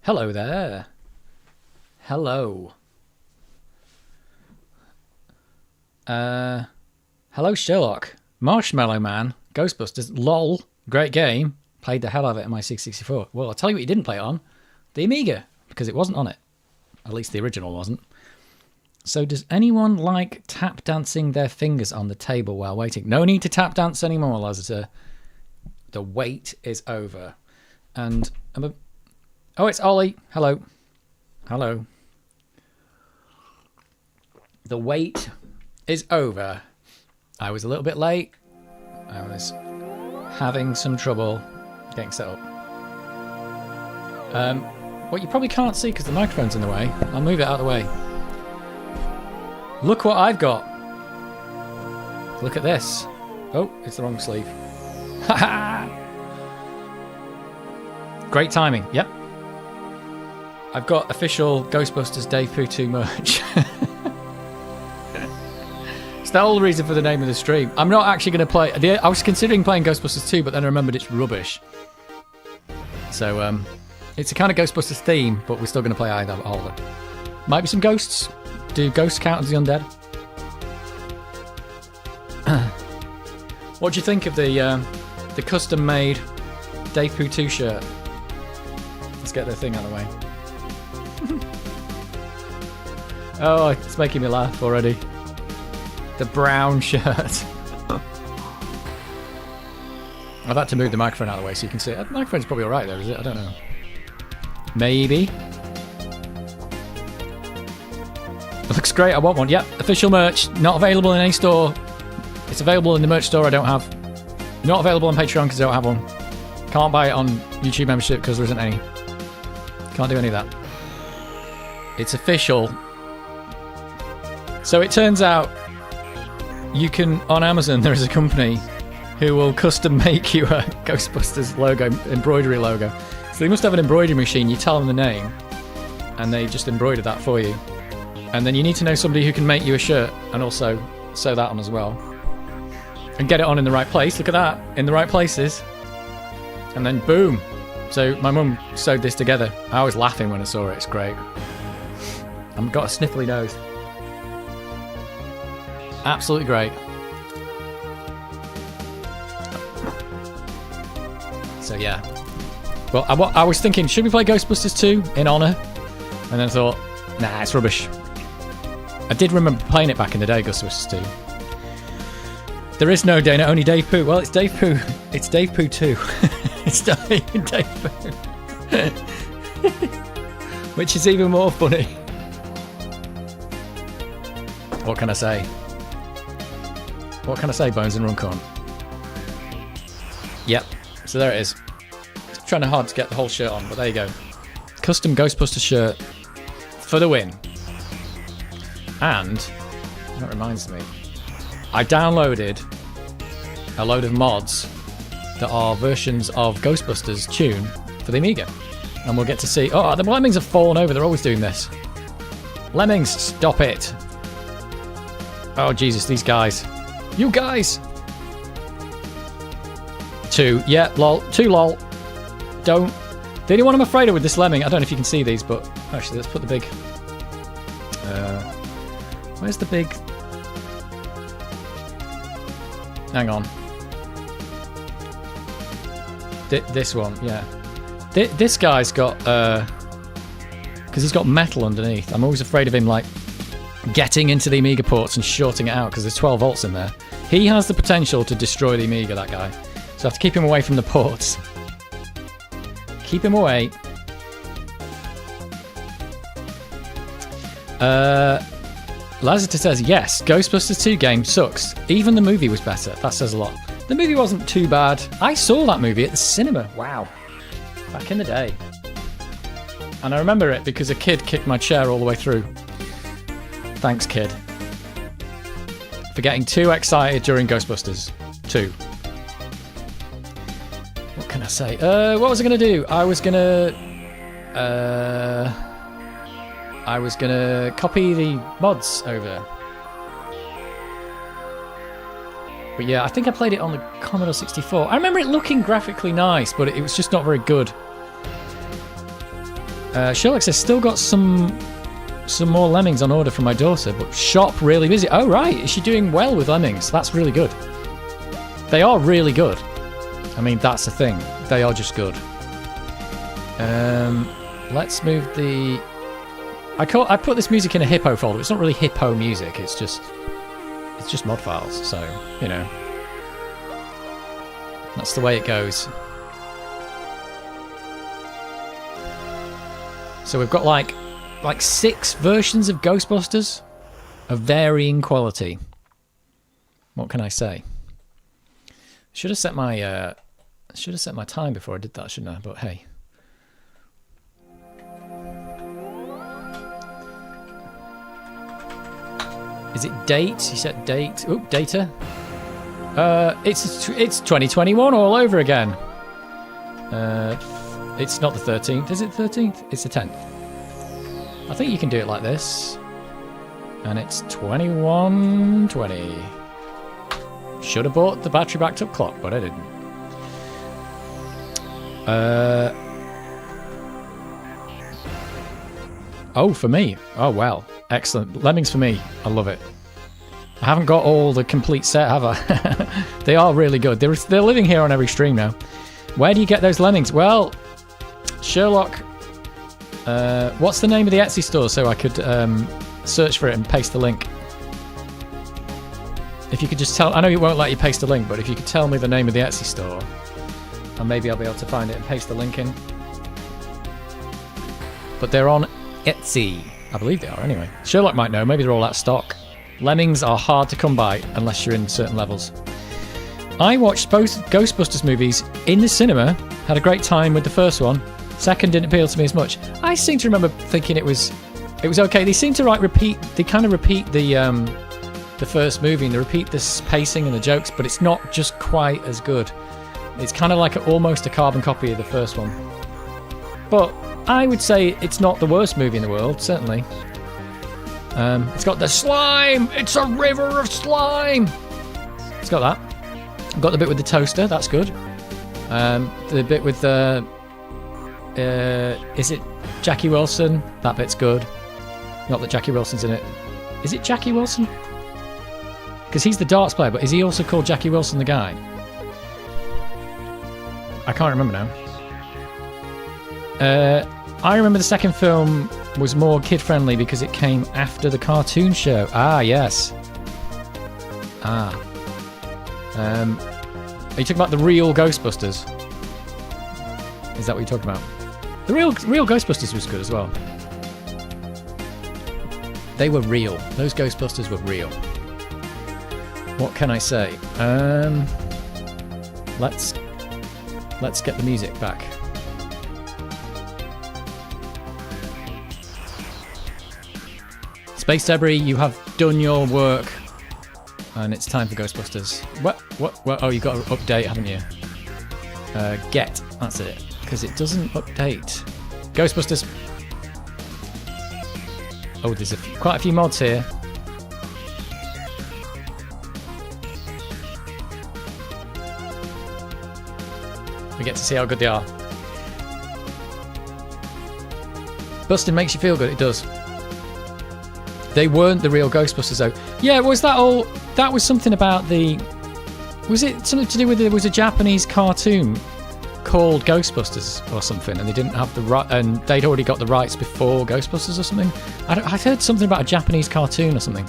Hello there. Hello. Hello Sherlock. Marshmallow Man. Ghostbusters. LOL. Great game. Played the hell out of it on my 664. Well, I'll tell you what you didn't play it on. The Amiga. Because it wasn't on it. At least the original wasn't. So does anyone like tap dancing their fingers on the table while waiting? No need to tap dance anymore, Lazarus. The wait is over. And oh, it's Ollie. Hello. Hello. The wait is over. I was a little bit late. I was having some trouble getting set up. What you probably can't see because the microphone's in the way. I'll move it out of the way. Look what I've got. Look at this. Oh, it's the wrong sleeve. Great timing. Yep. I've got official Ghostbusters Dave Pooh 2 merch. It's the whole reason for the name of the stream. I'm not actually going to play... I was considering playing Ghostbusters 2, but then I remembered it's rubbish. So, it's a kind of Ghostbusters theme, but we're still going to play either older. Might be some ghosts. Do ghosts count as the undead? What do you think of the custom-made Dave Pooh 2 shirt? Let's get the thing out of the way. Oh, it's making me laugh already. The brown shirt. I've had to move the microphone out of the way so you can see it. The microphone's probably alright there, is it? I don't know. Maybe. It looks great, I want one. Yep, official merch. Not available in any store. It's available in the merch store I don't have. Not available on Patreon because I don't have one. Can't buy it on YouTube membership because there isn't any. Can't do any of that. It's official. So it turns out you can, on Amazon, there is a company who will custom make you a Ghostbusters logo, embroidery logo. So they must have an embroidery machine. You tell them the name and they just embroider that for you. And then you need to know somebody who can make you a shirt and also sew that on as well. And get it on in the right place. Look at that. In the right places. And then boom. So my mum sewed this together. I was laughing when I saw it. It's great. I've got a sniffly nose. Absolutely great. So yeah. Well, I was thinking, should we play Ghostbusters 2 in honour? And then I thought, nah, it's rubbish. I did remember playing it back in the day, Ghostbusters 2. There is no Dana, only Dave Pooh. Well, it's Dave Pooh. It's Dave Pooh 2. It's Dave Pooh. Which is even more funny. What can I say? What can I say, Bones and Runcorn? Yep. So there it is. Trying hard to get the whole shirt on, but there you go. Custom Ghostbusters shirt for the win. And that reminds me, I downloaded a load of mods that are versions of Ghostbusters tune for the Amiga. And we'll get to see... Oh, the lemmings have fallen over. They're always doing this. Lemmings, stop it. Oh, Jesus, these guys. You guys! 2. Yeah, lol. 2 lol. Don't. The only one I'm afraid of with this lemming, I don't know if you can see these, but actually, let's put the big... where's the big... Hang on. This one, yeah. This guy's got... because he's got metal underneath. I'm always afraid of him, like, getting into the Amiga ports and shorting it out, because there's 12 volts in there. He has the potential to destroy the Amiga, that guy. So I have to keep him away from the ports. Keep him away. Lazarus says, yes, Ghostbusters 2 game sucks. Even the movie was better. That says a lot. The movie wasn't too bad. I saw that movie at the cinema. Wow. Back in the day. And I remember it because a kid kicked my chair all the way through. Thanks, kid. For getting too excited during Ghostbusters 2. What can I say? What was I going to do? I was going to copy the mods over. But yeah, I think I played it on the Commodore 64. I remember it looking graphically nice, but it was just not very good. Sherlock says, still got some more lemmings on order from my daughter, but shop really busy. Oh, right. Is she doing well with lemmings? That's really good. They are really good. I mean, that's the thing. They are just good. Let's move the... I put this music in a hippo folder. It's not really hippo music. It's just mod files. So, you know. That's the way it goes. So we've got like 6 versions of Ghostbusters of varying quality. What can I say? Should have set my time before I did that, shouldn't I? But hey. Is it date? You set date. Oh, data. It's 2021 all over again. It's not the 13th. Is it 13th? It's the 10th. I think you can do it like this. And it's 21:20. Should have bought the battery backed up clock, but I didn't. Oh, for me. Oh, well. Excellent. Lemmings for me. I love it. I haven't got all the complete set, have I? They are really good. They're living here on every stream now. Where do you get those lemmings? Well, Sherlock... what's the name of the Etsy store so I could search for it and paste the link? If you could just tell... I know it won't let you paste the link, but if you could tell me the name of the Etsy store, and maybe I'll be able to find it and paste the link in. But they're on Etsy. I believe they are, anyway. Sherlock might know. Maybe they're all out of stock. Lemmings are hard to come by unless you're in certain levels. I watched both Ghostbusters movies in the cinema. Had a great time with the first one. Second didn't appeal to me as much. I seem to remember thinking it was okay. They seem to repeat the first movie, and they repeat this pacing and the jokes, but it's not just quite as good. It's kind of like almost a carbon copy of the first one. But I would say it's not the worst movie in the world, certainly. It's got the slime. It's a river of slime. It's got that. Got the bit with the toaster. That's good. The bit with the... is it Jackie Wilson? That bit's good. Not that Jackie Wilson's in it. Is it Jackie Wilson? Because he's the darts player, but is he also called Jackie Wilson the guy? I can't remember now. I remember the second film was more kid-friendly because it came after the cartoon show. Ah, yes. Ah. Are you talking about the real Ghostbusters? Is that what you're talking about? The real Ghostbusters was good as well. They were real. Those Ghostbusters were real. What can I say? Let's get the music back. Space Debris, you have done your work, and it's time for Ghostbusters. What? Oh, you got to update, haven't you? Get, that's it, because it doesn't update. Ghostbusters. Oh, there's quite a few mods here. We get to see how good they are. Busting makes you feel good, it does. They weren't the real Ghostbusters, though. Yeah, was that all? That was something about the... Was it something to do with there was a Japanese cartoon called Ghostbusters or something, and they didn't have the right, and they'd already got the rights before Ghostbusters or something? I'd heard something about a Japanese cartoon or something.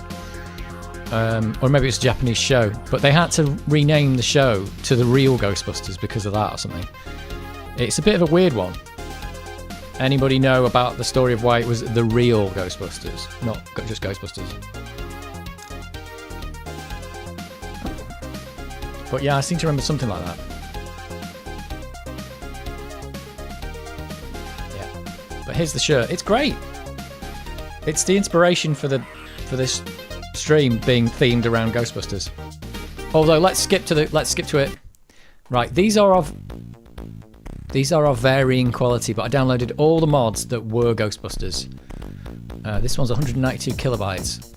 Or maybe it's a Japanese show, but they had to rename the show to the real Ghostbusters because of that or something. It's a bit of a weird one. Anybody know about the story of why it was the real Ghostbusters, not just Ghostbusters? But yeah, I seem to remember something like that. Yeah, but here's the shirt. It's great. It's the inspiration for this stream being themed around Ghostbusters. Although let's skip to it. Right, these are of varying quality, but I downloaded all the mods that were Ghostbusters. This one's 192 kilobytes.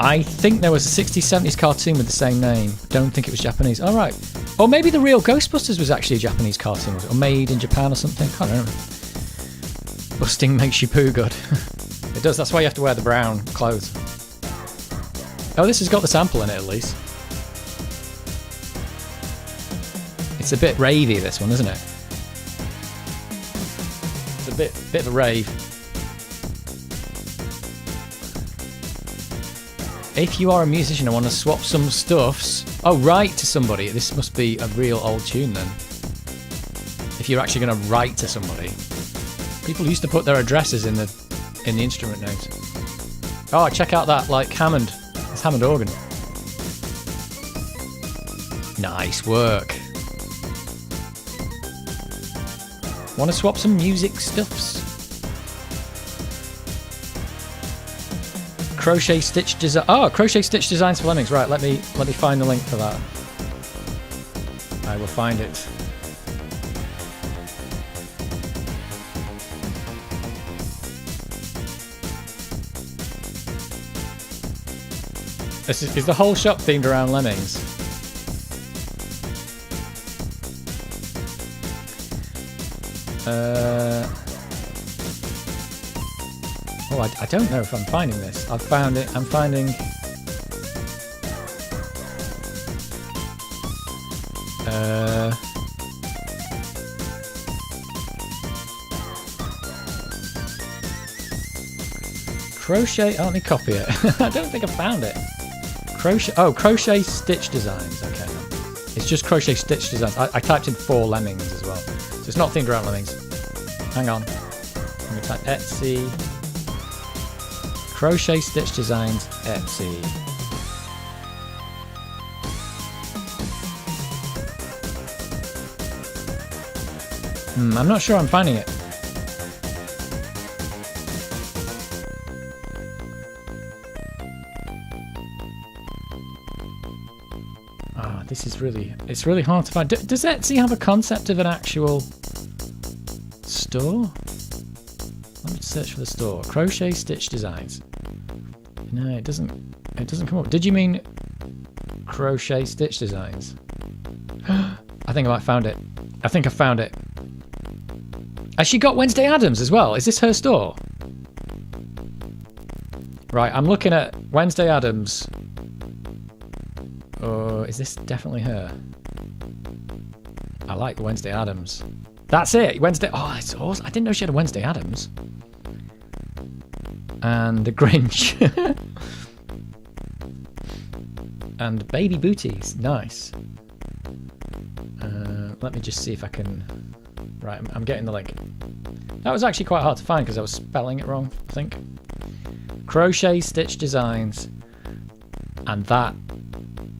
I think there was a 60s, 70s cartoon with the same name. Don't think it was Japanese. All right. Or maybe the real Ghostbusters was actually a Japanese cartoon, was it? Or made in Japan or something. Can't remember. Busting makes you poo good. It does. That's why you have to wear the brown clothes. Oh, this has got the sample in it at least. It's a bit ravey, this one, isn't it? It's a bit of a rave. If you are a musician and want to swap some stuffs... Oh, write to somebody. This must be a real old tune then. If you're actually going to write to somebody. People used to put their addresses in the instrument names. Oh, check out that, like, Hammond. It's Hammond organ. Nice work. Want to swap some music stuffs? Crochet stitch design. Oh, crochet stitch designs for lemmings. Right, let me find the link for that. I will find it. Is the whole shop themed around lemmings? Oh, I don't know if I'm finding this. I've found it. I'm finding... Crochet... Oh, let me copy it. I don't think I found it. Crochet... Oh, crochet stitch designs. Okay. It's just crochet stitch designs. I typed in 4 lemmings as well. So it's not themed around lemmings. Hang on. I'm going to type Etsy... Crochet Stitch Designs, Etsy. I'm not sure I'm finding it. Ah, this is really... It's really hard to find. Does Etsy have a concept of an actual store? Let me search for the store. Crochet Stitch Designs. No, it doesn't come up. Did you mean Crochet Stitch Designs? I think I might have found it. I think I found it. Has she got Wednesday Addams as well? Is this her store? Right, I'm looking at Wednesday Addams. Oh, is this definitely her? I like the Wednesday Addams. That's it, Wednesday. Oh, it's awesome. I didn't know she had a Wednesday Addams. And the Grinch. And Baby Booties. Nice. Let me just see if I can... Right, I'm getting the link. That was actually quite hard to find because I was spelling it wrong, I think. Crochet Stitch Designs. And that...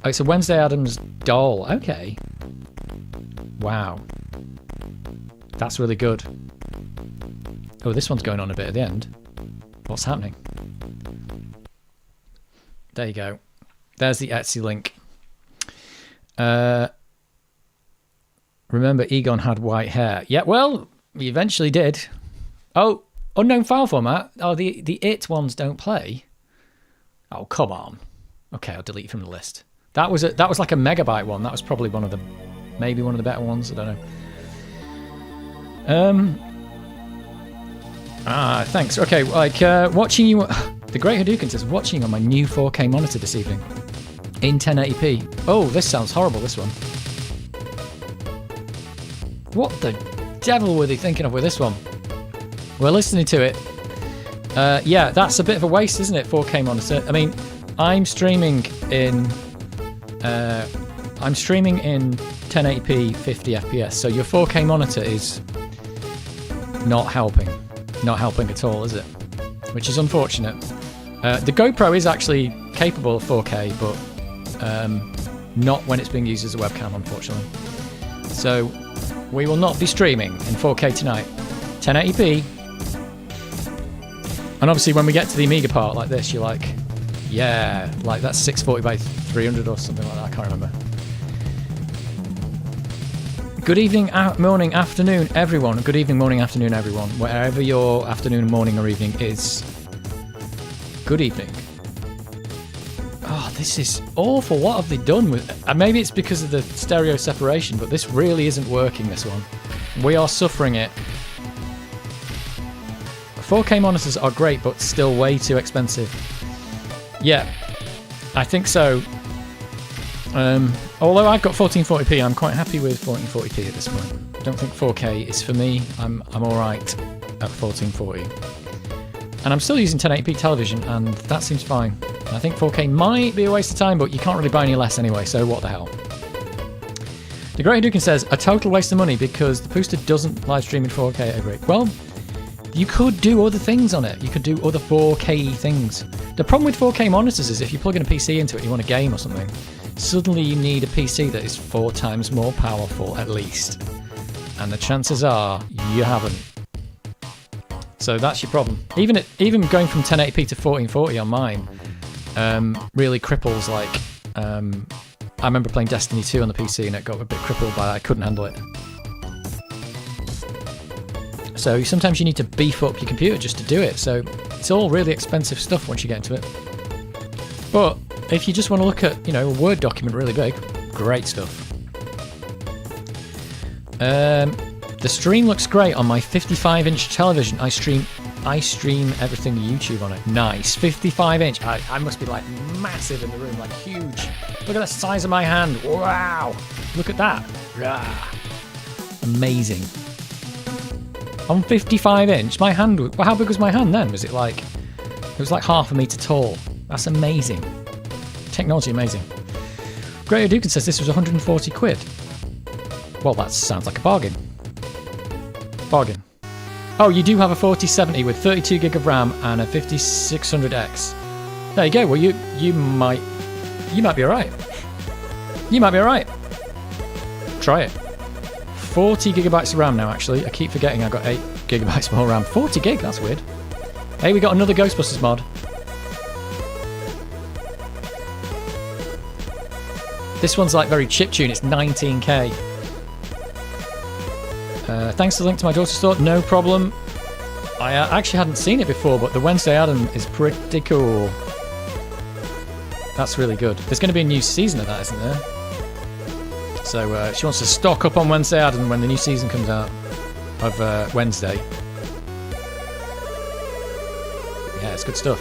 Oh, it's a Wednesday Addams doll. Okay. Wow. That's really good. Oh, this one's going on a bit at the end. What's happening? There you go. There's the Etsy link. Remember, Egon had white hair. Yeah, well, he eventually did. Oh, unknown file format. Oh, the it ones don't play. Oh, come on. Okay, I'll delete it from the list. That was like a megabyte one. That was probably one of the, maybe one of the better ones. I don't know. Thanks. Okay, like watching you. The Great Hadouken says watching on my new 4K monitor this evening in 1080p. Oh, this sounds horrible. This one. What the devil were they thinking of with this one? We're listening to it. Yeah, that's a bit of a waste, isn't it? 4K monitor. I mean, I'm streaming in 1080p 50 FPS. So your 4K monitor is not helping. Not helping at all, is it? Which is unfortunate. The GoPro is actually capable of 4K, but not when it's being used as a webcam, unfortunately. So we will not be streaming in 4K tonight. 1080p. And obviously when we get to the Amiga part like this, you're like, yeah, like that's 640 by 300 or something like that, I can't remember. Good evening, morning, afternoon, everyone. Good evening, morning, afternoon, everyone. Wherever your afternoon, morning, or evening is. Good evening. this is awful. What have they done with it? Maybe it's because of the stereo separation, but this really isn't working, this one. We are suffering it. 4K monitors are great, but still way too expensive. Yeah, I think so. Although I've got 1440p, I'm quite happy with 1440p at this point. I don't think 4K is for me. I'm alright at 1440. And I'm still using 1080p television, and that seems fine. I think 4K might be a waste of time, but you can't really buy any less anyway, so what the hell. The Great Hadouken says, a total waste of money because the booster doesn't live stream in 4K over it. Well, you could do other things on it. You could do other 4K things. The problem with 4K monitors is if you plug in a PC into it, you want a game or something, suddenly you need a PC that is 4 times more powerful at least. And the chances are you haven't. So that's your problem. Even going from 1080p to 1440 on mine really cripples, like... I remember playing Destiny 2 on the PC and it got a bit crippled by that. I couldn't handle it. So sometimes you need to beef up your computer just to do it. So it's all really expensive stuff once you get into it. But if you just want to look at, a Word document really big, great stuff. The stream looks great on my 55-inch television. I stream everything to YouTube on it. Nice. 55-inch. I must be like massive in the room, like huge. Look at the size of my hand. Wow. Look at that. Amazing. On 55-inch, my hand was... Well, how big was my hand then? Was it like... It was like half a metre tall. That's amazing. Technology amazing. Great Hadouken says this was 140 quid. Well, that sounds like a bargain. Bargain. Oh, you do have a 4070 with 32 gig of RAM and a 5600X. There you go. Well, you might be alright. You might be alright. Try it. 40 gigabytes of RAM now, actually. I keep forgetting I got 8 gigabytes more RAM. 40 gig, that's weird. Hey, we got another Ghostbusters mod. This one's like very chiptune. It's 19k. Thanks for the link to my daughter's store. No problem. I actually hadn't seen it before, but the Wednesday Adam is pretty cool. That's really good. There's going to be a new season of that, isn't there? So she wants to stock up on Wednesday Adam when the new season comes out of Wednesday. Yeah, it's good stuff.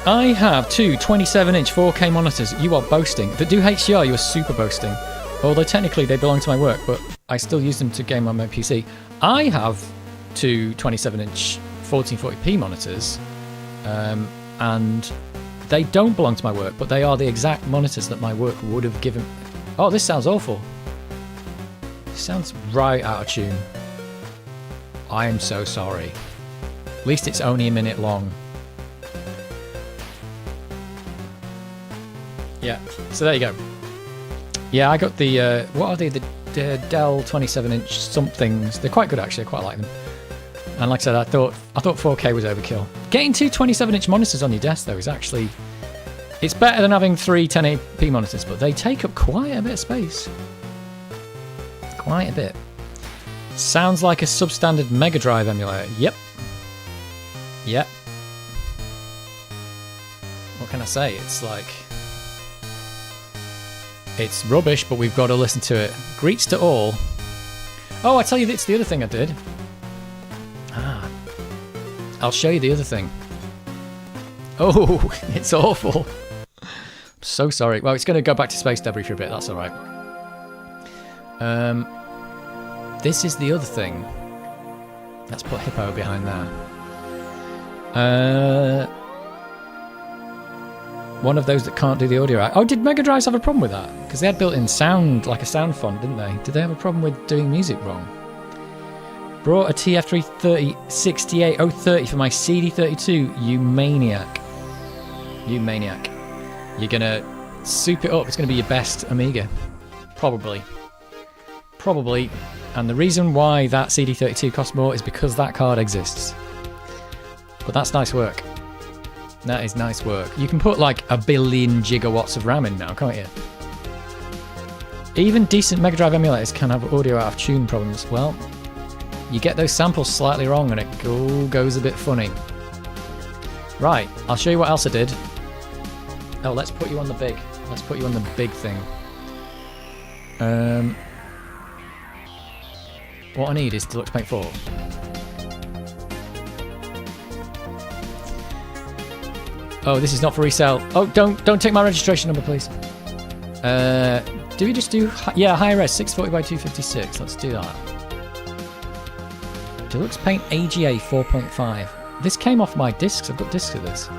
I have two 27-inch 4K monitors. You are boasting. That do HDR, you are super boasting. Although technically they belong to my work, but I still use them to game on my PC. I have two 27-inch 1440p monitors, and they don't belong to my work, but they are the exact monitors that my work would have given. Oh, this sounds awful. This sounds right out of tune. I am so sorry. At least it's only a minute long. Yeah, so there you go. Yeah, I got the, what are they? The Dell 27-inch somethings. They're quite good, actually. I quite like them. And like I said, I thought 4K was overkill. Getting two 27-inch monitors on your desk, though, is actually... It's better than having three 1080p monitors, but they take up quite a bit of space. Quite a bit. Sounds like a substandard Mega Drive emulator. Yep. Yep. What can I say? It's like... It's rubbish, but we've got to listen to it. Greets to all. Oh, I tell you, it's the other thing I did. Ah. I'll show you the other thing. Oh, it's awful. I'm so sorry. Well, it's going to go back to space debris for a bit. That's all right. This is the other thing. Let's put Hippo behind there. One of those that can't do the audio. Oh, did Mega Drives have a problem with that? Because they had built-in sound, like a sound font, didn't they? Did they have a problem with doing music wrong? Brought a TF330 68030 for my CD32, you maniac. You maniac. You're gonna soup it up. It's gonna be your best Amiga. Probably. Probably. And the reason why that CD32 costs more is because that card exists. But that's nice work. That is nice work. You can put like 1 billion gigawatts of RAM in now, can't you? Even decent Mega Drive emulators can have audio out of tune problems. Well, you get those samples slightly wrong and it all goes a bit funny. Right, I'll show you what else I did. Oh, let's put you on the big. Let's put you on the big thing. What I need is Deluxe Paint 4. Oh, this is not for resale. Oh, don't take my registration number, please. Do we just do... Yeah, high res, 640 by 256. Let's do that. Deluxe Paint AGA 4.5. This came off my discs. I've got discs of this.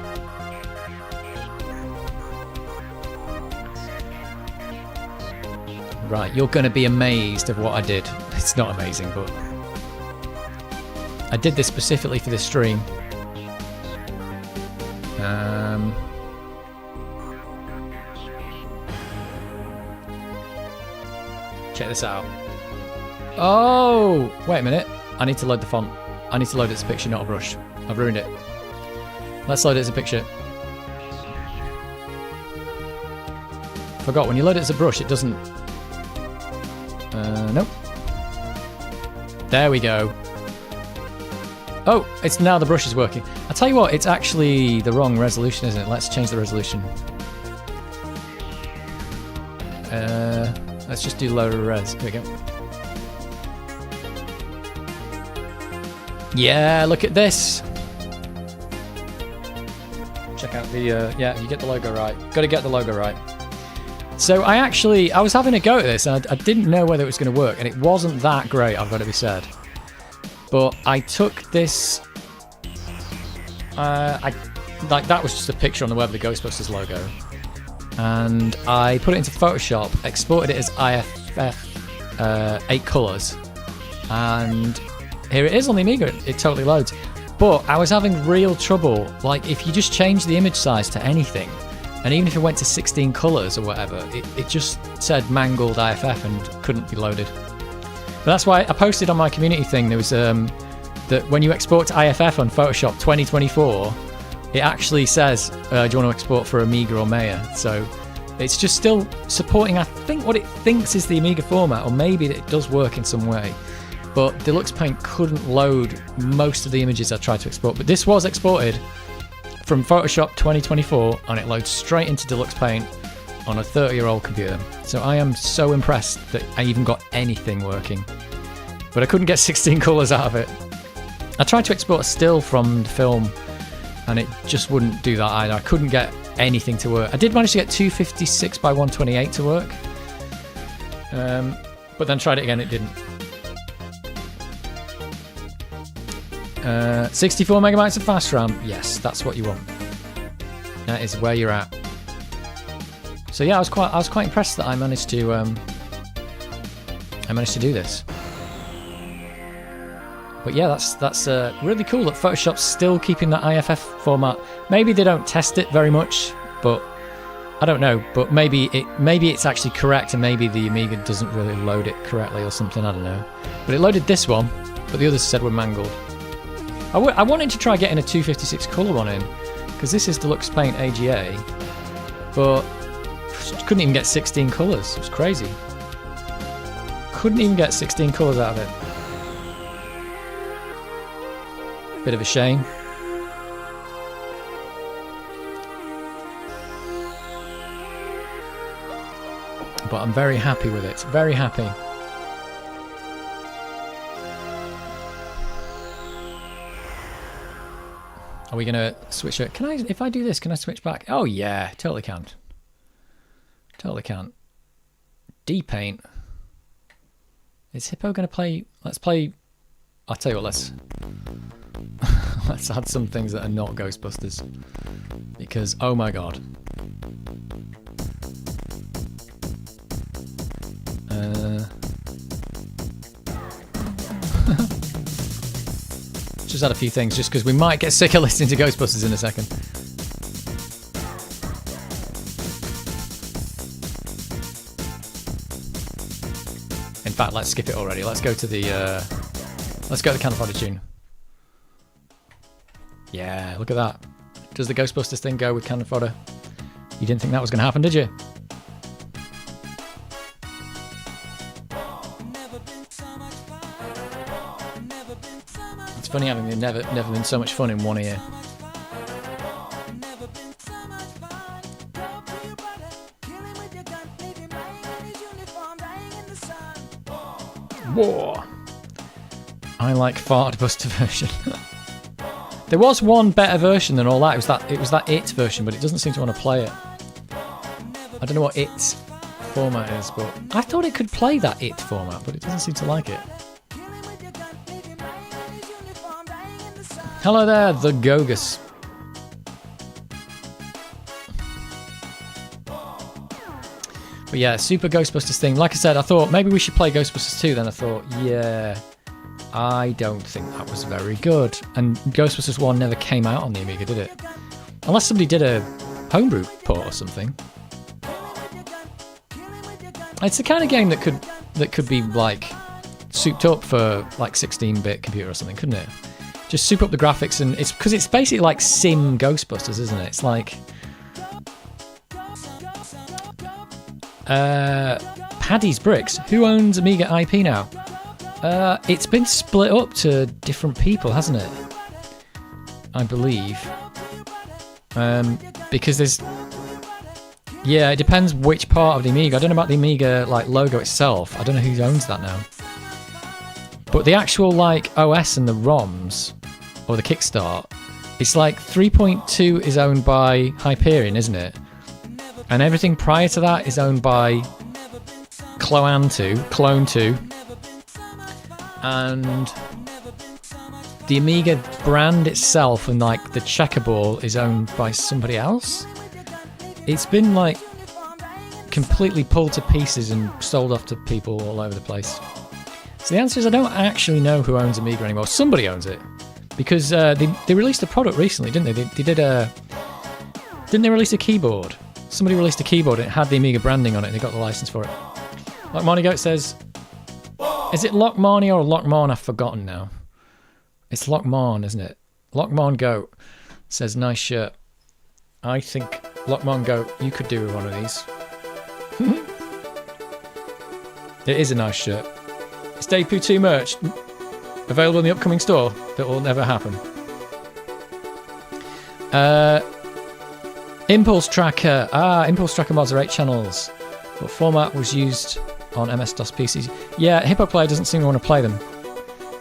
Right, you're going to be amazed at what I did. It's not amazing, but... I did this specifically for this stream. Check this out. Oh! Wait a minute. I need to load the font. I need to load it as a picture, not a brush. I've ruined it. Let's load it as a picture. Forgot, when you load it as a brush, it doesn't... Nope. There we go. Oh, it's now the brush is working. I'll tell you what, it's actually the wrong resolution, isn't it? Let's change the resolution. Let's just do lower res. Here we go. Yeah, look at this. Check out the, yeah, you get the logo right. Got to get the logo right. So I was having a go at this, and I didn't know whether it was going to work, and it wasn't that great, I've got to be said. But I took this, like that was just a picture on the web of the Ghostbusters logo, and I put it into Photoshop, exported it as IFF 8 colours, and here it is on the Amiga. It totally loads. But I was having real trouble, like if you just change the image size to anything, and even if it went to 16 colours or whatever, it just said mangled IFF and couldn't be loaded. But that's why I posted on my community thing, there was that when you export to IFF on Photoshop 2024, it actually says, do you want to export for Amiga or Maya? So it's just still supporting, I think, what it thinks is the Amiga format, or maybe it does work in some way. But Deluxe Paint couldn't load most of the images I tried to export. But this was exported from Photoshop 2024, and it loads straight into Deluxe Paint on a 30-year-old computer. So I am so impressed that I even got anything working. But I couldn't get 16 colours out of it. I tried to export a still from the film, and it just wouldn't do that either. I couldn't get anything to work. I did manage to get 256 by 128 to work. But then tried it again, it didn't. 64 megabytes of fast RAM. Yes, that's what you want. That is where you're at. So yeah, I was quite impressed that I managed to do this. But yeah, that's really cool that Photoshop's still keeping that IFF format. Maybe they don't test it very much, but I don't know. But maybe it's actually correct, and maybe the Amiga doesn't really load it correctly or something. I don't know. But it loaded this one, but the others said were mangled. I wanted to try getting a 256 colour one in, because this is Deluxe Paint AGA, but couldn't even get 16 colours. It was crazy. Couldn't even get 16 colours out of it. Bit of a shame. But I'm very happy with it. Very happy. Are we gonna switch it? Can I, if I do this, can I switch back? Oh yeah, totally can. Totally can. D-Paint. Is Hippo gonna play? Let's play. I'll tell you what. Let's add some things that are not Ghostbusters, because oh my god. Just add a few things, just because we might get sick of listening to Ghostbusters in a second. In fact, let's skip it already. Let's go to the Cannon Fodder tune. Yeah, look at that. Does the Ghostbusters thing go with Cannon Fodder? You didn't think that was going to happen, did you? It's funny having never been so much fun in one ear. War. I like Fart Buster version. There was one better version than all that. It was that It version, but it doesn't seem to want to play it. I don't know what It format is, but I thought it could play that It format, but it doesn't seem to like it. Hello there, the Gogus. But yeah, Super Ghostbusters thing. Like I said, I thought maybe we should play Ghostbusters 2. Then I thought, yeah, I don't think that was very good. And Ghostbusters 1 never came out on the Amiga, did it? Unless somebody did a homebrew port or something. It's the kind of game that could be like souped up for like 16-bit computer or something, couldn't it? Just soup up the graphics, and it's because it's basically like Sim Ghostbusters, isn't it? It's like Paddy's Bricks. Who owns Amiga IP now? It's been split up to different people, hasn't it? I believe. Because there's... Yeah, it depends which part of the Amiga. I don't know about the Amiga like logo itself. I don't know who owns that now. But the actual like OS and the ROMs, or the Kickstart, it's like 3.2 is owned by Hyperion, isn't it? And everything prior to that is owned by Clone 2. And the Amiga brand itself and like the checkerball is owned by somebody else. It's been like completely pulled to pieces and sold off to people all over the place. So the answer is I don't actually know who owns Amiga anymore. Somebody owns it. Because they released a product recently, didn't they? Didn't they release a keyboard? Somebody released a keyboard and it had the Amiga branding on it and they got the license for it. Like Marnie Goat says, is it Loch Marnie or Loch Marn? I've forgotten now. It's Loch Marn, isn't it? Loch Marn Goat says, nice shirt. I think Loch Marn Goat, you could do with one of these. It is a nice shirt. It's Deadpool 2 merch. Available in the upcoming store. That will never happen. Impulse Tracker. Impulse Tracker mods are 8 channels. What format was used on MS-DOS PCs? Yeah, Hippo Player doesn't seem to want to play them.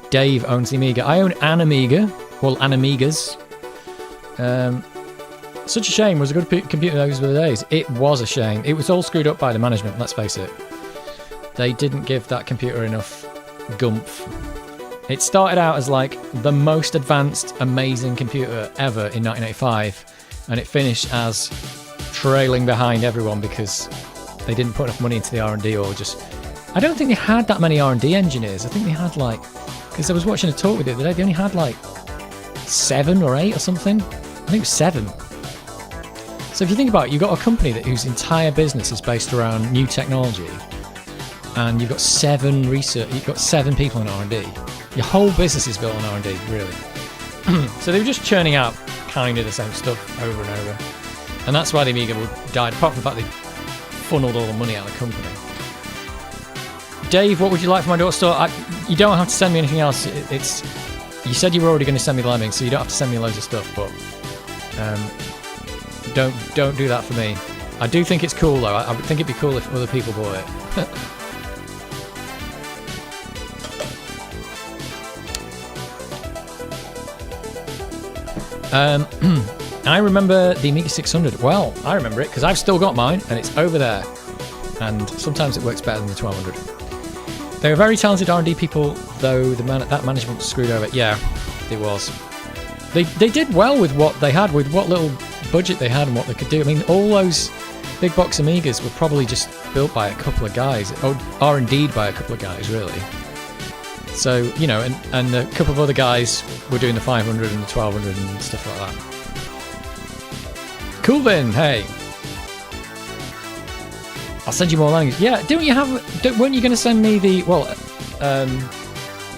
Dave owns the Amiga. I own an Amiga. Well, an Amigas. Such a shame. Was a good computer those were the days. It was a shame. It was all screwed up by the management, let's face it. They didn't give that computer enough gumph. It started out as like the most advanced, amazing computer ever in 1985, and it finished as trailing behind everyone because they didn't put enough money into the R&D, or just... I don't think they had that many R&D engineers. I think they had like... Because I was watching a talk with it the other day, they only had like 7 or 8 or something. I think it was 7. So if you think about it, you've got a company whose entire business is based around new technology, and you've got 7 people in R&D. Your whole business is built on R&D, really. So they were just churning out kind of the same stuff over and over. And that's why the Amiga died, apart from the fact they funneled all the money out of the company. Dave, what would you like from my daughter's store? You don't have to send me anything else. You said you were already going to send me Lemming, so you don't have to send me loads of stuff, but don't do that for me. I do think it's cool, though. I think it'd be cool if other people bought it. I remember the Amiga 600. Well, I remember it because I've still got mine and it's over there. And sometimes it works better than the 1200. They were very talented R&D people, though that management was screwed over. Yeah, it was. They did well with what they had, with what little budget they had and what they could do. I mean, all those big box Amigas were probably just built by a couple of guys, or R&D'd by a couple of guys, really. So, you know, and a couple of other guys were doing the 500 and the 1200 and stuff like that. Cool then, hey. I'll send you more language. Yeah, weren't you going to send me the, well,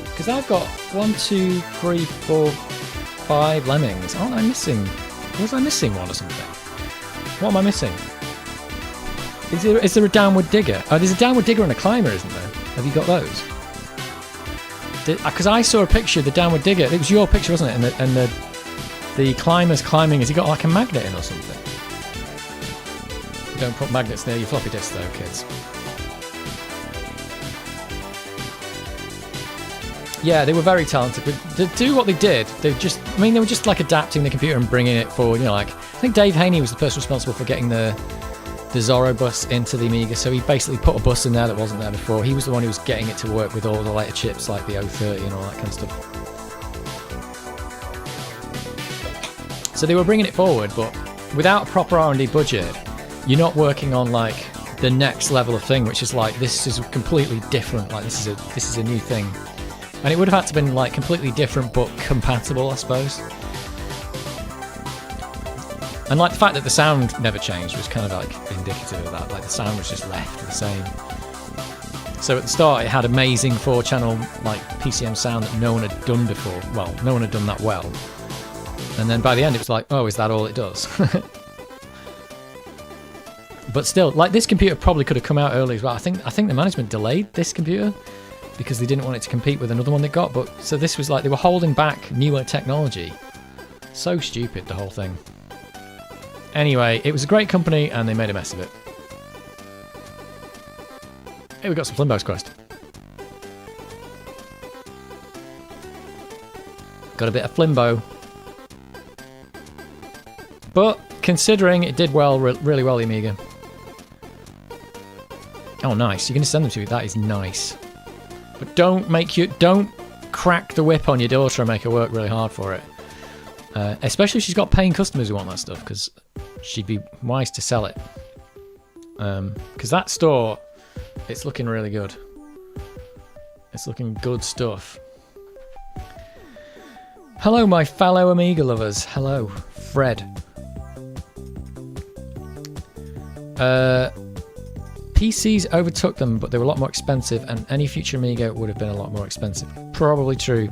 because I've got 1, 2, 3, 4, 5 Lemmings. Aren't I missing? Was I missing one or something? What am I missing? Is there a Downward Digger? Oh, there's a Downward Digger and a Climber, isn't there? Have you got those? Because I saw a picture of the Downward Digger. It was your picture, wasn't it? And the Climber's climbing. Has he got like a magnet in or something? Don't put magnets near your floppy disk, though, kids. Yeah, they were very talented, but to do what they did, they were just like adapting the computer and bringing it forward. You know, like I think Dave Haney was the person responsible for getting the Zorro bus into the Amiga, so he basically put a bus in there that wasn't there before. He was the one who was getting it to work with all the later chips like the 030 and all that kind of stuff. So they were bringing it forward, but without a proper R&D budget, you're not working on like the next level of thing, which is like, this is completely different. Like this is a new thing, and it would have had to been like completely different but compatible, I suppose. And like the fact that the sound never changed was kind of like indicative of that. Like the sound was just left the same. So at the start it had amazing 4-channel like PCM sound that no one had done before. Well, no one had done that well. And then by the end it was like, oh, is that all it does? But still, like this computer probably could have come out early as well. I think the management delayed this computer because they didn't want it to compete with another one they got. But so this was like they were holding back newer technology. So stupid, the whole thing. Anyway, it was a great company and they made a mess of it. Hey, we got some Flimbo's Quest. Got a bit of Flimbo. But considering it did well, really well, the Amiga. Oh, nice. You're going to send them to me. That is nice. But don't crack the whip on your daughter and make her work really hard for it. Especially if she's got paying customers who want that stuff, because she'd be wise to sell it. Because that store, it's looking really good. It's looking good stuff. Hello, my fellow Amiga lovers. Hello, Fred. PCs overtook them, but they were a lot more expensive, and any future Amiga would have been a lot more expensive. Probably true.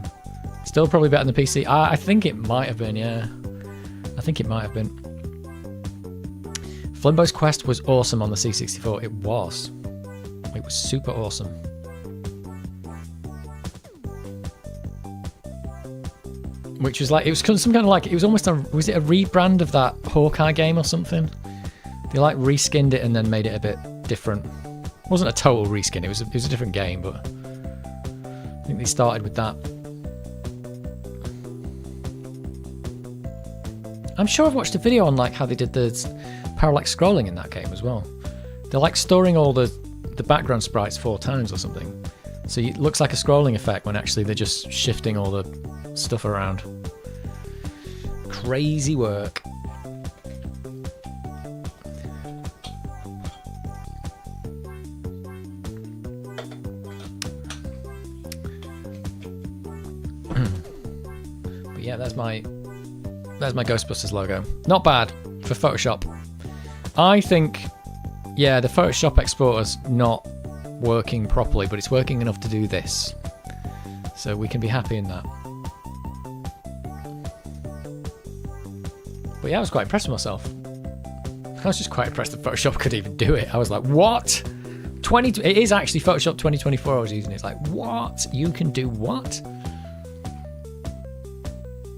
Still probably better than the PC. I think it might have been, yeah. I think it might have been. Flimbo's Quest was awesome on the C64. It was. It was super awesome. Which was like, it was some kind of like, it was almost was it a rebrand of that Hawkeye game or something? They like reskinned it and then made it a bit different. It wasn't a total reskin, it was a different game, but I think they started with that. I'm sure I've watched a video on like how they did the parallax scrolling in that game as well. They're like storing all the background sprites 4 times or something. So it looks like a scrolling effect when actually they're just shifting all the stuff around. Crazy work. But yeah, there's my Ghostbusters logo. Not bad for Photoshop. I think, yeah, the Photoshop exporter's not working properly, but it's working enough to do this. So we can be happy in that. But yeah, I was quite impressed with myself. I was just quite impressed that Photoshop could even do it. I was like, what? It is actually Photoshop 2024 I was using. It's like, what? You can do what?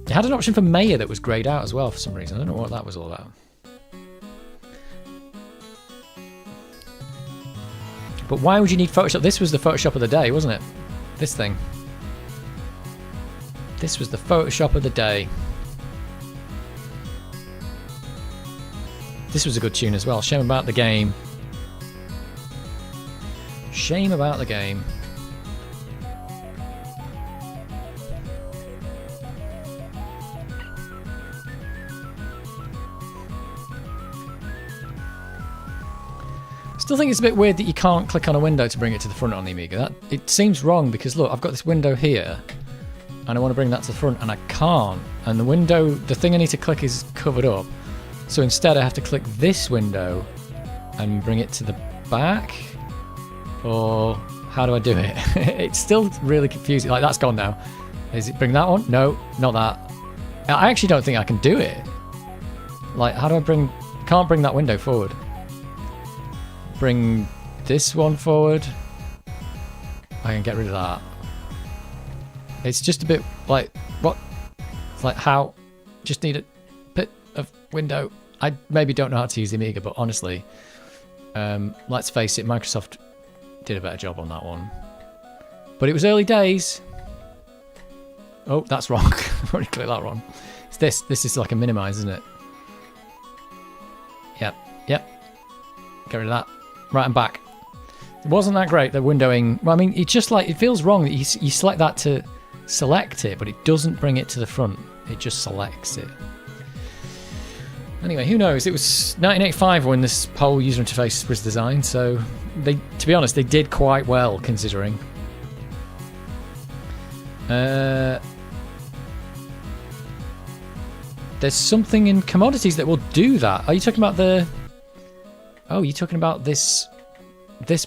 It had an option for Maya that was greyed out as well for some reason. I don't know what that was all about. But why would you need Photoshop? This was the Photoshop of the day, wasn't it? This thing. This was the Photoshop of the day. This was a good tune as well. Shame about the game. Shame about the game. Still think it's a bit weird that you can't click on a window to bring it to the front on the Amiga. It seems wrong because look, I've got this window here and I want to bring that to the front and I can't. And the thing I need to click is covered up. So instead I have to click this window and bring it to the back. Or how do I do it? It's still really confusing. Like that's gone now. Is it bring that one? No, not that. I actually don't think I can do it. Like how do I can't bring that window forward. Bring this one forward. I can get rid of that. It's just a bit like, what? It's like how? Just need a bit of window. I maybe don't know how to use the Amiga, but honestly, let's face it, Microsoft did a better job on that one. But it was early days. Oh, that's wrong. I've already clicked that wrong. It's this. This is like a minimize, isn't it? Yep. Get rid of that. Right, I'm back. It wasn't that great, the windowing. Well, I mean, it's just like, it feels wrong that you select that to select it, but it doesn't bring it to the front. It just selects it. Anyway, who knows? It was 1985 when this whole user interface was designed, so to be honest, they did quite well considering. There's something in commodities that will do that. Are you talking about the... Oh, you're talking about this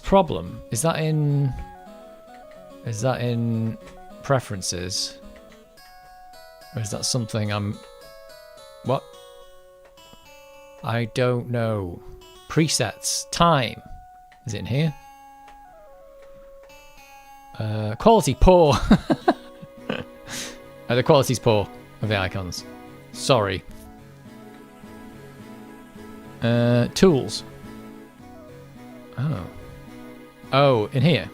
problem? Is that in preferences? Or is that something what? I don't know. Presets. Time. Is it in here? Quality poor. The quality's poor of the icons. Sorry. Tools. Oh, in here.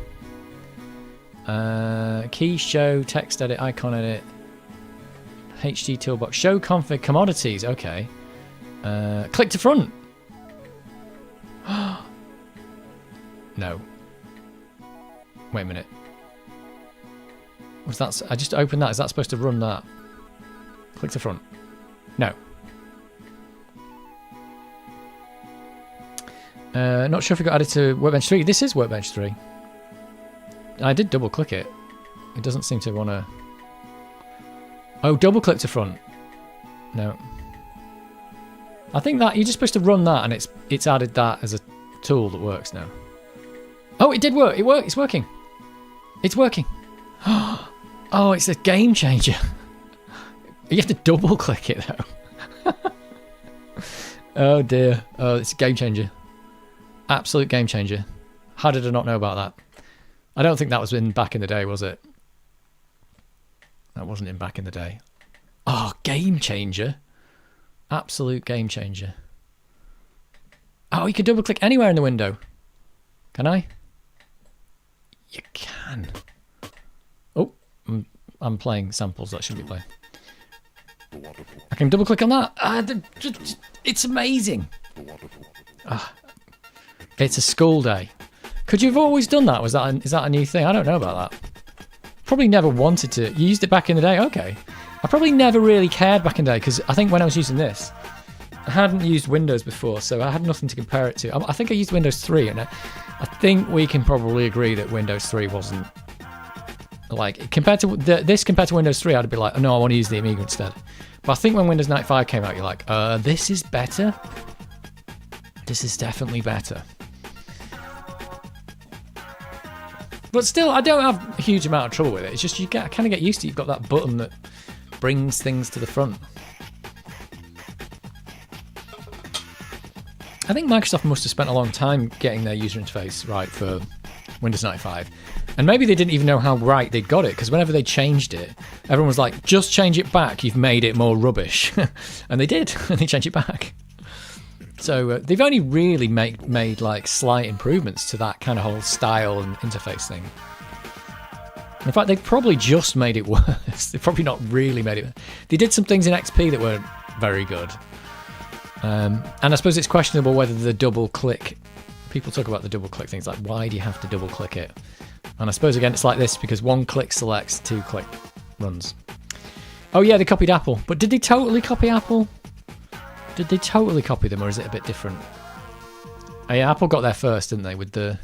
Key, show, text edit, icon edit, HD toolbox, show config, commodities. Okay. Click to front. No. Wait a minute. What's that? I just opened that. Is that supposed to run that? Click to front. No. Not sure if it got added to Workbench 3. This is Workbench 3. I did double click it. It doesn't seem to want to... Oh, double click to front. No. I think that you're just supposed to run that, and it's added that as a tool that works now. Oh, it did work. It worked. It's working. It's working. Oh, it's a game changer. You have to double click it though. Oh dear. Oh, it's a game changer. Absolute game changer. How did I not know about that? I don't think that was in back in the day, was it? That wasn't in back in the day. Oh, game changer. Absolute game changer. Oh, you can double click anywhere in the window. Can I? You can. Oh, I'm playing samples that I shouldn't be playing. I can double click on that. It's amazing. It's a school day. Could you have always done that? Is that a new thing? I don't know about that. Probably never wanted to. You used it back in the day? Okay. I probably never really cared back in the day because I think when I was using this, I hadn't used Windows before, so I had nothing to compare it to. I think I used Windows 3, and I think we can probably agree that Windows 3 wasn't like compared to compared to Windows 3. I'd be like, oh, no, I want to use the Amiga instead. But I think when Windows 95 came out, you're like, this is better. This is definitely better. But still, I don't have a huge amount of trouble with it. It's just you kind of get used to it. You've got that button that brings things to the front. I think Microsoft must have spent a long time getting their user interface right for Windows 95. And maybe they didn't even know how right they got it, because whenever they changed it, everyone was like, just change it back, you've made it more rubbish. And they did, and they changed it back. So they've only really made like slight improvements to that kind of whole style and interface thing. In fact, they've probably just made it worse. They've probably not really made it. They did some things in XP that weren't very good. And I suppose it's questionable whether the double click... People talk about the double click things, like why do you have to double click it? And I suppose again it's like this because one click selects, two click runs. Oh yeah, they copied Apple. But did they totally copy Apple? Did they totally copy them, or is it a bit different? Oh yeah, Apple got there first, didn't they, with the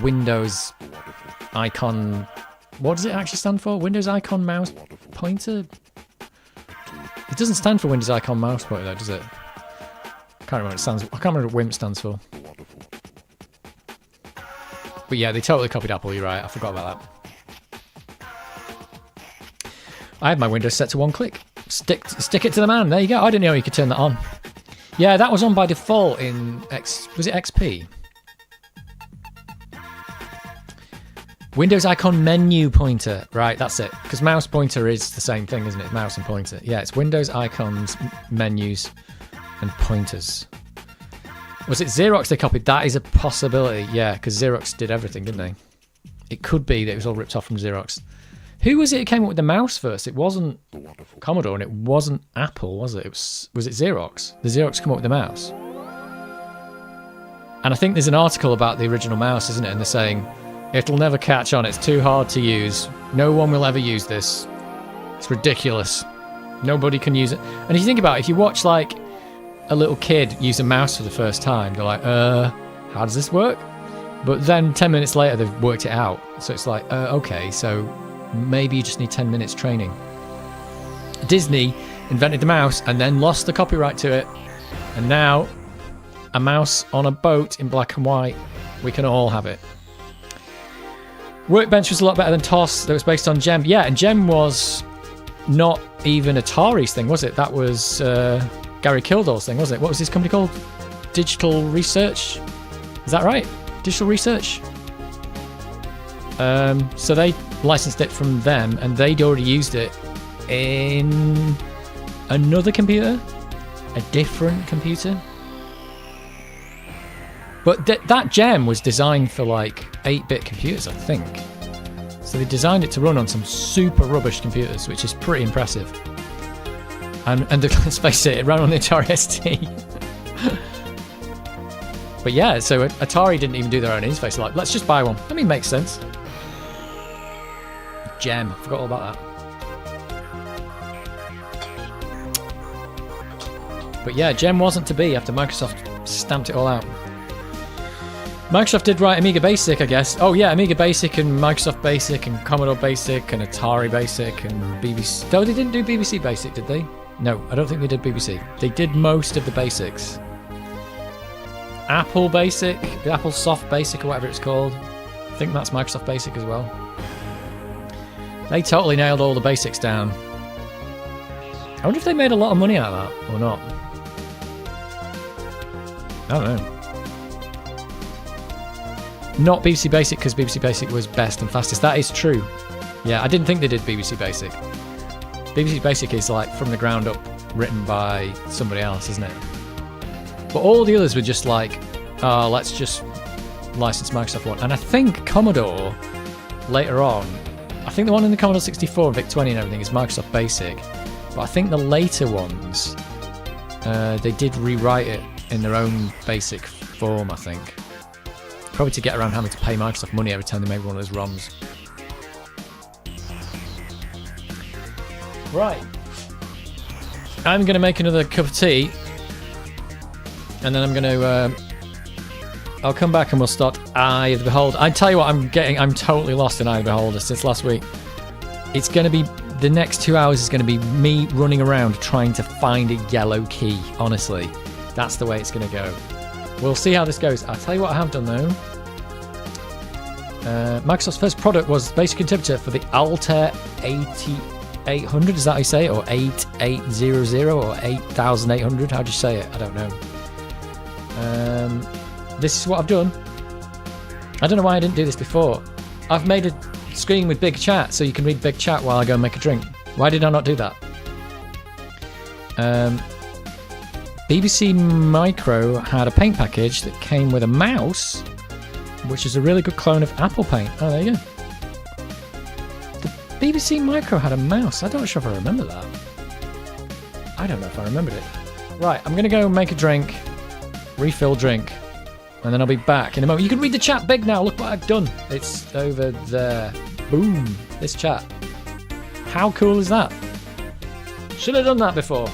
Windows icon... What does it actually stand for? Windows icon mouse pointer? It doesn't stand for Windows icon mouse pointer though, does it? I can't remember what it stands for. I can't remember what WIMP stands for. But yeah, they totally copied Apple, you're right. I forgot about that. I had my Windows set to one click. Stick it to the man. There you go. I didn't know you could turn that on. Yeah, that was on by default in was it XP? Windows icon menu pointer. Right, that's it. Because mouse pointer is the same thing, isn't it? Mouse and pointer. Yeah, it's Windows icons, menus, and pointers. Was it Xerox they copied? That is a possibility. Yeah, because Xerox did everything, didn't they? It could be that it was all ripped off from Xerox. Who was it who came up with the mouse first? It wasn't Commodore and it wasn't Apple, was it? Was it Xerox? The Xerox come up with the mouse. And I think there's an article about the original mouse, isn't it? And they're saying, it'll never catch on, it's too hard to use. No one will ever use this. It's ridiculous. Nobody can use it. And if you think about it, if you watch like a little kid use a mouse for the first time, they're like, how does this work? But then 10 minutes later, they've worked it out. So it's like, okay, so maybe you just need 10 minutes training. Disney invented the mouse and then lost the copyright to it. And now, a mouse on a boat in black and white, we can all have it. Workbench was a lot better than TOS. That was based on GEM. Yeah, and GEM was not even Atari's thing, was it? That was Gary Kildall's thing, was it? What was his company called? Digital Research? Is that right? Digital Research? So they licensed it from them, and they'd already used it in another computer, a different computer. But that GEM was designed for like 8-bit computers, I think. So they designed it to run on some super rubbish computers, which is pretty impressive. And let's face it, it ran on the Atari ST. But yeah, so Atari didn't even do their own interface. Like, let's just buy one. I mean, makes sense. GEM, I forgot all about that. But yeah, GEM wasn't to be after Microsoft stamped it all out. Microsoft did write Amiga Basic, I guess. Oh yeah, Amiga Basic and Microsoft Basic and Commodore Basic and Atari Basic and BBC. No, they didn't do BBC Basic, did they? No, I don't think they did BBC. They did most of the basics. Apple Basic, the Apple Soft Basic or whatever it's called. I think that's Microsoft Basic as well. They totally nailed all the basics down. I wonder if they made a lot of money out of that or not. I don't know. Not BBC Basic, because BBC Basic was best and fastest. That is true. Yeah, I didn't think they did BBC Basic. BBC Basic is like from the ground up written by somebody else, isn't it? But all the others were just like, oh, let's just license Microsoft one. And I think Commodore, later on, I think the one in the Commodore 64 and VIC-20 and everything is Microsoft Basic. But I think the later ones, they did rewrite it in their own basic form, I think. Probably to get around having to pay Microsoft money every time they make one of those ROMs. Right. I'm going to make another cup of tea. And then I'm going to... I'll come back and we'll start Eye of the Beholder. I tell you what, I'm totally lost in Eye of the Beholder since last week. It's going to be... The next 2 hours is going to be me running around trying to find a yellow key, honestly. That's the way it's going to go. We'll see how this goes. I'll tell you what I have done though. Microsoft's first product was basic interpreter for the Altair 8800, is that how you say it? Or 8800 or 8800, how do you say it? I don't know. This is what I've done. I don't know why I didn't do this before. I've made a screen with big chat so you can read big chat while I go and make a drink. Why did I not do that? BBC Micro had a paint package that came with a mouse, which is a really good clone of Apple Paint. Oh, there you go. The BBC Micro had a mouse. I'm not sure if I remember that. I don't know if I remembered it. Right, I'm going to go make a drink, refill drink, and then I'll be back in a moment. You can read the chat big now. Look what I've done. It's over there. Boom. This chat. How cool is that? Should have done that before.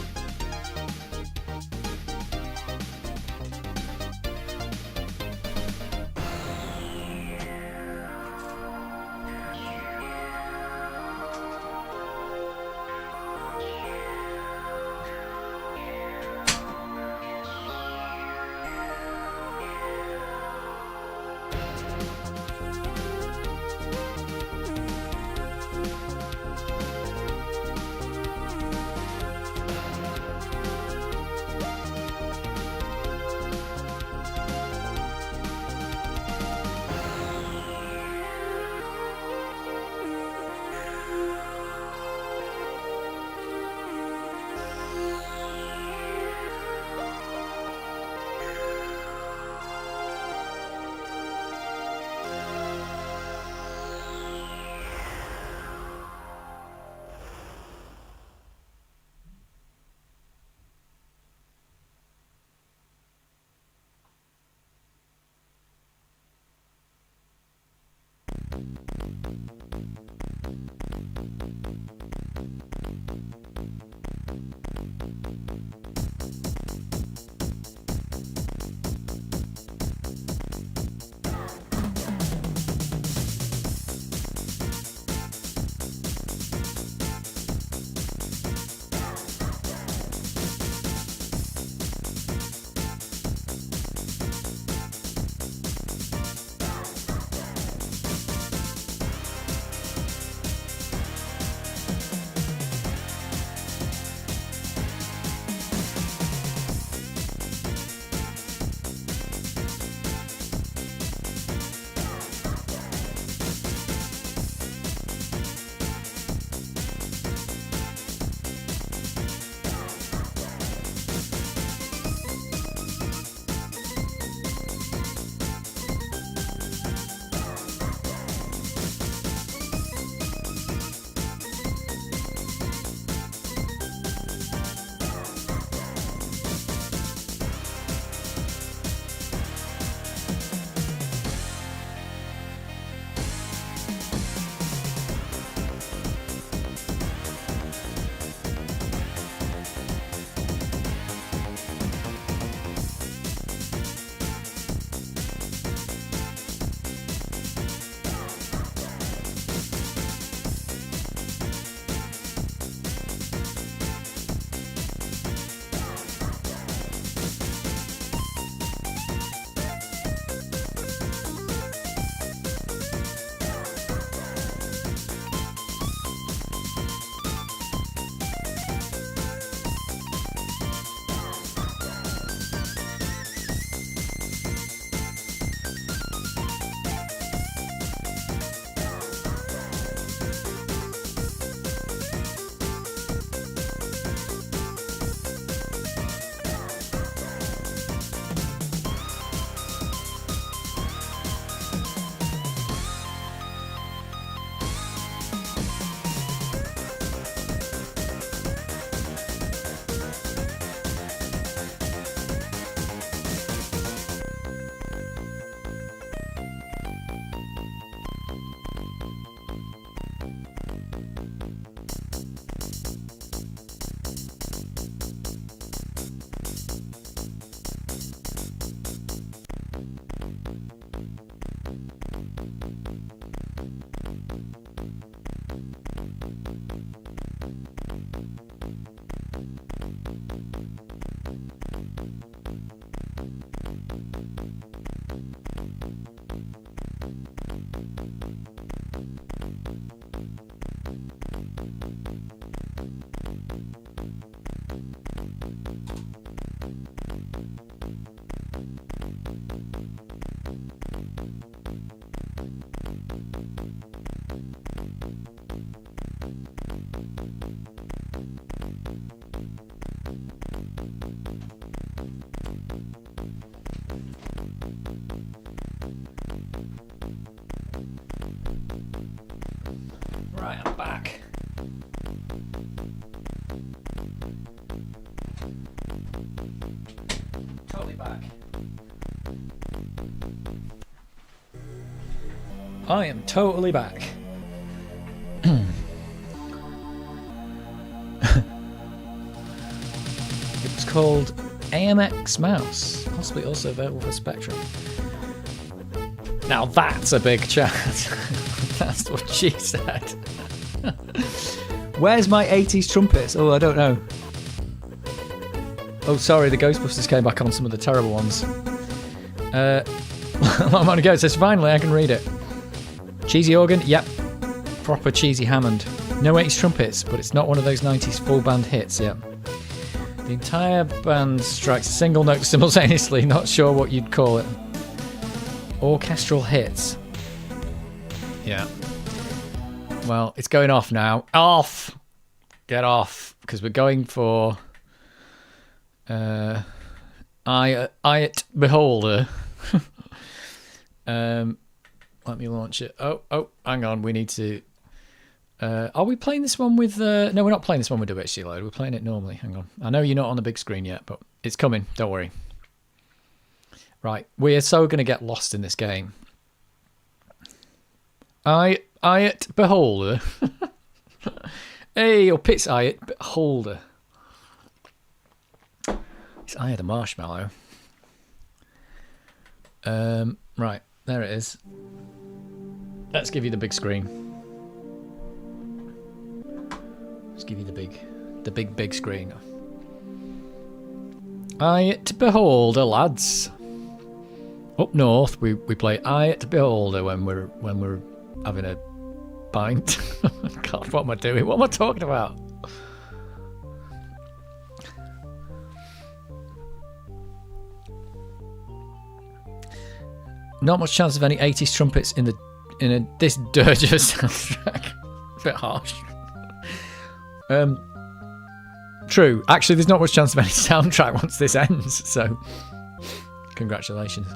back. Totally back. I am totally back. It was called AMX Mouse, possibly also available for Spectrum. Now that's a big chat. That's what she said. Where's my 80s trumpets? Oh, I don't know. Oh, sorry, the Ghostbusters came back on some of the terrible ones. I'm on to go. It says, finally, I can read it. Cheesy organ? Yep. Proper cheesy Hammond. No 80s trumpets, but it's not one of those 90s full band hits, yep. The entire band strikes a single note simultaneously, not sure what you'd call it. Orchestral hits. Yeah. Well, it's going off now. Off! Get off, because we're going for... It Beholder. Let me launch it. Oh, hang on. We need to... are we playing this one with... No, we're not playing this one with WHC Load. We're playing it normally. Hang on. I know you're not on the big screen yet, but it's coming. Don't worry. Right. We are so going to get lost in this game. It Beholder. Hey, up it's It Beholder. It's Eye of the Marshmallow. Right. There it is. Let's give you the big screen. Let's give you the big screen. It Beholder, lads. Up north, we play It Beholder when we're having a pint. God, what am I doing? What am I talking about? Not much chance of any 80s trumpets in this dirge of a soundtrack. A bit harsh. True. Actually, there's not much chance of any soundtrack once this ends, so congratulations.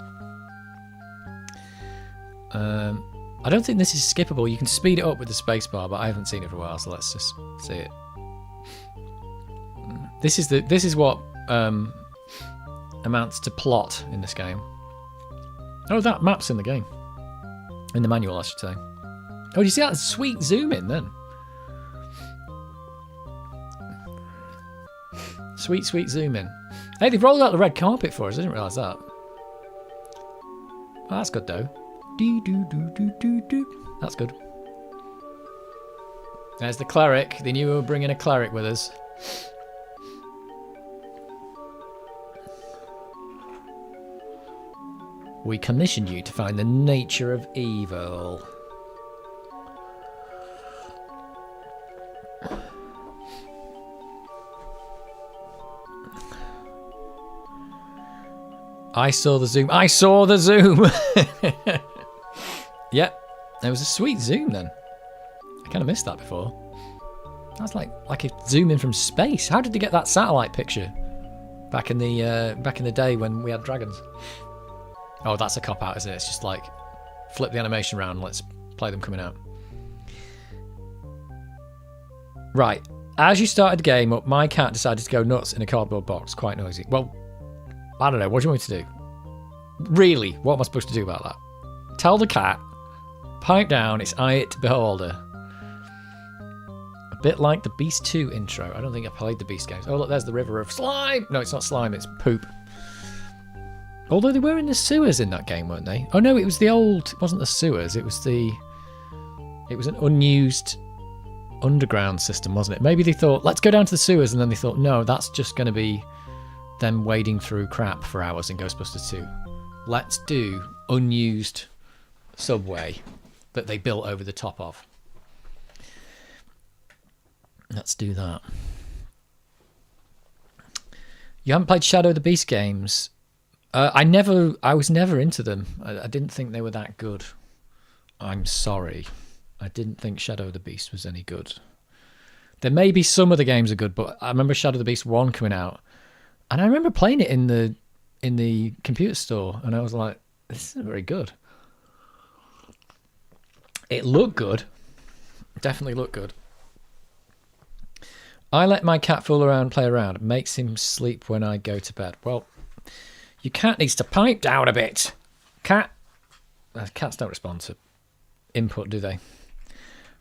I don't think this is skippable. You can speed it up with the spacebar, but I haven't seen it for a while, so let's just see it. This is what amounts to plot in this game. Oh, that map's in the game. In the manual, I should say. Oh, do you see that sweet zoom in then? Sweet zoom in. Hey, they've rolled out the red carpet for us. I didn't realise that. Oh, that's good though. That's good. There's the cleric. They knew we were bringing a cleric with us. We commissioned you to find the nature of evil. I saw the zoom. I saw the zoom! Yep, there was a sweet zoom then. I kind of missed that before. That's like a zoom in from space. How did they get that satellite picture back in the day when we had dragons? Oh, that's a cop out, isn't it? It's just like flip the animation around and let's play them coming out. Right, as you started the game up, my cat decided to go nuts in a cardboard box, quite noisy. Well, I don't know, what do you want me to do? Really, what am I supposed to do about that? Tell the cat, pipe down, it's It Beholder. A bit like the Beast 2 intro. I don't think I played the Beast games. Oh look, there's the river of slime! No, it's not slime, it's poop. Although they were in the sewers in that game, weren't they? Oh no, it was the old... It wasn't the sewers, it was an unused underground system, wasn't it? Maybe they thought, let's go down to the sewers, and then they thought, no, that's just going to be them wading through crap for hours in Ghostbusters 2. Let's do unused subway that they built over the top of. Let's do that. You haven't played Shadow of the Beast games? I was never into them. I didn't think they were that good. I'm sorry. I didn't think Shadow of the Beast was any good. There may be some of the games are good, but I remember Shadow of the Beast 1 coming out, and I remember playing it in the computer store, and I was like, this isn't very good. It looked good. Definitely look good. I let my cat fool around, play around. It makes him sleep when I go to bed. Well, your cat needs to pipe down a bit. Cats don't respond to input, do they?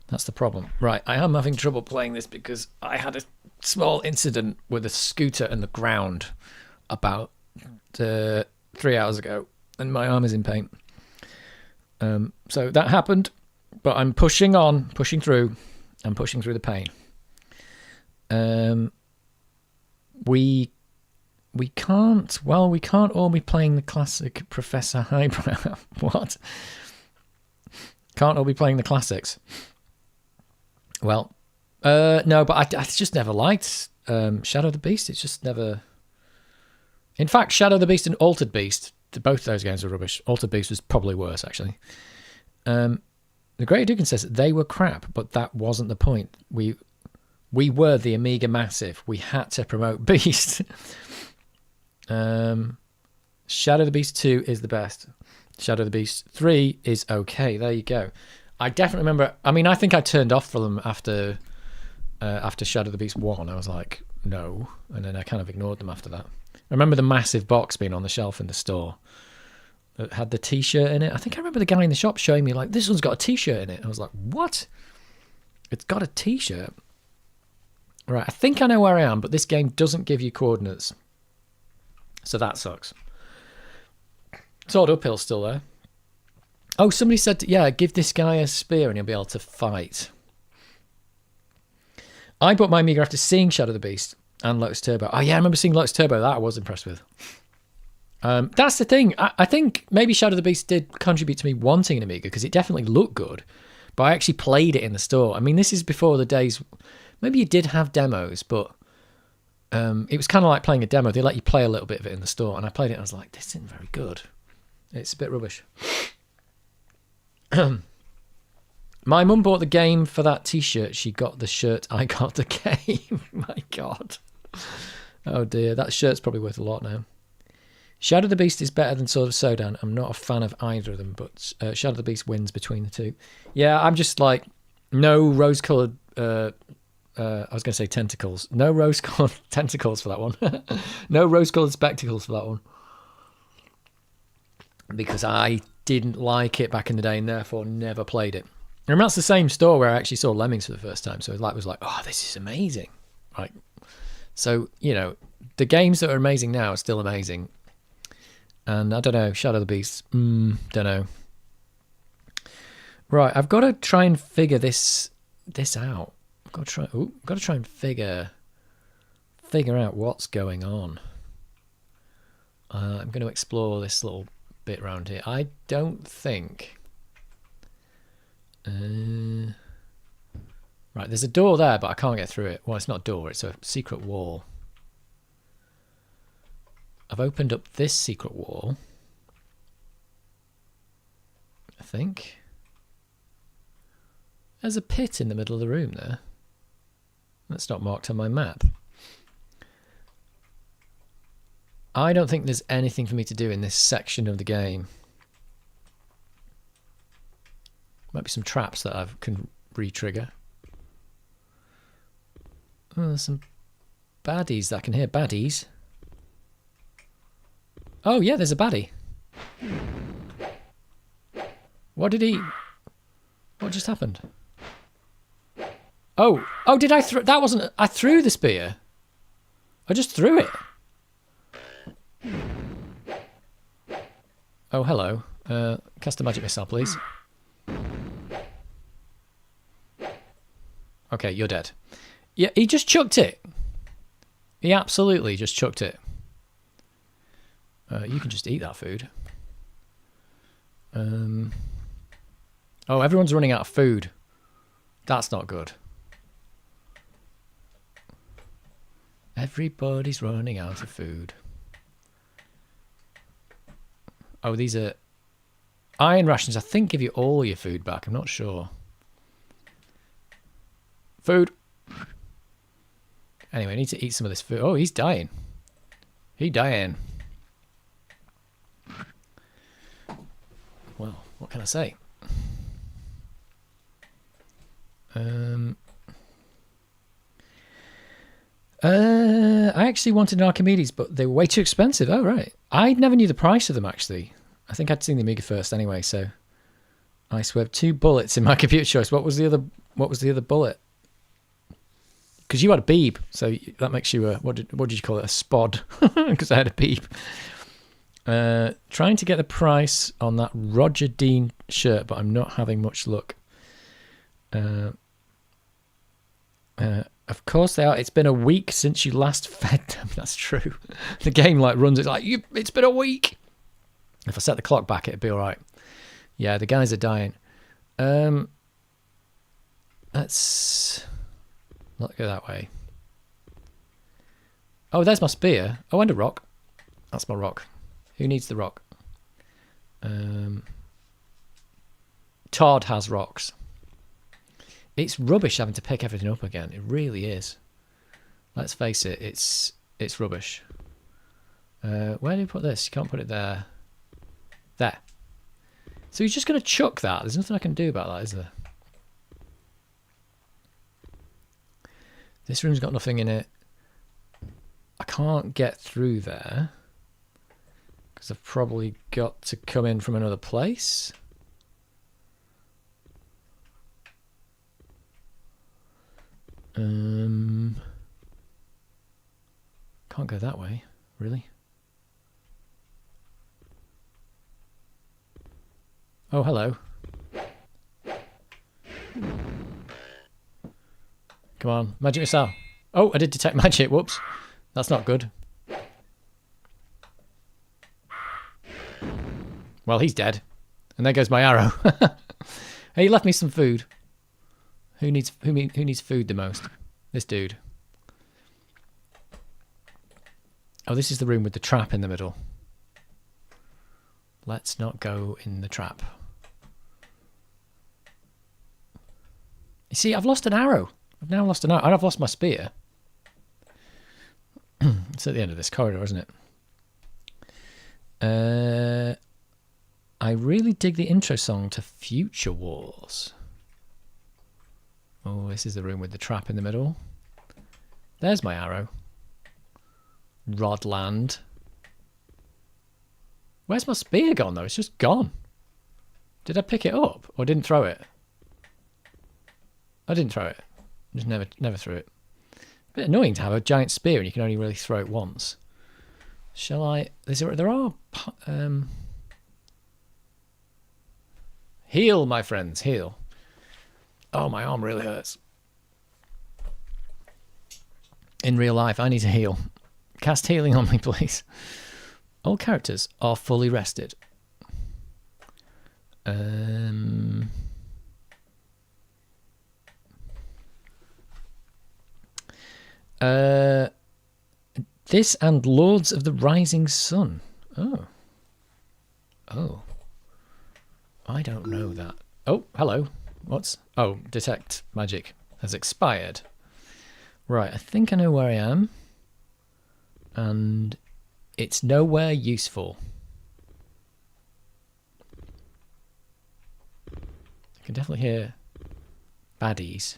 That's the problem. Right, I am having trouble playing this because I had a small incident with a scooter and the ground about 3 hours ago, and my arm is in pain. So that happened, but I'm pushing through. I'm pushing through the pain. We can't all be playing the classic Professor Highbrow. What? Can't all be playing the classics. Well, no, but I just never liked Shadow the Beast. It's just never... In fact, Shadow the Beast and Altered Beast, both those games were rubbish. Altered Beast was probably worse, actually. The Great Dugan says they were crap, but that wasn't the point. We were the Amiga Massive. We had to promote Beast. Shadow the Beast 2 is the best. Shadow the Beast 3 is okay. There you go. I definitely remember... I mean, I think I turned off for them after Shadow the Beast 1. I was like, no. And then I kind of ignored them after that. I remember the massive box being on the shelf in the store that had the T-shirt in it. I think I remember the guy in the shop showing me, like, this one's got a T-shirt in it. I was like, what? It's got a T-shirt? Right, I think I know where I am, but this game doesn't give you coordinates. So that sucks. Sword Uphill still there. Oh, somebody said, yeah, give this guy a spear and he'll be able to fight. I bought my Amiga after seeing Shadow the Beast and Lotus Turbo. Oh, yeah, I remember seeing Lotus Turbo. That I was impressed with. That's the thing. I think maybe Shadow the Beast did contribute to me wanting an Amiga because it definitely looked good. But I actually played it in the store. I mean, this is before the days... Maybe you did have demos, but it was kind of like playing a demo. They let you play a little bit of it in the store. And I played it and I was like, this isn't very good. It's a bit rubbish. My mum bought the game for that T-shirt. She got the shirt. I got the game. My God. Oh dear. That shirt's probably worth a lot now. Shadow the Beast is better than Sword of Sodan. I'm not a fan of either of them, but Shadow the Beast wins between the two. Yeah, I'm just like, no rose-coloured... I was going to say tentacles. No rose-coloured tentacles for that one. No rose-coloured spectacles for that one. Because I didn't like it back in the day and therefore never played it. And that's the same store where I actually saw Lemmings for the first time. So it was like, oh, this is amazing. Right. So, you know, the games that are amazing now are still amazing. And I don't know, Shadow the Beast, don't know. Right, I've got to try and figure this out. I've got to try and figure out what's going on. I'm going to explore this little bit around here. I don't think... right, there's a door there, but I can't get through it. Well, it's not a door, it's a secret wall. I've opened up this secret wall. I think. There's a pit in the middle of the room there. That's not marked on my map. I don't think there's anything for me to do in this section of the game. Might be some traps that I can re-trigger. Oh, there's some baddies that I can hear. Baddies? Oh, yeah, there's a baddie. What just happened? Oh, did I throw... That wasn't... I threw the spear. I just threw it. Oh, hello. Cast a magic missile, please. Okay, you're dead. Yeah, he just chucked it. He absolutely just chucked it. You can just eat that food. Oh, everyone's running out of food. That's not good. Everybody's running out of food. Oh, these are iron rations. I think give you all your food back. I'm not sure. Food. Anyway, I need to eat some of this food. Oh, he's dying. He dying. Well, what can I say? actually wanted an Archimedes, but they were way too expensive. Oh, right. I never knew the price of them, actually. I think I'd seen the Amiga first anyway, so... I swear, 2 bullets in my computer choice. What was the other bullet? Because you had a beep, so that makes you a... What did you call it? A spod. Because I had a beep. Trying to get the price on that Roger Dean shirt, but I'm not having much luck. Of course they are. It's been a week since you last fed them. That's true. The game like runs. It's like it's been a week. If I set the clock back, it'd be all right. Yeah, the guys are dying. Let's not go that way. Oh, there's my spear. Oh, and a rock. That's my rock. Who needs the rock? Todd has rocks. It's rubbish having to pick everything up again. It really is. Let's face it, it's rubbish. Where do you put this? You can't put it there. There. So he's just going to chuck that. There's nothing I can do about that, is there? This room's got nothing in it. I can't get through there. Because I've probably got to come in from another place. Can't go that way, really. Oh, hello. Come on, magic missile. Oh, I did detect magic. Whoops. That's not good. Well, he's dead. And there goes my arrow. Hey, he left me some food. Who needs food the most? This dude. Oh, this is the room with the trap in the middle. Let's not go in the trap. You see, I've lost an arrow. I've now lost an arrow. And I've lost my spear. It's at the end of this corridor, isn't it? I really dig the intro song to Future Wars. Oh, this is the room with the trap in the middle. There's my arrow. Rodland. Where's my spear gone, though? It's just gone. Did I pick it up or didn't throw it? I didn't throw it. Just never threw it. A bit annoying to have a giant spear and you can only really throw it once. Shall I... There are... Heal, my friends, heal. Oh, my arm really hurts. In real life, I need to heal. Cast healing on me, please. All characters are fully rested. This and Lords of the Rising Sun. Oh. Oh. I don't know that. Oh, hello. What's... Oh, detect magic has expired. Right, I think I know where I am. And it's nowhere useful. I can definitely hear baddies.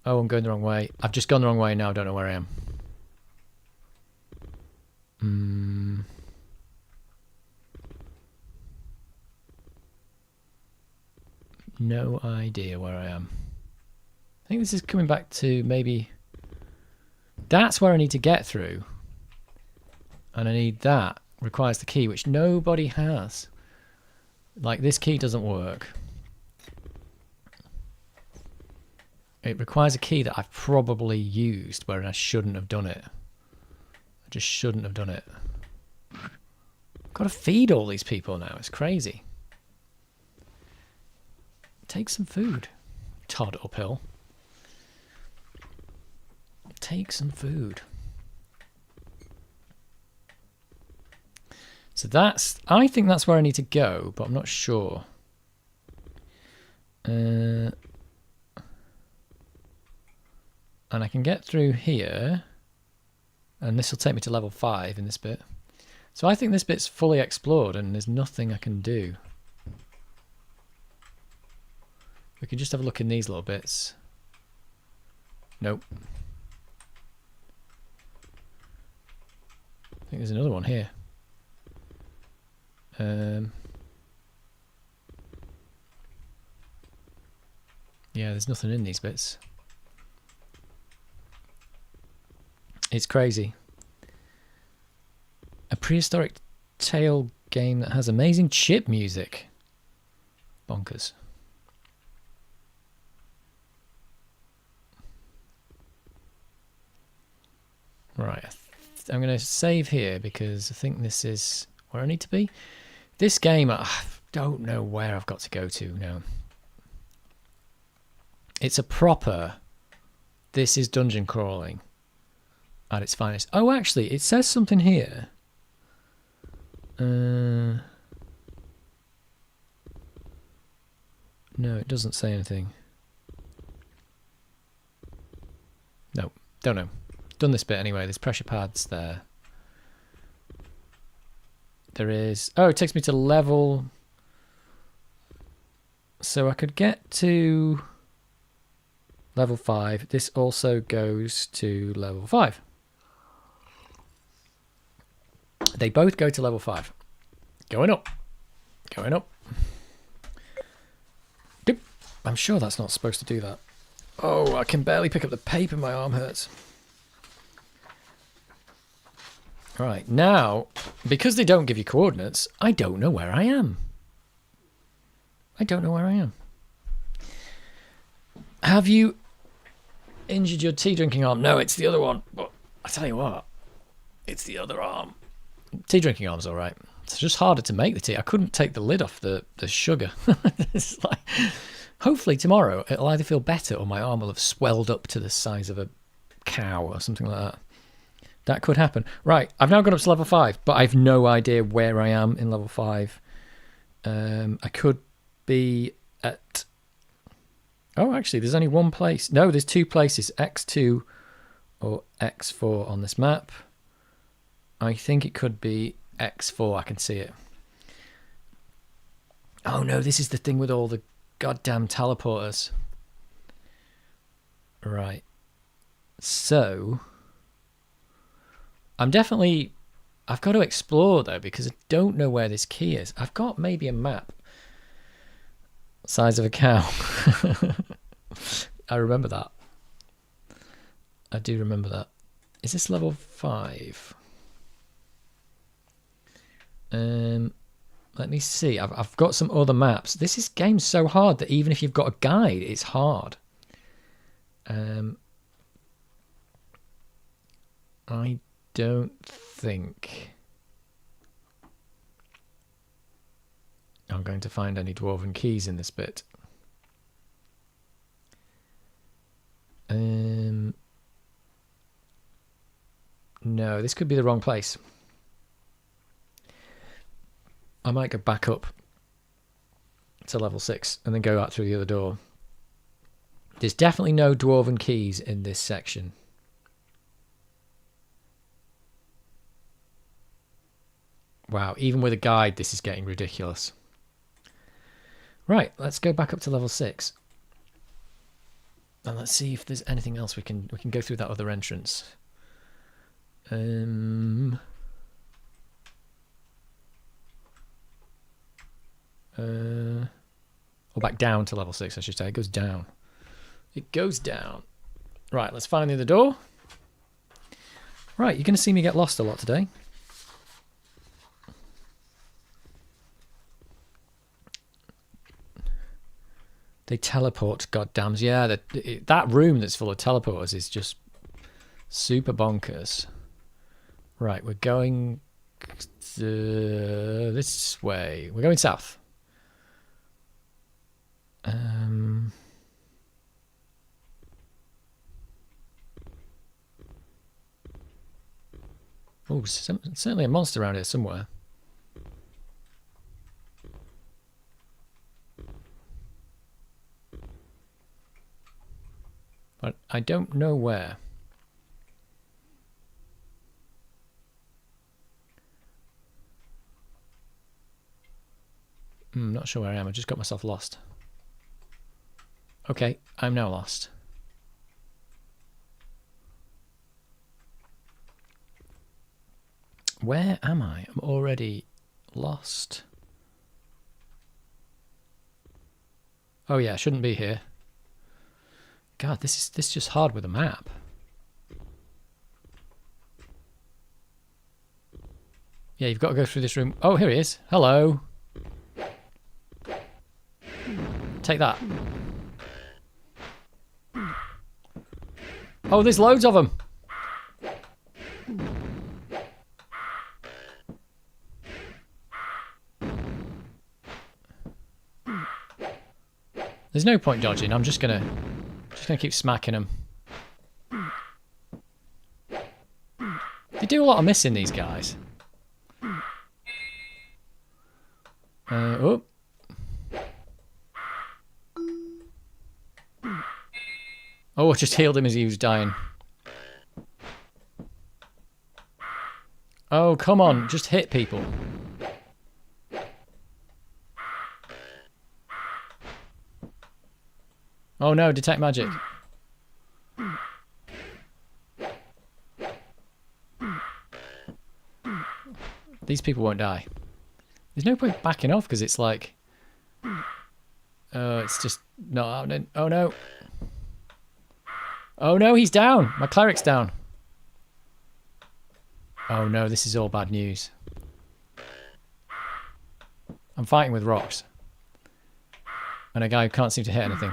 Oh, I'm going the wrong way. I've just gone the wrong way now. I don't know where I am. No idea where I am. I think this is coming back to maybe... That's where I need to get through. And I need that. Requires the key, which nobody has. Like, this key doesn't work. It requires a key that I've probably used where I shouldn't have done it. I just shouldn't have done it. I've got to feed all these people now. It's crazy. Take some food. Todd uphill. Take some food. So that's... I think that's where I need to go, but I'm not sure. And I can get through here. And this will take me to level 5 in this bit. So I think this bit's fully explored and there's nothing I can do. We can just have a look in these little bits. Nope. I think there's another one here. Yeah, there's nothing in these bits. It's crazy. A prehistoric tale game that has amazing chip music. Bonkers. Right, I'm going to save here because I think this is where I need to be. This game, I don't know where I've got to go to now. It's a proper, this is dungeon crawling at its finest. Oh, actually, it says something here. No, it doesn't say anything. No, don't know. Done this bit anyway. There's pressure pads there. There is... Oh, it takes me to level... So I could get to level 5. This also goes to level 5. They both go to level 5. Going up. Going up. Doop. I'm sure that's not supposed to do that. Oh, I can barely pick up the paper. My arm hurts. Right, now, because they don't give you coordinates, I don't know where I am. I don't know where I am. Have you injured your tea drinking arm? No, it's the other one. But I tell you what, it's the other arm. Tea drinking arm's all right. It's just harder to make the tea. I couldn't take the lid off the sugar. It's like, hopefully tomorrow it'll either feel better or my arm will have swelled up to the size of a cow or something like that. That could happen. Right, I've now gone up to level 5, but I've no idea where I am in level 5. I could be at... Oh, actually, there's only one place. No, there's 2 places, X2 or X4 on this map. I think it could be X4, I can see it. Oh no, this is the thing with all the goddamn teleporters. Right. So... I've got to explore though, because I don't know where this key is. I've got maybe a map. Size of a cow. I remember that. I do remember that. Is this level 5? Let me see. I've got some other maps. This game's so hard that even if you've got a guide, it's hard. I don't think I'm going to find any dwarven keys in this bit. No, this could be the wrong place. I might go back up to level 6 and then go out through the other door. There's definitely no dwarven keys in this section. Wow, even with a guide, this is getting ridiculous. Right, let's go back up to level 6. And let's see if there's anything else we can go through that other entrance. Or back down to level 6, I should say. It goes down. It goes down. Right, let's find the other door. Right, you're going to see me get lost a lot today. They teleport, goddams. Yeah, that room that's full of teleporters is just super bonkers. Right, we're going this way. We're going south. Oh, certainly a monster around here somewhere. But I don't know where. I'm not sure where I am. I just got myself lost. Okay, I'm now lost. Where am I? I'm already lost. Oh yeah, I shouldn't be here. God, this is just hard with a map. Yeah, you've got to go through this room. Oh, here he is. Hello. Take that. Oh, there's loads of them. There's no point dodging. I'm just gonna keep smacking them. They do a lot of missing, these guys. Oh. Oh, I just healed him as he was dying. Oh, come on. Just hit people. Oh no, detect magic. These people won't die. There's no point backing off because it's like... it's just not happening. Oh no. Oh no, he's down. My cleric's down. Oh no, this is all bad news. I'm fighting with rocks. And a guy who can't seem to hit anything.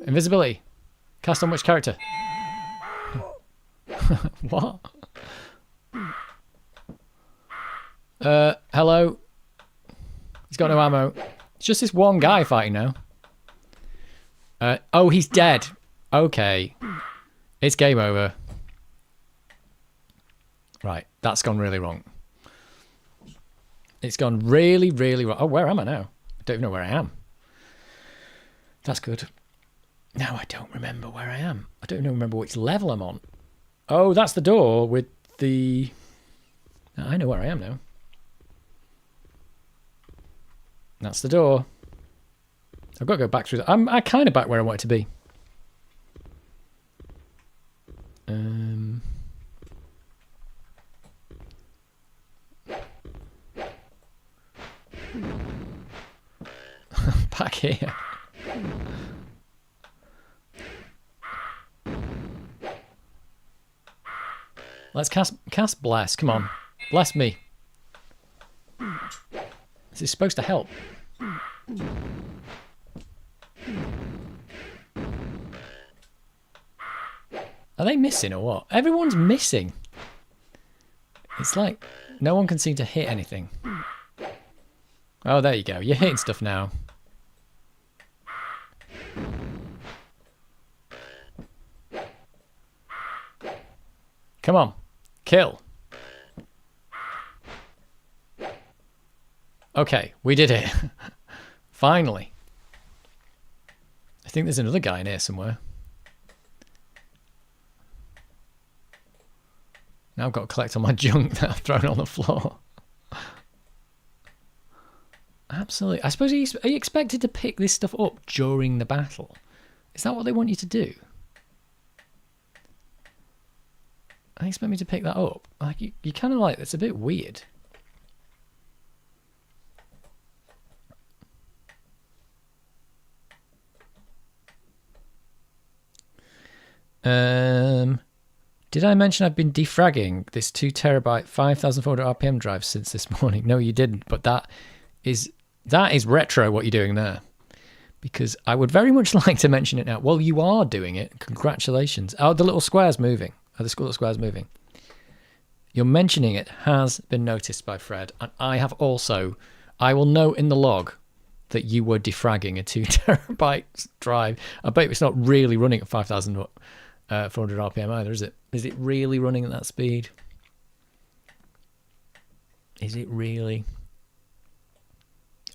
Invisibility. Cast on which character? What? Hello. He's got no ammo. It's just this one guy fighting now. Oh, he's dead. Okay. It's game over. Right, that's gone really wrong. It's gone really, really wrong. Oh, where am I now? I don't even know where I am. That's good. Now I don't remember where I am. I don't even remember which level I'm on. Oh, that's the door with the... I know where I am now. That's the door. I've got to go back through that. I'm kind of back where I wanted to be. Back here. Let's cast bless. Come on, bless me. This is supposed to help. Are they missing or what? Everyone's missing. It's like no one can seem to hit anything. Oh, there you go. You're hitting stuff now. Come on. Kill. Okay, we did it. Finally. I think there's another guy in here somewhere. Now I've got to collect all my junk that I've thrown on the floor. Absolutely. I suppose are you expected to pick this stuff up during the battle? Is that what they want you to do? I expect me to pick that up. Like you kind of like, it's a bit weird. Did I mention I've been defragging this 2 terabyte 5400 RPM drive since this morning? No, you didn't, but that is retro what you're doing there. Because I would very much like to mention it now. Well, you are doing it. Congratulations. Oh, the little square's moving. Oh, the little square's moving. Your mentioning it has been noticed by Fred, and I have also. I will note in the log that you were defragging a 2 terabyte drive. I bet it's not really running at 5400 RPM either, is it? Is it really running at that speed? Is it really?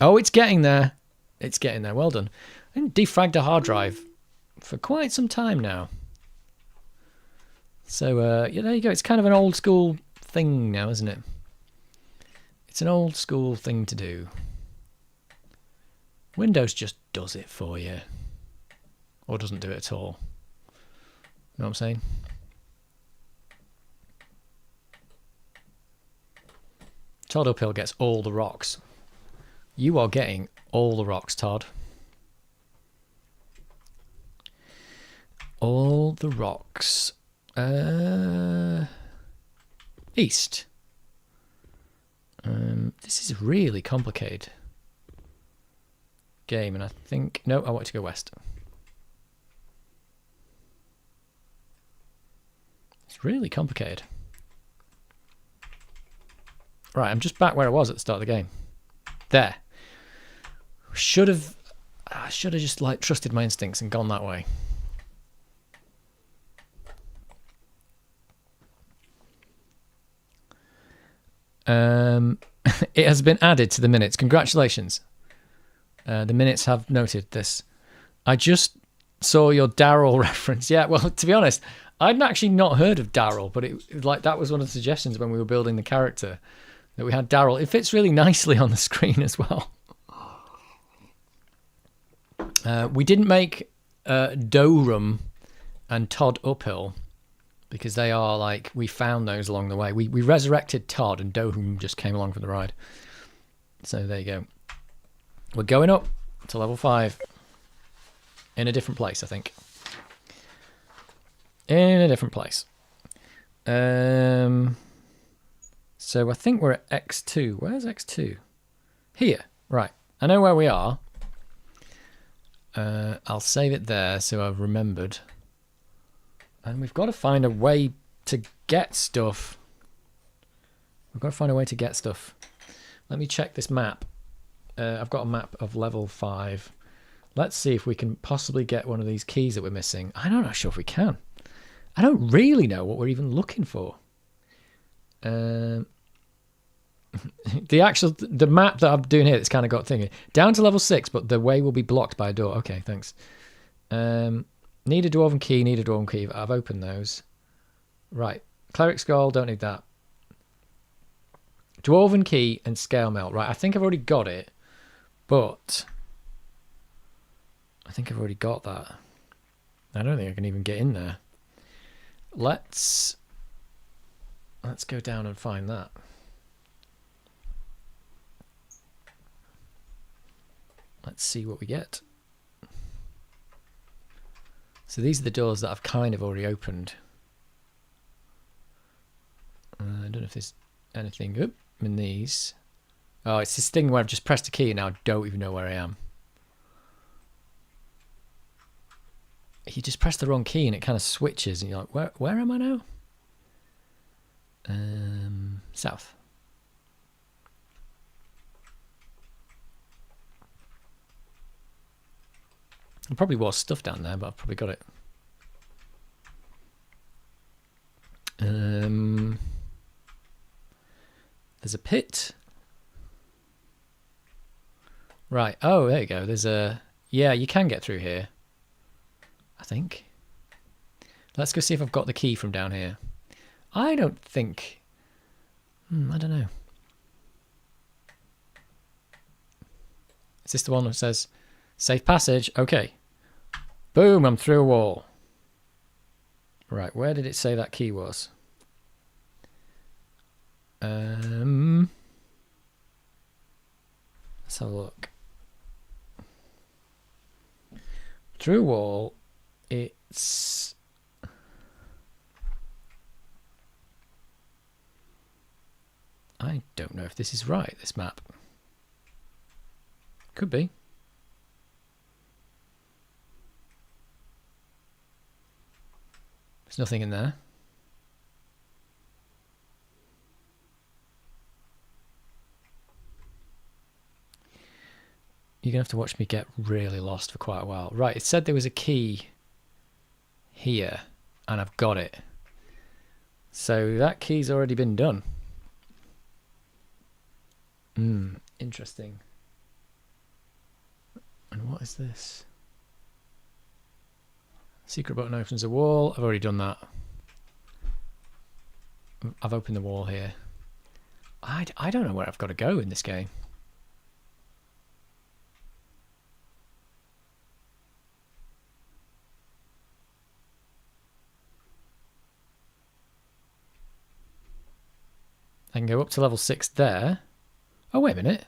Oh, it's getting there. It's getting there. Well done. I haven't defragged a hard drive for quite some time now. So, yeah, there you go. It's kind of an old school thing now, isn't it? It's an old school thing to do. Windows just does it for you. Or doesn't do it at all. Know what I'm saying? Todd Uphill gets all the rocks. You are getting all the rocks, Todd. All the rocks. East. This is really complicated game, and I think... No, I want to go west. It's really complicated. Right, I'm just back where I was at the start of the game. There. I should have just like trusted my instincts and gone that way. It has been added to the minutes. Congratulations. The minutes have noted this. I just saw your Daryl reference. Yeah, well, to be honest, I'd actually not heard of Daryl, but it like that was one of the suggestions when we were building the character, that we had Daryl. It fits really nicely on the screen as well. We didn't make Dorum and Todd Uphill because they are like, we found those along the way. We resurrected Todd and Dorum just came along for the ride. So there you go. We're going up to level 5 in a different place, I think. In a different place. So I think we're at X2. Where's X2? Here. Right. I know where we are. I'll save it there so I've remembered. And we've got to find a way to get stuff. We've got to find a way to get stuff. Let me check this map. I've got a map of level 5. Let's see if we can possibly get one of these keys that we're missing. I'm not sure if we can. I don't really know what we're even looking for. The map that I'm doing here, it's kind of got thingy. Down to level 6, but the way will be blocked by a door. Okay, thanks. Need a dwarven key, need a dwarven key. I've opened those. Right. Cleric Skull, don't need that. Dwarven key and scale melt. Right, I think I've already got it, but I think I've already got that. I don't think I can even get in there. Let's go down and find that. Let's see what we get. So these are the doors that I've kind of already opened. I don't know if there's anything up in these. Oh, it's this thing where I've just pressed a key and now I don't even know where I am. You just press the wrong key and it kind of switches and you're like, where am I now? South. There probably was stuff down there, but I've probably got it. There's a pit. Right. Oh, there you go. There's a... Yeah, you can get through here. I think. Let's go see if I've got the key from down here. I don't think... I don't know. Is this the one that says safe passage? Okay. Boom, I'm through a wall. Right, where did it say that key was? Let's have a look. Through a wall, it's... I don't know if this is right, this map. Could be. There's nothing in there. You're going to have to watch me get really lost for quite a while. Right, it said there was a key here, and I've got it. So that key's already been done. Interesting. And what is this? Secret button opens a wall. I've already done that. I've opened the wall here. I don't know where I've got to go in this game. I can go up to level 6 there. Oh, wait a minute.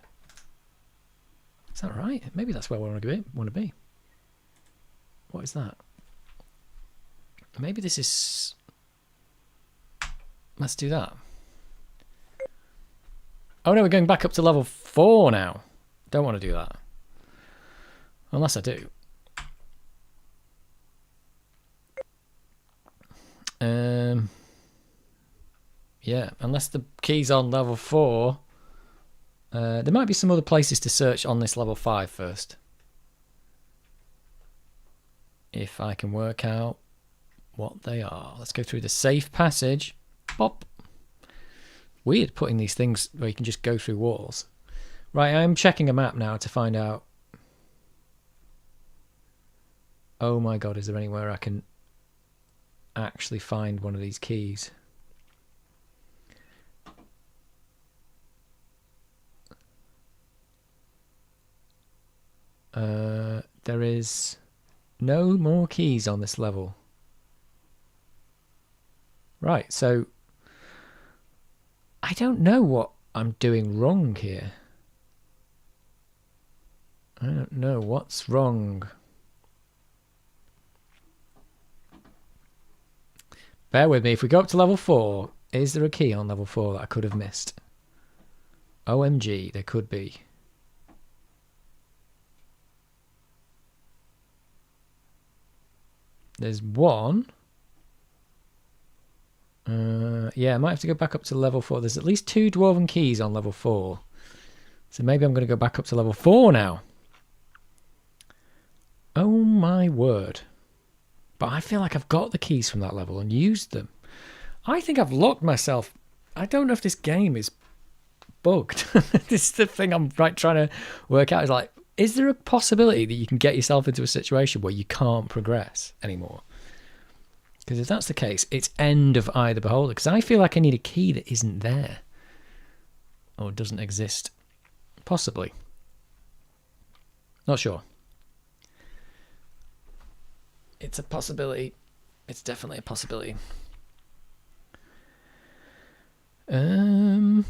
Is that right? Maybe that's where I want to be. What is that? Maybe this is... Let's do that. Oh no, we're going back up to level 4 now. Don't want to do that. Unless I do. Yeah, unless the key's on level 4. There might be some other places to search on this level 5 first. If I can work out what they are. Let's go through the safe passage. Pop. Weird putting these things where you can just go through walls. Right, I'm checking a map now to find out. Oh my god, is there anywhere I can actually find one of these keys? There is no more keys on this level. Right, so I don't know what I'm doing wrong here. I don't know what's wrong. Bear with me. If we go up to level 4, is there a key on level 4 that I could have missed? OMG, there could be. There's one. Yeah, I might have to go back up to level 4. There's at least 2 dwarven keys on level 4. So maybe I'm going to go back up to level 4 now. Oh my word. But I feel like I've got the keys from that level and used them. I think I've locked myself. I don't know if this game is bugged. This is the thing I'm trying to work out. Is like, is there a possibility that you can get yourself into a situation where you can't progress anymore? Because if that's the case, it's end of either beholder. Because I feel like I need a key that isn't there. Or doesn't exist. Possibly. Not sure. It's a possibility. It's definitely a possibility. Right,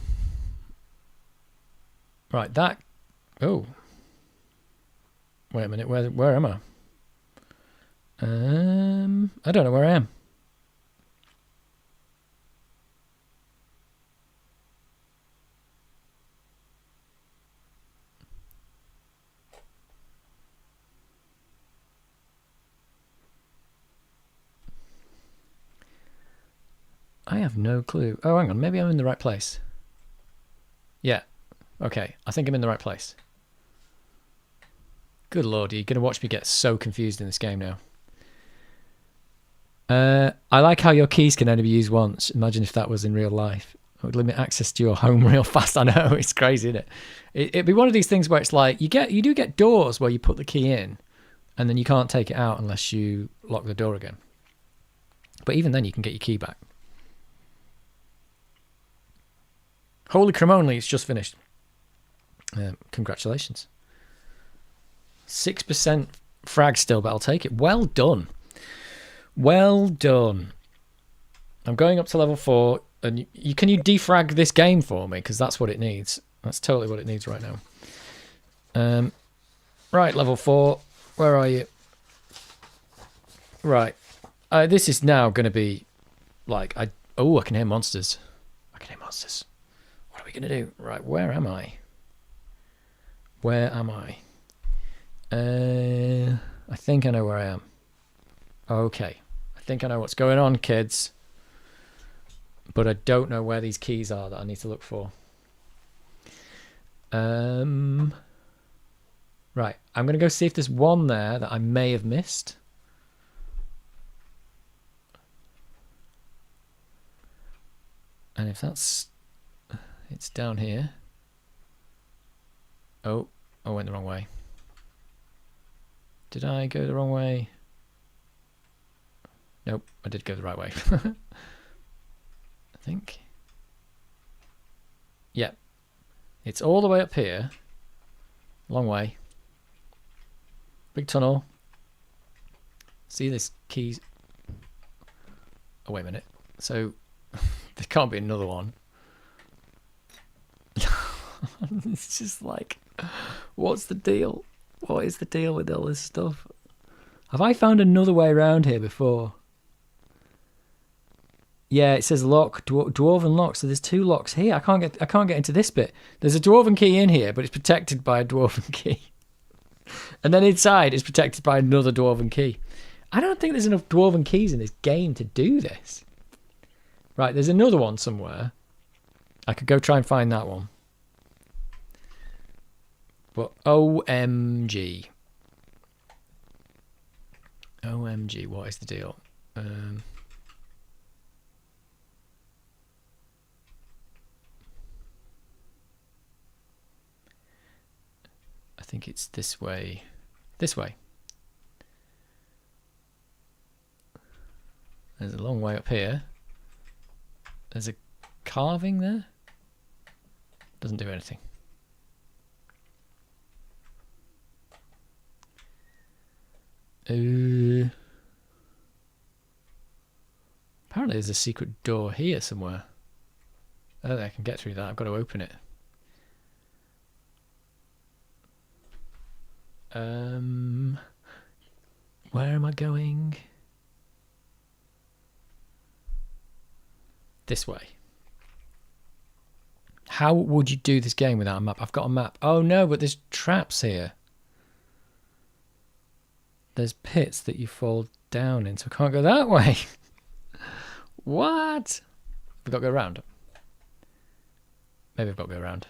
that... Oh. Wait a minute, where am I? I don't know where I am. I have no clue. Oh, hang on, maybe I'm in the right place. Yeah, okay, I think I'm in the right place. Good lord, you're going to watch me get so confused in this game now. I like how your keys can only be used once. Imagine if that was in real life. It would limit access to your home real fast. I know, it's crazy, isn't it? It'd be one of these things where it's like, you do get doors where you put the key in, and then you can't take it out unless you lock the door again. But even then, you can get your key back. Holy Cremoni, it's just finished. Congratulations. 6% frag still, but I'll take it. Well done. Well done. I'm going up to level 4. And can you defrag this game for me? Because that's what it needs. That's totally what it needs right now. Right, level 4. Where are you? Right. This is now going to be like... I can hear monsters. I can hear monsters. What are we going to do? Right, where am I? Where am I? I think I know where I am. Okay. I think I know what's going on, kids. But I don't know where these keys are that I need to look for. Right. I'm going to go see if there's one there that I may have missed. And if that's... It's down here. Oh, I went the wrong way. Did I go the wrong way? Nope, I did go the right way. I think. Yep. It's all the way up here. Long way. Big tunnel. See this keys. Oh, wait a minute. So, there can't be another one. It's just like, what's the deal? What is the deal with all this stuff? Have I found another way around here before? Yeah, it says lock, dwarven lock. So there's 2 locks here. I can't get into this bit. There's a dwarven key in here, but it's protected by a dwarven key. And then inside it's protected by another dwarven key. I don't think there's enough dwarven keys in this game to do this. Right, there's another one somewhere. I could go try and find that one. But OMG. OMG, what is the deal? I think it's this way. This way. There's a long way up here. There's a carving there. Doesn't do anything. Apparently there's a secret door here somewhere. Oh, I can get through that. I've got to open it. Where am I going? This way. How would you do this game without a map? I've got a map. Oh no, but there's traps here. There's pits that you fall down into. I can't go that way. What? We've got to go around. Maybe I've got to go around.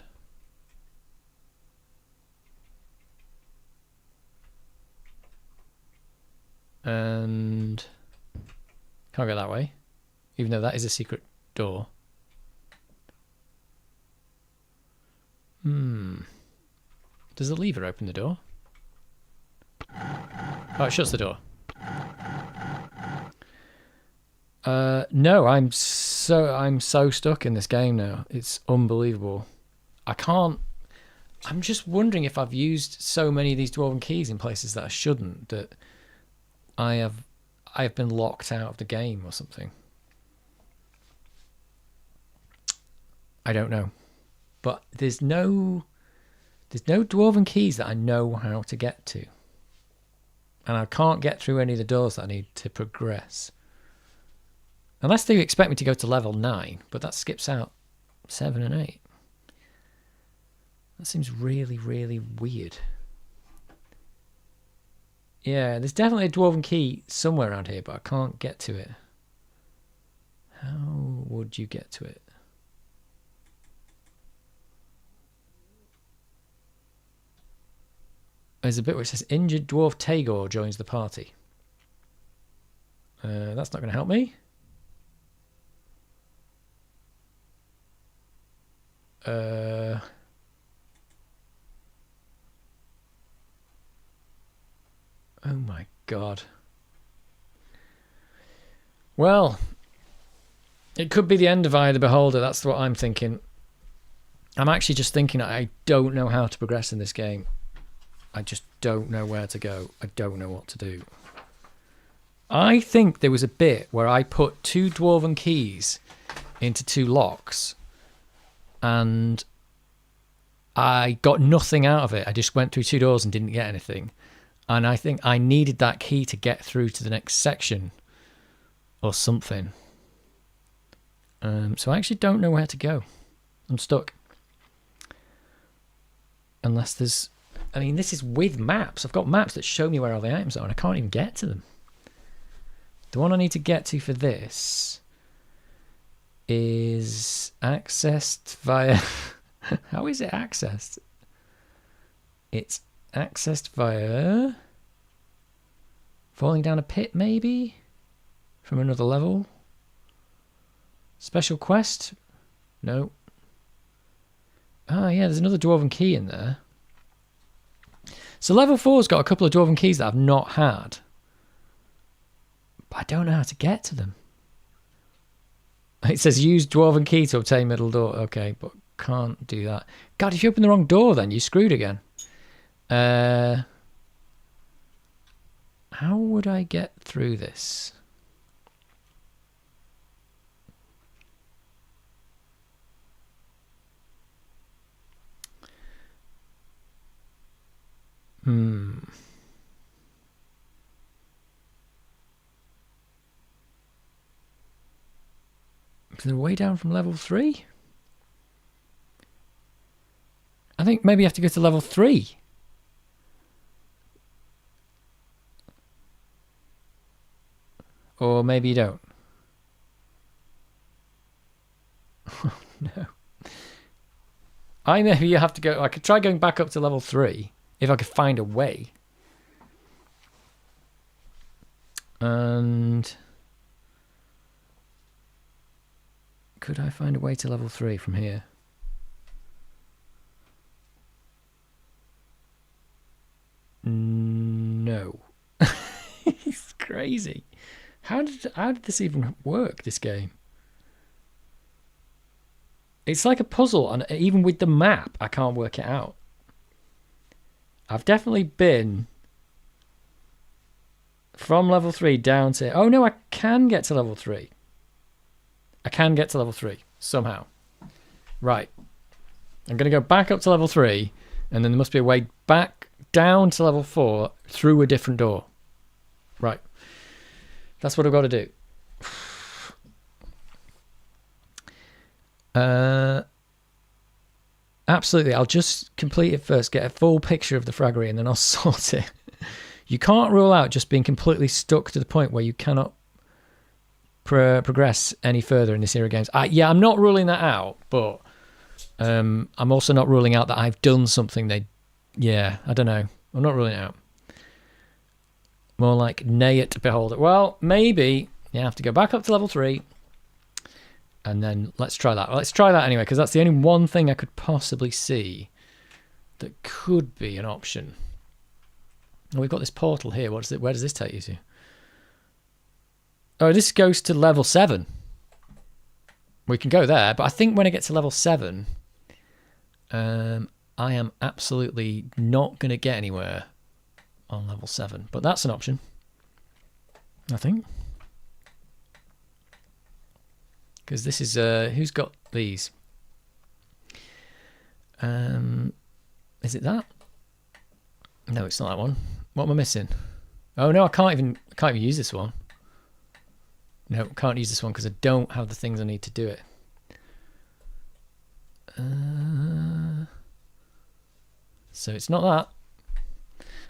And can't go that way, even though that is a secret door. Does the lever open the door? Oh, it shuts the door. No, I'm so stuck in this game now. It's unbelievable. I can't. I'm just wondering if I've used so many of these dwarven keys in places that I shouldn't, that I have been locked out of the game or something. I don't know. But there's no dwarven keys that I know how to get to. And I can't get through any of the doors that I need to progress. Unless they expect me to go to level 9, but that skips out 7 and 8. That seems really, really weird. Yeah, there's definitely a dwarven key somewhere around here, but I can't get to it. How would you get to it? There's a bit where it says injured dwarf Tagor joins the party. That's not going to help me. Oh my god. Well, it could be the end of Eye of the Beholder. That's what I'm thinking. I'm actually just thinking I don't know how to progress in this game. I just don't know where to go. I don't know what to do. I think there was a bit where I put 2 dwarven keys into 2 locks and I got nothing out of it. I just went through 2 doors and didn't get anything. And I think I needed that key to get through to the next section or something. So I actually don't know where to go. I'm stuck. Unless there's... I mean, this is with maps. I've got maps that show me where all the items are and I can't even get to them. The one I need to get to for this is accessed via... How is it accessed? It's accessed via... falling down a pit, maybe? From another level? Special quest? No. Ah, yeah, there's another dwarven key in there. So level 4's got a couple of dwarven keys that I've not had. But I don't know how to get to them. It says use dwarven key to obtain middle door. Okay, but can't do that. God, if you open the wrong door then, you're screwed again. How would I get through this? Is there a way down from level 3? I think maybe you have to go to level 3. Or maybe you don't. Oh, no. Maybe you have to go... I could try going back up to level 3 if I could find a way. And... could I find a way to level 3 from here? No. It's crazy. How did this even work, this game? It's like a puzzle, and even with the map, I can't work it out. I've definitely been from level 3 down to... oh, no, I can get to level 3. I can get to level 3, somehow. Right. I'm going to go back up to level 3, and then there must be a way back down to level 4 through a different door. Right. That's what I've got to do. Absolutely. I'll just complete it first, get a full picture of the fraggery, and then I'll sort it. You can't rule out just being completely stuck to the point where you cannot progress any further in this era games. Yeah, I'm not ruling that out, but I'm also not ruling out that I've done something yeah, I don't know. I'm not ruling it out. More like nay it, behold it. Well, maybe you have to go back up to level 3. And then let's try that. Let's try that anyway, because that's the only one thing I could possibly see that could be an option. Oh, we've got this portal here. Where does this take you to? Oh, this goes to level 7. We can go there, but I think when I get to level 7, I am absolutely not going to get anywhere on level 7. But that's an option, I think. Because this is... who's got these? Is it that? No, it's not that one. What am I missing? Oh, no, I can't even use this one. No, can't use this one because I don't have the things I need to do it. So it's not that.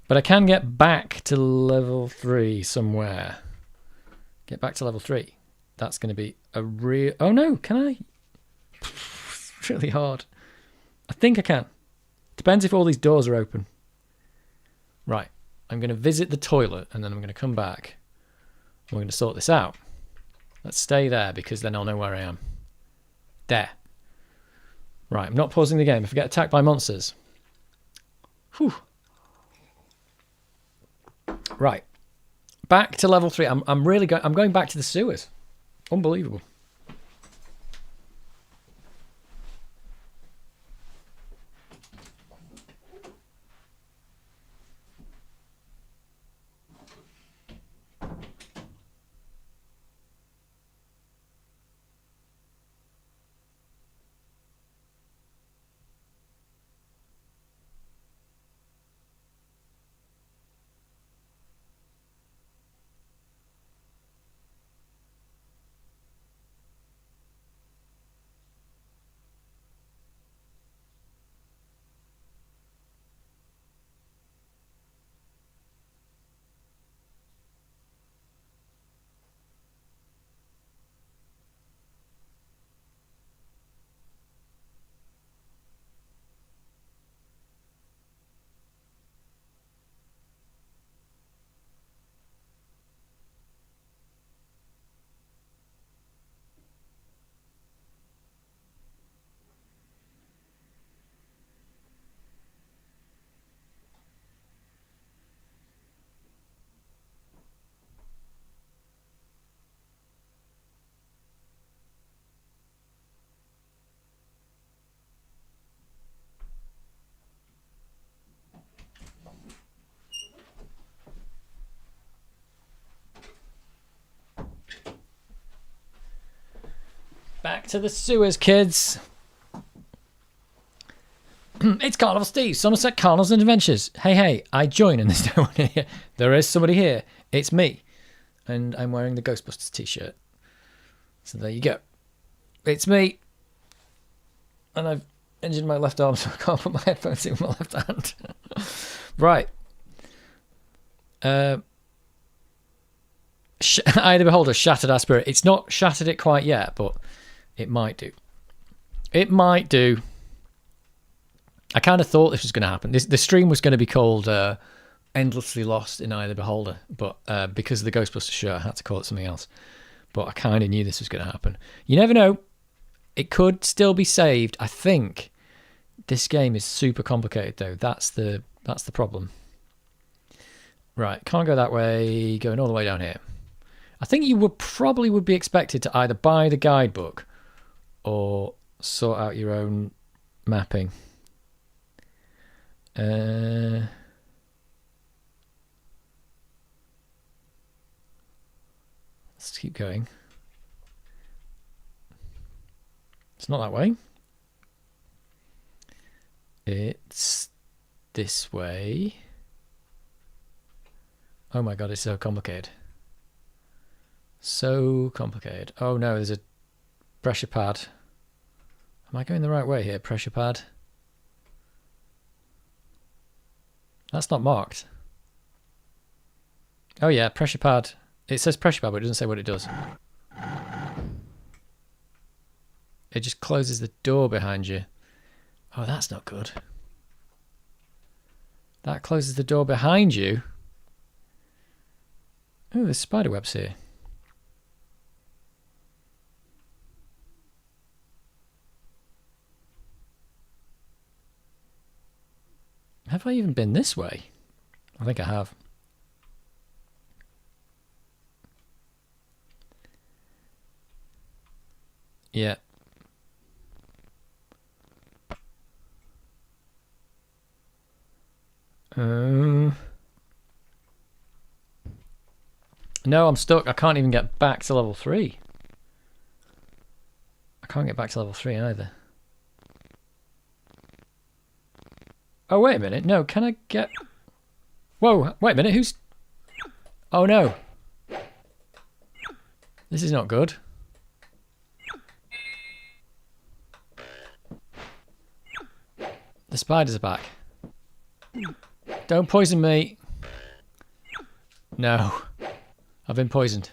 But I can get back to level 3 somewhere. Get back to level 3. That's going to be a real... oh, no, can I? It's really hard. I think I can. Depends if all these doors are open. Right. I'm going to visit the toilet, and then I'm going to come back. We're going to sort this out. Let's stay there, because then I'll know where I am. There. Right, I'm not pausing the game. If I get attacked by monsters... whew. Right. Back to level 3. I'm going back to the sewers. Unbelievable. Back to the sewers, kids. It's Carnival Steve, Somerset Carnivals and Adventures. Hey, I join and there's no one here. There is somebody here. It's me. And I'm wearing the Ghostbusters t-shirt. So there you go. It's me. And I've injured my left arm, so I can't put my headphones in with my left hand. Right. Eye of the Beholder, shattered our spirit. It's not shattered it quite yet, but it might do. It might do. I kind of thought this was going to happen. The stream was going to be called Endlessly Lost in Eye of the Beholder, but because of the Ghostbusters shirt, I had to call it something else. But I kind of knew this was going to happen. You never know. It could still be saved. I think this game is super complicated, though. That's the problem. Right, can't go that way. Going all the way down here. I think you probably would be expected to either buy the guidebook or sort out your own mapping. Let's keep going. It's not that way. It's this way. Oh my god, it's so complicated. So complicated. Oh no, there's a pressure pad. Am I going the right way here? Pressure pad. That's not marked. Oh yeah, pressure pad. It says pressure pad, but it doesn't say what it does. It just closes the door behind you. Oh, that's not good. That closes the door behind you. Oh, there's spider webs here. Have I even been this way? I think I have. Yeah. No, I'm stuck. I can't even get back to level 3. I can't get back to level 3 either. Oh, wait a minute. No, can I get... Whoa, wait a minute. Who's... Oh, no. This is not good. The spiders are back. Don't poison me. No. I've been poisoned.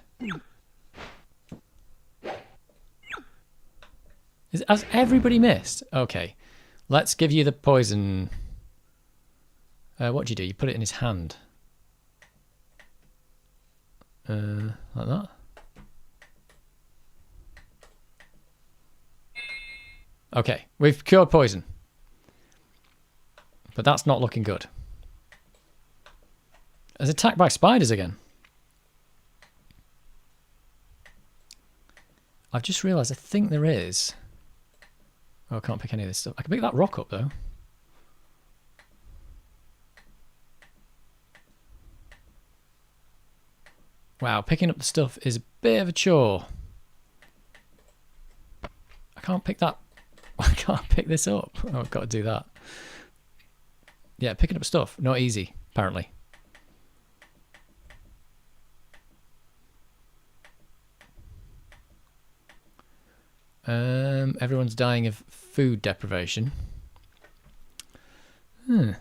Has everybody missed? Okay. Let's give you the poison. What do? You put it in his hand. Like that. Okay. We've cured poison. But that's not looking good. It's attacked by spiders again. I've just realised I think there is... Oh, I can't pick any of this stuff. I can pick that rock up, though. Wow, picking up the stuff is a bit of a chore. I can't pick that... I can't pick this up. Oh, I've got to do that. Yeah, picking up stuff. Not easy, apparently. Everyone's dying of food deprivation. You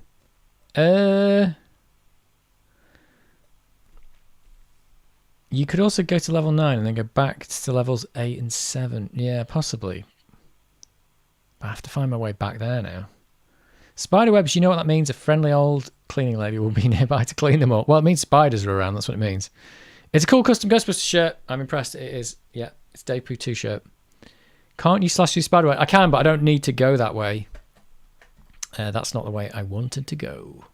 could also go to level 9 and then go back to levels 8 and 7. Yeah, possibly. I have to find my way back there now. Spiderwebs, you know what that means? A friendly old cleaning lady will be nearby to clean them up. Well, it means spiders are around. That's what it means. It's a cool custom Ghostbusters shirt. I'm impressed. It is. Yeah, it's Deadpool 2 shirt. Can't you slash through spiderweb? I can, but I don't need to go that way. That's not the way I wanted to go.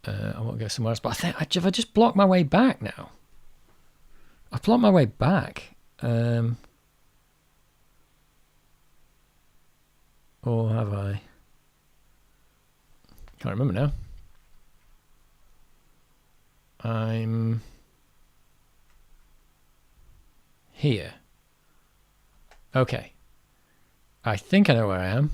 I want to go somewhere else. But I think have I just blocked my way back now? I've blocked my way back. Or have I? Can't remember now. I'm here. Okay. I think I know where I am.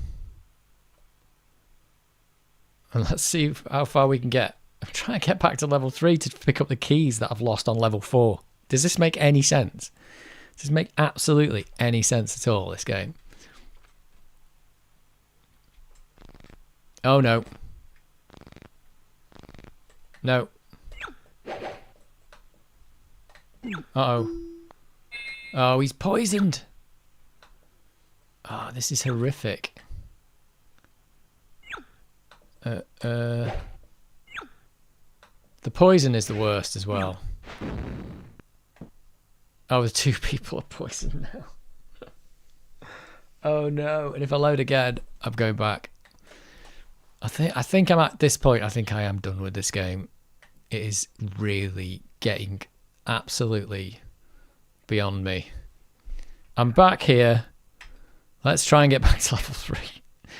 And let's see how far we can get. I'm trying to get back to level 3 to pick up the keys that I've lost on level 4. Does this make any sense? Doesn't make absolutely any sense at all, this game. Oh no. No. Uh-oh. Oh, he's poisoned. Oh, this is horrific. The poison is the worst as well. Oh, the 2 people are poisoned now. Oh no! And if I load again, I'm going back. I think I'm at this point. I think I am done with this game. It is really getting absolutely beyond me. I'm back here. Let's try and get back to level 3.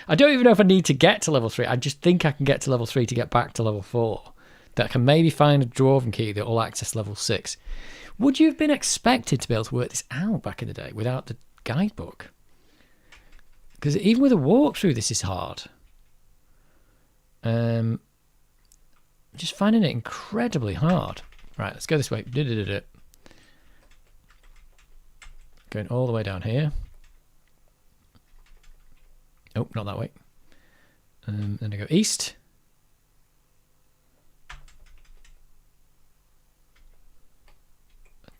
I don't even know if I need to get to level 3. I just think I can get to level 3 to get back to level 4. That I can maybe find a dwarven key that will access level 6. Would you have been expected to be able to work this out back in the day without the guidebook? Because even with a walkthrough, this is hard. Just finding it incredibly hard. Right, let's go this way. Going all the way down here. Oh, not that way. Then I go east. I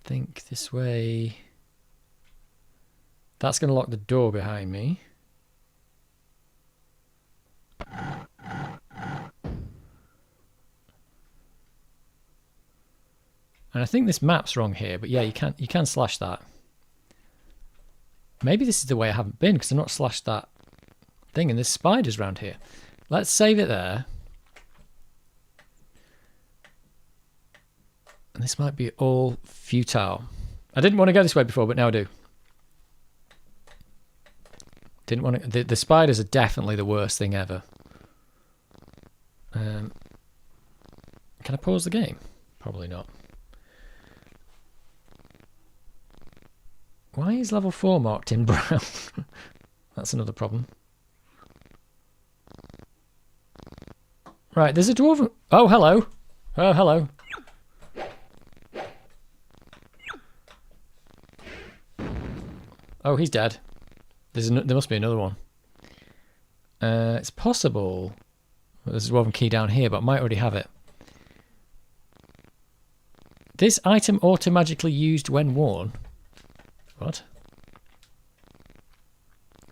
think this way. That's going to lock the door behind me. And I think this map's wrong here, but yeah, you can slash that. Maybe this is the way I haven't been, because I've not slashed that thing, and there's spiders around here. Let's save it there. And this might be all futile. I didn't want to go this way before, but now I do. Didn't want to. The spiders are definitely the worst thing ever. Can I pause the game? Probably not. Why is level 4 marked in brown? That's another problem. Right, there's a dwarven... Oh, hello. Oh, hello. Oh, he's dead. There must be another one. It's possible... There's a dwarven key down here, but I might already have it. This item auto-magically used when worn. What?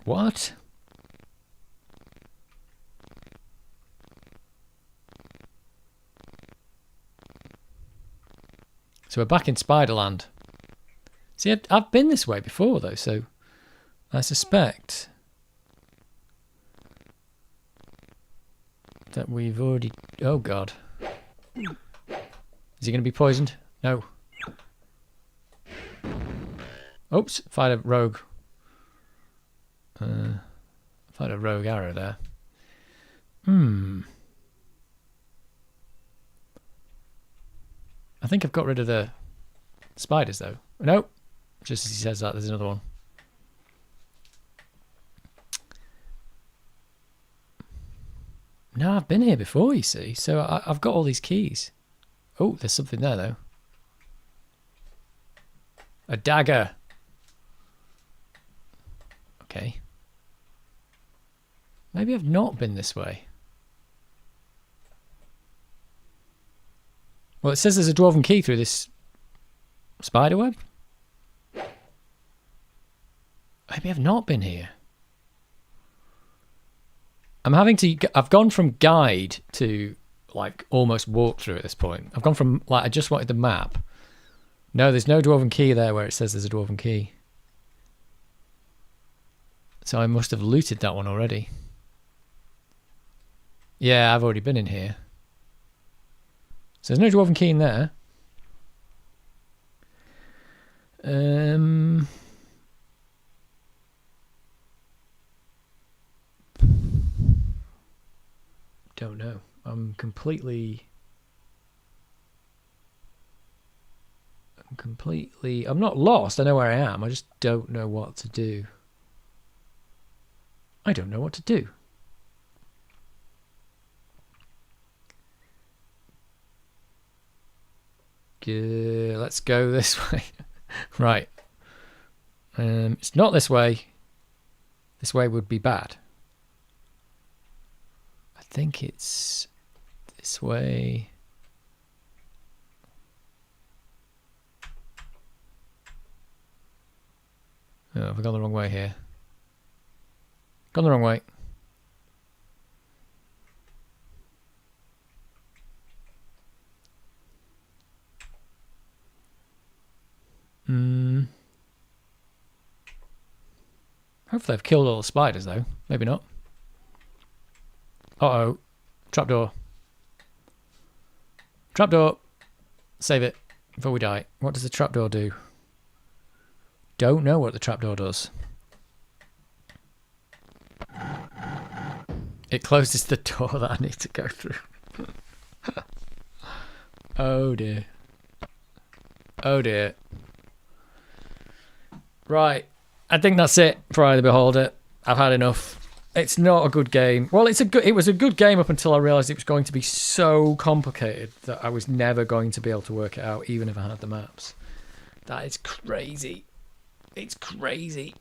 What? So we're back in Spiderland. See, I've been this way before, though, so I suspect that we've already... Oh, God. Is he going to be poisoned? No. Oops, fired a rogue. Fired a rogue arrow there. I think I've got rid of the spiders, though. Nope. Just as he says that, there's another one. No, I've been here before, you see. So I've got all these keys. Oh, there's something there, though. A dagger. Okay. Maybe I've not been this way. Well, it says there's a dwarven key through this spiderweb. Maybe I've not been here. I've gone from guide to like almost walkthrough at this point. I've gone from like I just wanted the map. No, there's no dwarven key there where it says there's a dwarven key. So I must have looted that one already. Yeah, I've already been in here. So there's no dwarven key in there. Don't know. I'm not lost. I know where I am. I just don't know what to do. I don't know what to do. Let's go this way. Right. It's not this way. This way would be bad. I think it's this way. Oh, have I gone the wrong way here? Gone the wrong way. Hopefully I've killed all the spiders though. Maybe not. Uh-oh. Trapdoor. Trapdoor. Save it before we die. What does the trapdoor do? Don't know what the trapdoor does. It closes the door that I need to go through. Oh dear. Oh dear. Right. I think that's it for Eye of the Beholder. I've had enough. It's not a good game. Well, it was a good game up until I realised it was going to be so complicated that I was never going to be able to work it out, even if I had the maps. That is crazy. It's crazy.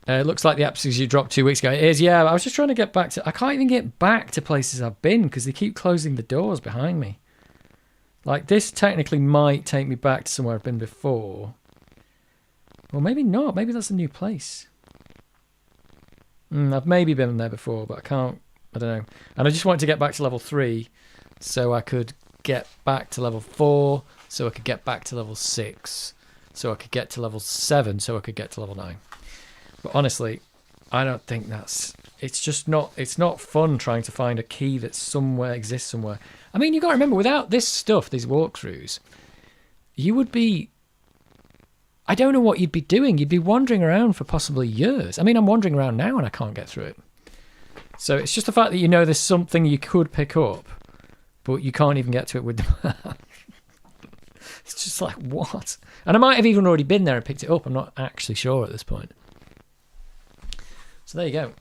It looks like the episodes you dropped 2 weeks ago. It is, yeah. I was just trying to get back to... I can't even get back to places I've been because they keep closing the doors behind me. Like, this technically might take me back to somewhere I've been before. Well, maybe not. Maybe that's a new place. I've maybe been there before, but I can't... I don't know. And I just wanted to get back to level 3 so I could get back to level 4, so I could get back to level 6, so I could get to level 7, so I could get to level 9. But honestly, I don't think that's... It's just not... It's not fun trying to find a key that somewhere exists somewhere. I mean, you got to remember, without this stuff, these walkthroughs, you would be... I don't know what you'd be doing. You'd be wandering around for possibly years. I mean, I'm wandering around now and I can't get through it. So it's just the fact that you know there's something you could pick up, but you can't even get to it with the map. It's just like, what? And I might have even already been there and picked it up. I'm not actually sure at this point. So there you go.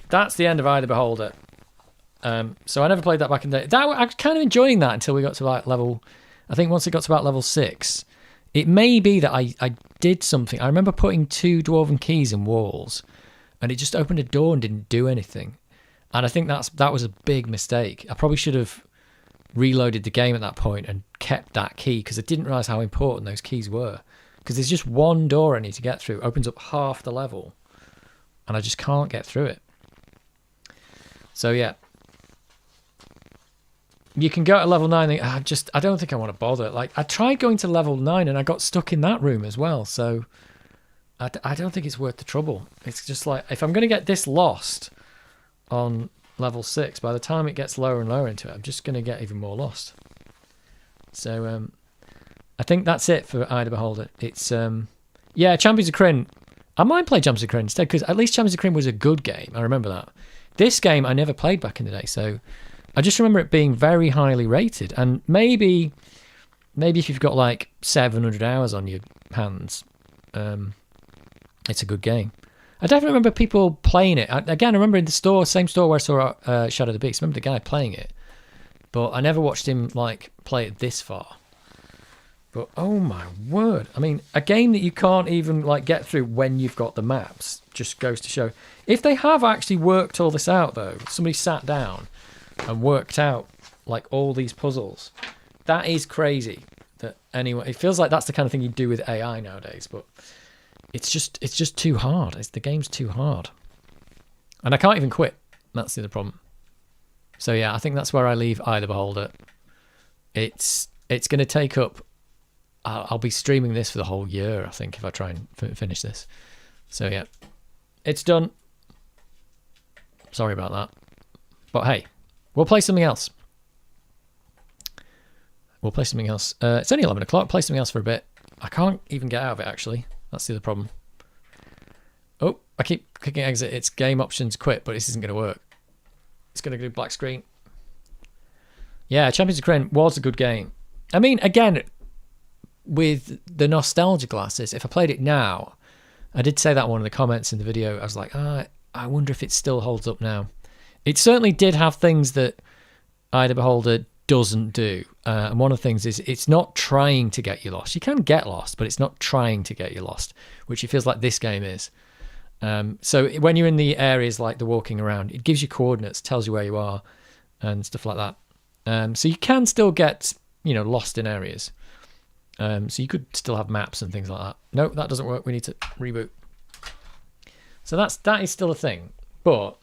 That's the end of Eye of the Beholder. So I never played that back in the day. I was kind of enjoying that until we got to like level... I think once it got to about level 6... It may be that I did something. I remember putting 2 dwarven keys in walls and it just opened a door and didn't do anything. And I think that was a big mistake. I probably should have reloaded the game at that point and kept that key because I didn't realise how important those keys were. Because there's just one door I need to get through. It opens up half the level and I just can't get through it. So yeah. You can go to level 9. I don't think I want to bother. Like, I tried going to level 9 and I got stuck in that room as well. So I don't think it's worth the trouble. It's just like, if I'm going to get this lost on level 6, by the time it gets lower and lower into it, I'm just going to get even more lost. So I think that's it for Eye of the Beholder. It's, yeah, Champions of Krynn. I might play Champions of Krynn instead because at least Champions of Krynn was a good game. I remember that. This game I never played back in the day, so... I just remember it being very highly rated, and maybe if you've got like 700 hours on your hands, it's a good game. I definitely remember people playing it. Again, I remember in the store, same store where I saw Shadow of the Beast. I remember the guy playing it, but I never watched him like play it this far. But oh my word! I mean, a game that you can't even like get through when you've got the maps just goes to show. If they have actually worked all this out, though, somebody sat down and worked out like all these puzzles. That is crazy. That anyway, it feels like that's the kind of thing you do with AI nowadays, but it's just too hard. The game's too hard, and I can't even quit. That's the other problem. So yeah, I think that's where I leave Eye of the Beholder. It's going to take up. I'll be streaming this for the whole year, I think, if I try and finish this. So yeah, it's done. Sorry about that, but hey. We'll play something else. It's only 11 o'clock. Play something else for a bit. I can't even get out of it, actually. That's the other problem. Oh, I keep clicking exit. It's game options quit, but this isn't going to work. It's going to do black screen. Yeah, Champions of Krynn was a good game. I mean, again, with the nostalgia glasses, if I played it now, I did say that in one of the comments in the video. I was like, I wonder if it still holds up now. It certainly did have things that Eye of the Beholder doesn't do. And one of the things is it's not trying to get you lost. You can get lost, but it's not trying to get you lost, which it feels like this game is. So when you're in the areas like the walking around, it gives you coordinates, tells you where you are and stuff like that. So you can still get, lost in areas. So you could still have maps and things like that. No, that doesn't work. We need to reboot. So that is still a thing, but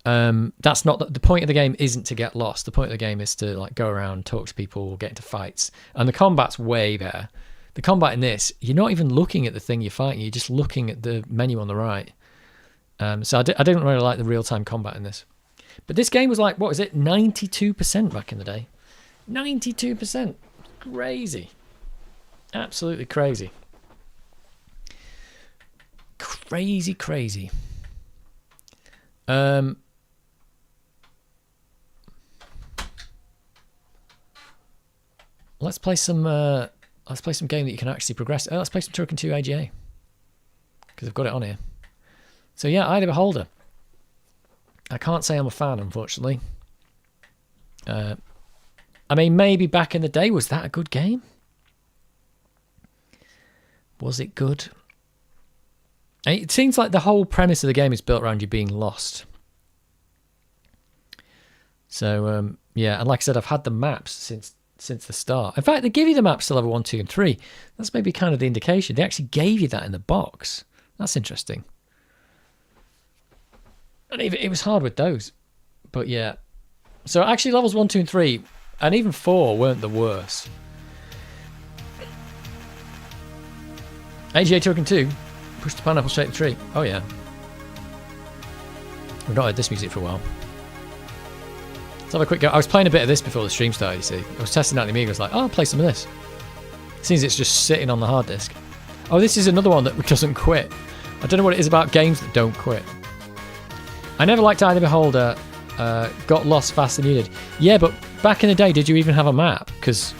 that's not the point of the game. Isn't to get lost. The point of the game is to like go around, talk to people, get into fights, and the combat's way better. The combat in this, you're not even looking at the thing you're fighting. You're just looking at the menu on the right. So I didn't really like the real-time combat in this. But this game was like, what is it, 92% back in the day? 92%. Crazy. Absolutely crazy. Crazy. Let's play some game that you can actually progress. Let's play some Turrican 2 AGA. Because I've got it on here. So yeah, Eye of the Beholder. I can't say I'm a fan, unfortunately. I mean, maybe back in the day, was that a good game? Was it good? It seems like the whole premise of the game is built around you being lost. So, yeah, and like I said, I've had the maps since the start. In fact, they give you the maps to level 1, 2, and 3. That's maybe kind of the indication. They actually gave you that in the box. That's interesting. And it was hard with those. But yeah. So actually levels 1, 2, and 3, and even 4 weren't the worst. AGA Turrican 2, push the pineapple straight to the tree. Oh yeah. We've not heard this music for a while. Let's have a quick go. I was playing a bit of this before the stream started, you see. I was testing out the Amiga. I was like, oh, I'll play some of this. Seems it's just sitting on the hard disk. Oh, this is another one that doesn't quit. I don't know what it is about games that don't quit. I never liked Eye of the Beholder. Got lost faster than you did. Yeah, but back in the day, did you even have a map? Because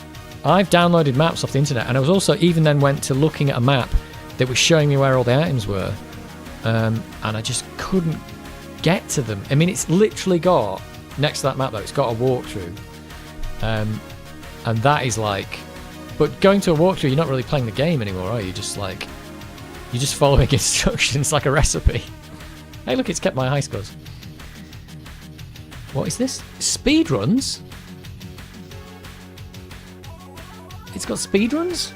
I've downloaded maps off the internet, and I was also even then went to looking at a map that was showing me where all the items were, and I just couldn't get to them. I mean, it's literally got, next to that map though, it's got a walkthrough, and that is like, but going to a walkthrough, you're not really playing the game anymore, are you? You're just following instructions like a recipe. Hey look, it's kept my high scores. What is this? Speedruns? It's got speedruns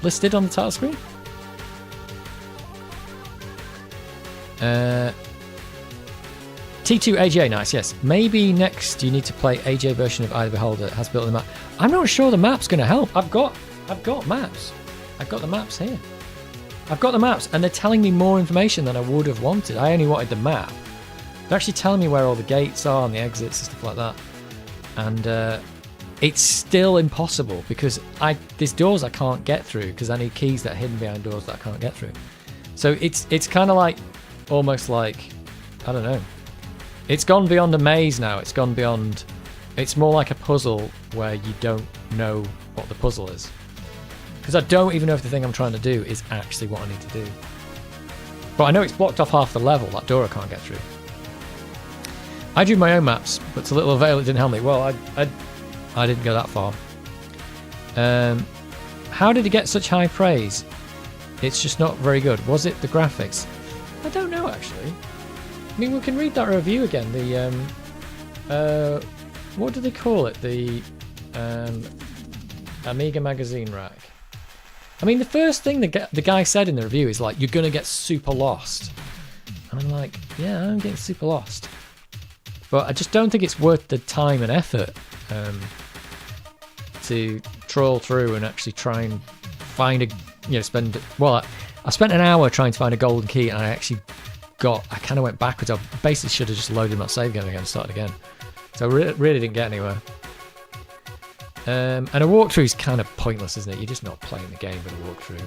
listed on the title screen. T2 AGA, nice, yes. Maybe next you need to play AGA version of Eye of the Beholder that has built the map. I'm not sure the map's going to help. I've got maps. I've got the maps here. I've got the maps, and they're telling me more information than I would have wanted. I only wanted the map. They're actually telling me where all the gates are and the exits and stuff like that. And it's still impossible because there's doors I can't get through because I need keys that are hidden behind doors that I can't get through. So it's kind of like, almost like, I don't know. It's gone beyond a maze now. It's gone beyond, it's more like a puzzle where you don't know what the puzzle is. Because I don't even know if the thing I'm trying to do is actually what I need to do. But I know it's blocked off half the level, that door I can't get through. I drew my own maps, but to little avail it didn't help me. Well, I didn't go that far. How did it get such high praise? It's just not very good. Was it the graphics? I don't know, actually. I mean, we can read that review again. The what do they call it? The Amiga magazine rack. I mean, the first thing the guy said in the review is like, "You're gonna get super lost," and I'm like, "Yeah, I'm getting super lost," but I just don't think it's worth the time and effort to troll through and actually try and find I spent an hour trying to find a golden key, and I kind of went backwards. I basically should have just loaded my save game again and started again. So I really didn't get anywhere. And a walkthrough is kind of pointless, isn't it? You're just not playing the game with a walkthrough.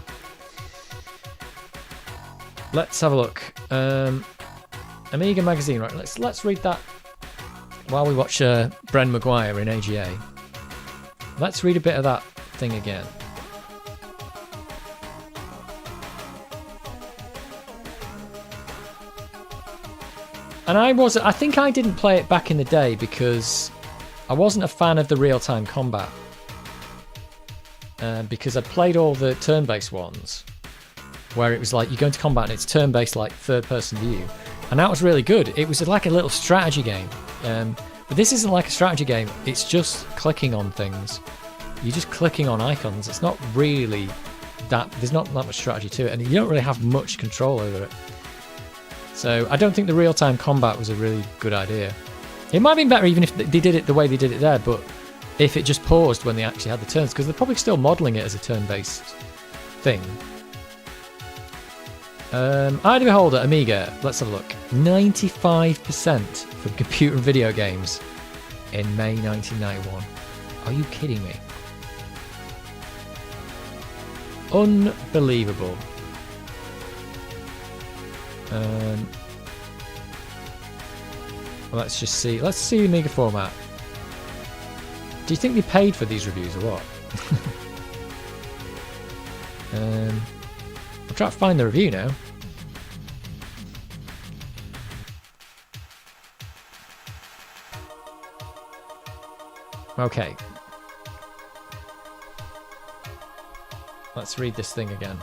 Let's have a look. Amiga magazine, right? Let's read that while we watch Bren Maguire in AGA. Let's read a bit of that thing again. And I think I didn't play it back in the day because I wasn't a fan of the real-time combat because I'd played all the turn-based ones where it was like you go into combat and it's turn-based, like third-person view, and that was really good. It was like a little strategy game, but this isn't like a strategy game. It's just clicking on things. You're just clicking on icons. It's not really that. There's not that much strategy to it, and you don't really have much control over it. So I don't think the real-time combat was a really good idea. It might have been better even if they did it the way they did it there, but if it just paused when they actually had the turns, because they're probably still modelling it as a turn-based thing. ID Beholder, Amiga, let's have a look. 95% for computer and video games in May 1991. Are you kidding me? Unbelievable. Let's just see. Let's see the Amiga format. Do you think they paid for these reviews or what? I'll try to find the review now. Okay. Let's read this thing again.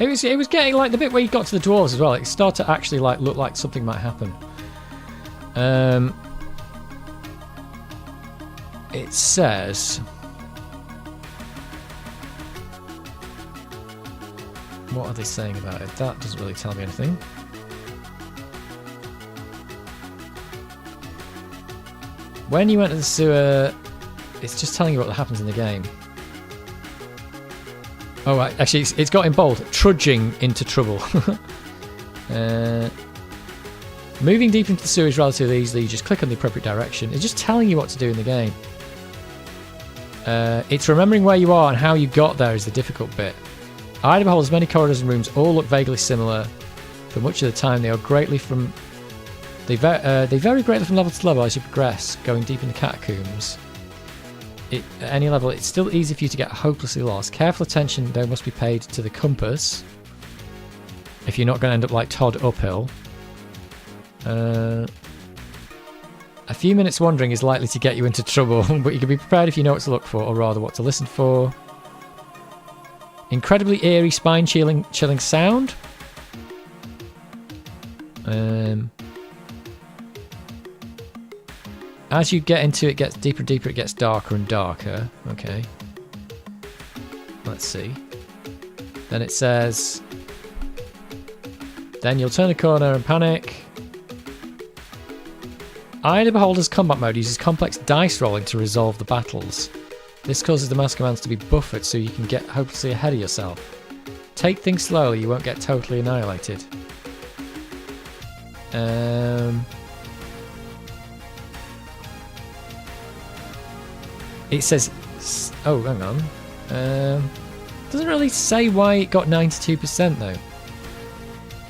It was getting like the bit where you got to the dwarves as well. It started to actually like look like something might happen. It says, what are they saying about it? That doesn't really tell me anything. When you enter the sewer, it's just telling you what happens in the game. Oh, right. Actually, it's got in bold, trudging into trouble. Moving deep into the sewer is relatively easy. You just click on the appropriate direction. It's just telling you what to do in the game. It's remembering where you are and how you got there is the difficult bit. ID Beholder's many corridors and rooms all look vaguely similar. For much of the time, they vary greatly from level to level as you progress, going deep in the catacombs. At any level, it's still easy for you to get hopelessly lost. Careful attention, though, must be paid to the compass if you're not going to end up like Todd uphill. A few minutes wandering is likely to get you into trouble, but you can be prepared if you know what to look for, or rather what to listen for. Incredibly eerie, spine-chilling sound. As you get into it, it gets deeper and deeper, it gets darker and darker. Okay. Let's see. Then it says, then you'll turn a corner and panic. ID Beholder's combat mode uses complex dice rolling to resolve the battles. This causes the mouse commands to be buffered so you can get hopelessly ahead of yourself. Take things slowly, you won't get totally annihilated. It says, oh, hang on. Doesn't really say why it got 92% though.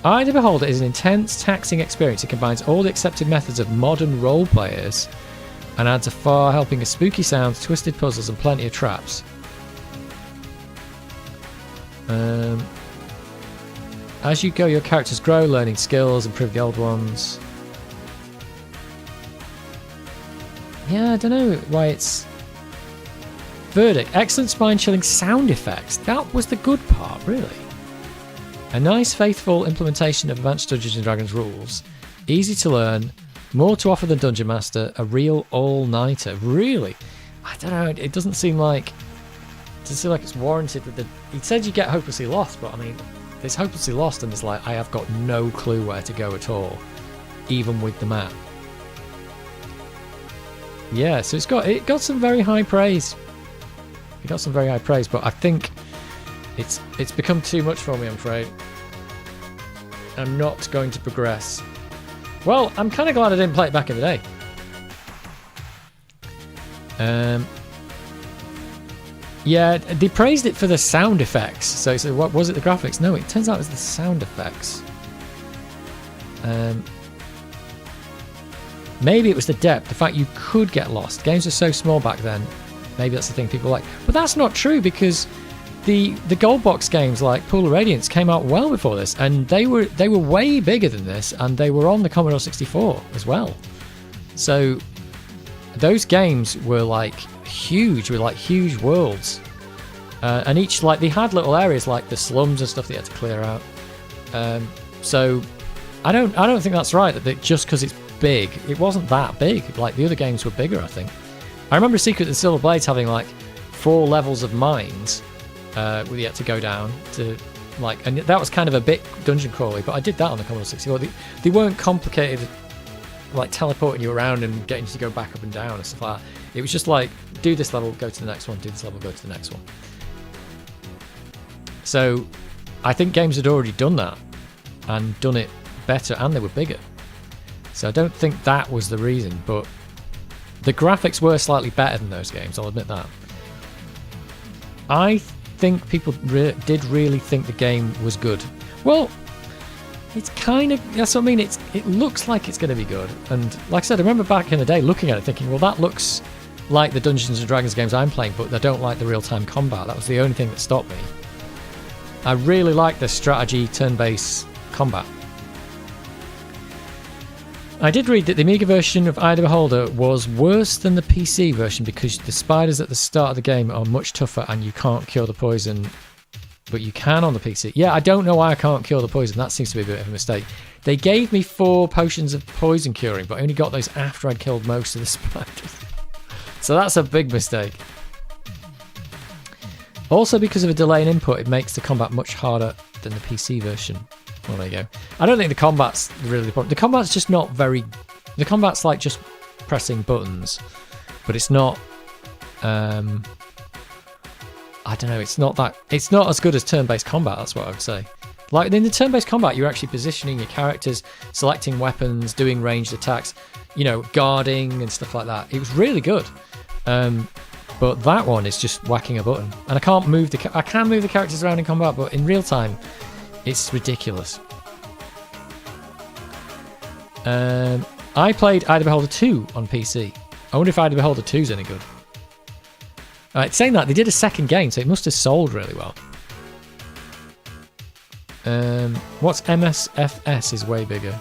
ID Beholder is an intense, taxing experience. It combines all the accepted methods of modern role players and adds a far helping of spooky sounds, twisted puzzles, and plenty of traps. As you go, your characters grow, learning skills, improve the old ones. Yeah, I don't know why it's... Verdict. Excellent spine-chilling sound effects. That was the good part, really. A nice, faithful implementation of advanced Dungeons & Dragons rules. Easy to learn. More to offer than Dungeon Master. A real all-nighter. Really? I don't know. It doesn't seem like... it's warranted with the... He said you get hopelessly lost, but I mean... It's hopelessly lost and it's like, I have got no clue where to go at all. Even with the map. Yeah, so it got some very high praise. It got some very high praise, but I think it's become too much for me, I'm afraid. I'm not going to progress. Well, I'm kind of glad I didn't play it back in the day. Yeah, they praised it for the sound effects. So what was it, the graphics? No, it turns out it was the sound effects. Maybe it was the depth, the fact you could get lost. Games were so small back then. Maybe that's the thing people like. But that's not true, because the gold box games like Pool of Radiance came out well before this, and they were way bigger than this, and they were on the Commodore 64 as well. So those games were like huge, with like huge worlds. And each, like, they had little areas like the slums and stuff that you had to clear out. So I don't think that's right, that just because it's big, it wasn't that big. Like, the other games were bigger, I think. I remember Secret and Silver Blades having like 4 levels of mines where you had to go down to, like, and that was kind of a bit dungeon crawly, but I did that on the Commodore 64. They weren't complicated, like teleporting you around and getting you to go back up and down and stuff like that. It was just like, do this level, go to the next one, do this level, go to the next one. So I think games had already done that and done it better, and they were bigger. So I don't think that was the reason, but the graphics were slightly better than those games, I'll admit that. I think people did really think the game was good. Well, it's kind of, that's what I mean, it looks like it's going to be good. And like I said, I remember back in the day looking at it thinking, well, that looks like the Dungeons & Dragons games I'm playing, but I don't like the real-time combat. That was the only thing that stopped me. I really like the strategy turn-based combat. I did read that the Amiga version of Eye of the Beholder was worse than the PC version because the spiders at the start of the game are much tougher and you can't cure the poison, but you can on the PC. Yeah, I don't know why I can't cure the poison. That seems to be a bit of a mistake. They gave me 4 potions of poison curing, but I only got those after I'd killed most of the spiders. So that's a big mistake. Also, because of a delay in input, it makes the combat much harder than the PC version. Well, there you go. I don't think the combat's really the problem. The combat's just not very... The combat's like just pressing buttons, but it's not... I don't know, it's not as good as turn-based combat, that's what I would say. Like, in the turn-based combat, you're actually positioning your characters, selecting weapons, doing ranged attacks, you know, guarding and stuff like that. It was really good. But that one is just whacking a button. And I can't move I can move the characters around in combat, but in real time, it's ridiculous. I played Eye of the Beholder 2 on PC. I wonder if Eye of the Beholder 2 is any good. Saying that, they did a second game, so it must have sold really well. What's MSFS is way bigger.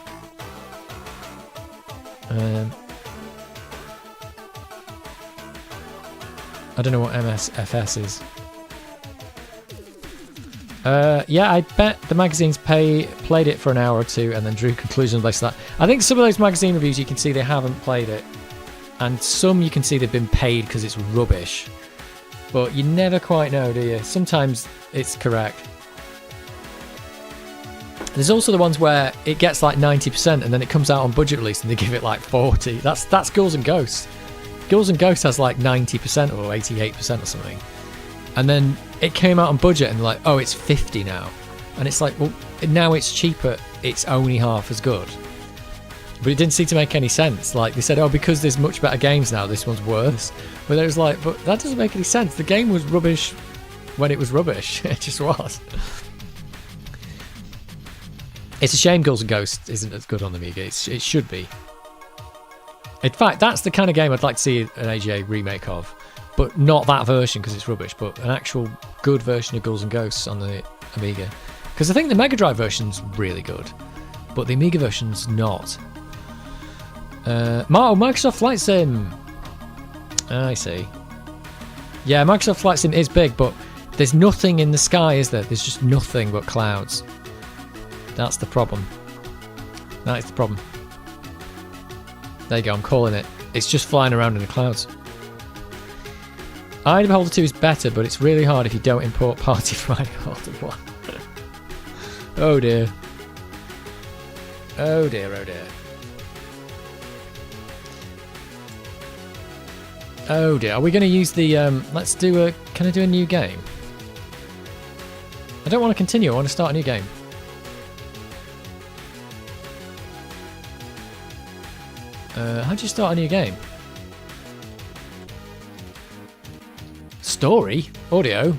I don't know what MSFS is. Yeah, I bet the magazines played it for an hour or two and then drew conclusions based on that. I think some of those magazine reviews you can see they haven't played it, and some you can see they've been paid because it's rubbish. But you never quite know, do you? Sometimes it's correct. There's also the ones where it gets like 90% and then it comes out on budget release and they give it like 40. That's Ghouls and Ghosts. Ghouls and Ghosts has like 90% or 88% or something. And then it came out on budget and they're like, oh, it's 50 now. And it's like, well, now it's cheaper, it's only half as good. But it didn't seem to make any sense. Like, they said, oh, because there's much better games now, this one's worse. But it was like, but that doesn't make any sense. The game was rubbish when it was rubbish. It just was. It's a shame Ghouls and Ghosts isn't as good on the Amiga. It should be. In fact, that's the kind of game I'd like to see an AGA remake of. But not that version because it's rubbish, but an actual good version of Ghouls and Ghosts on the Amiga. Because I think the Mega Drive version's really good, but the Amiga version's not. Microsoft Flight Sim. I see. Yeah, Microsoft Flight Sim is big, but there's nothing in the sky, is there? There's just nothing but clouds. That's the problem. That is the problem. There you go, I'm calling it. It's just flying around in the clouds. Eye of the Beholder 2 is better, but it's really hard if you don't import party from Eye of the Beholder 1. Oh dear. Oh dear, oh dear. Oh dear, are we going to use the, let's do a, can I do a new game? I don't want to continue, I want to start a new game. How do you start a new game? Story? Audio?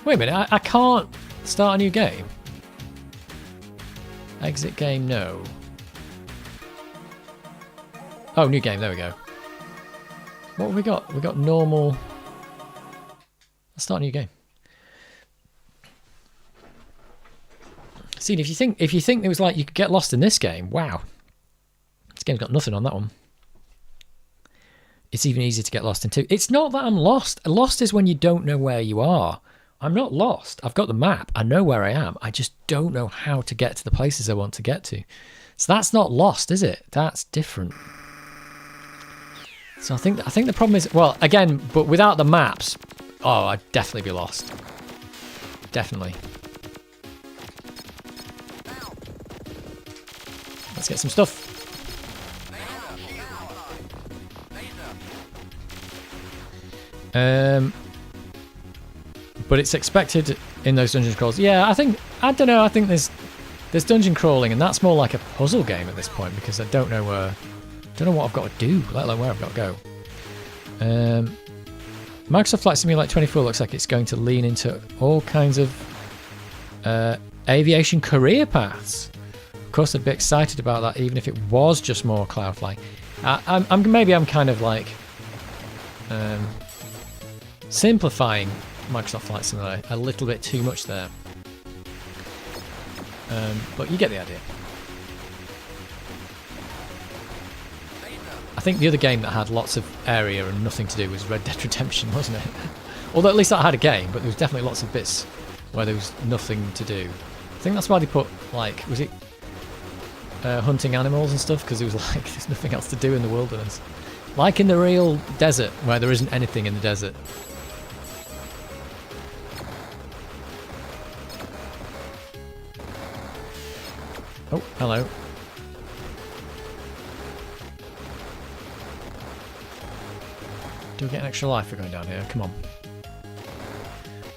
Wait a minute, I can't start a new game. Exit game, no. Oh, new game, there we go. What have we got? We got normal. Let's start a new game. See, if you think it was like you could get lost in this game, wow. This game's got nothing on that one. It's even easier to get lost in 2. It's not that I'm lost. Lost is when you don't know where you are. I'm not lost. I've got the map. I know where I am. I just don't know how to get to the places I want to get to. So that's not lost, is it? That's different. So I think the problem is, well, again, but without the maps, oh, I'd definitely be lost. Definitely. Let's get some stuff. But it's expected in those dungeon crawls. Yeah, I don't know. I think there's dungeon crawling, and that's more like a puzzle game at this point because I don't know what I've got to do, let alone where I've got to go. Microsoft Flight Simulator 24 looks like it's going to lean into all kinds of aviation career paths. Of course, I'd be excited about that, even if it was just more cloud flying. Maybe I'm kind of like simplifying Microsoft Flight Simulator a little bit too much there. But you get the idea. I think the other game that had lots of area and nothing to do was Red Dead Redemption, wasn't it? Although at least that had a game, but there was definitely lots of bits where there was nothing to do. I think that's why they put, like, was it hunting animals and stuff? Because it was like, there's nothing else to do in the wilderness. Like in the real desert, where there isn't anything in the desert. Oh, hello. Do we get an extra life for going down here? Come on.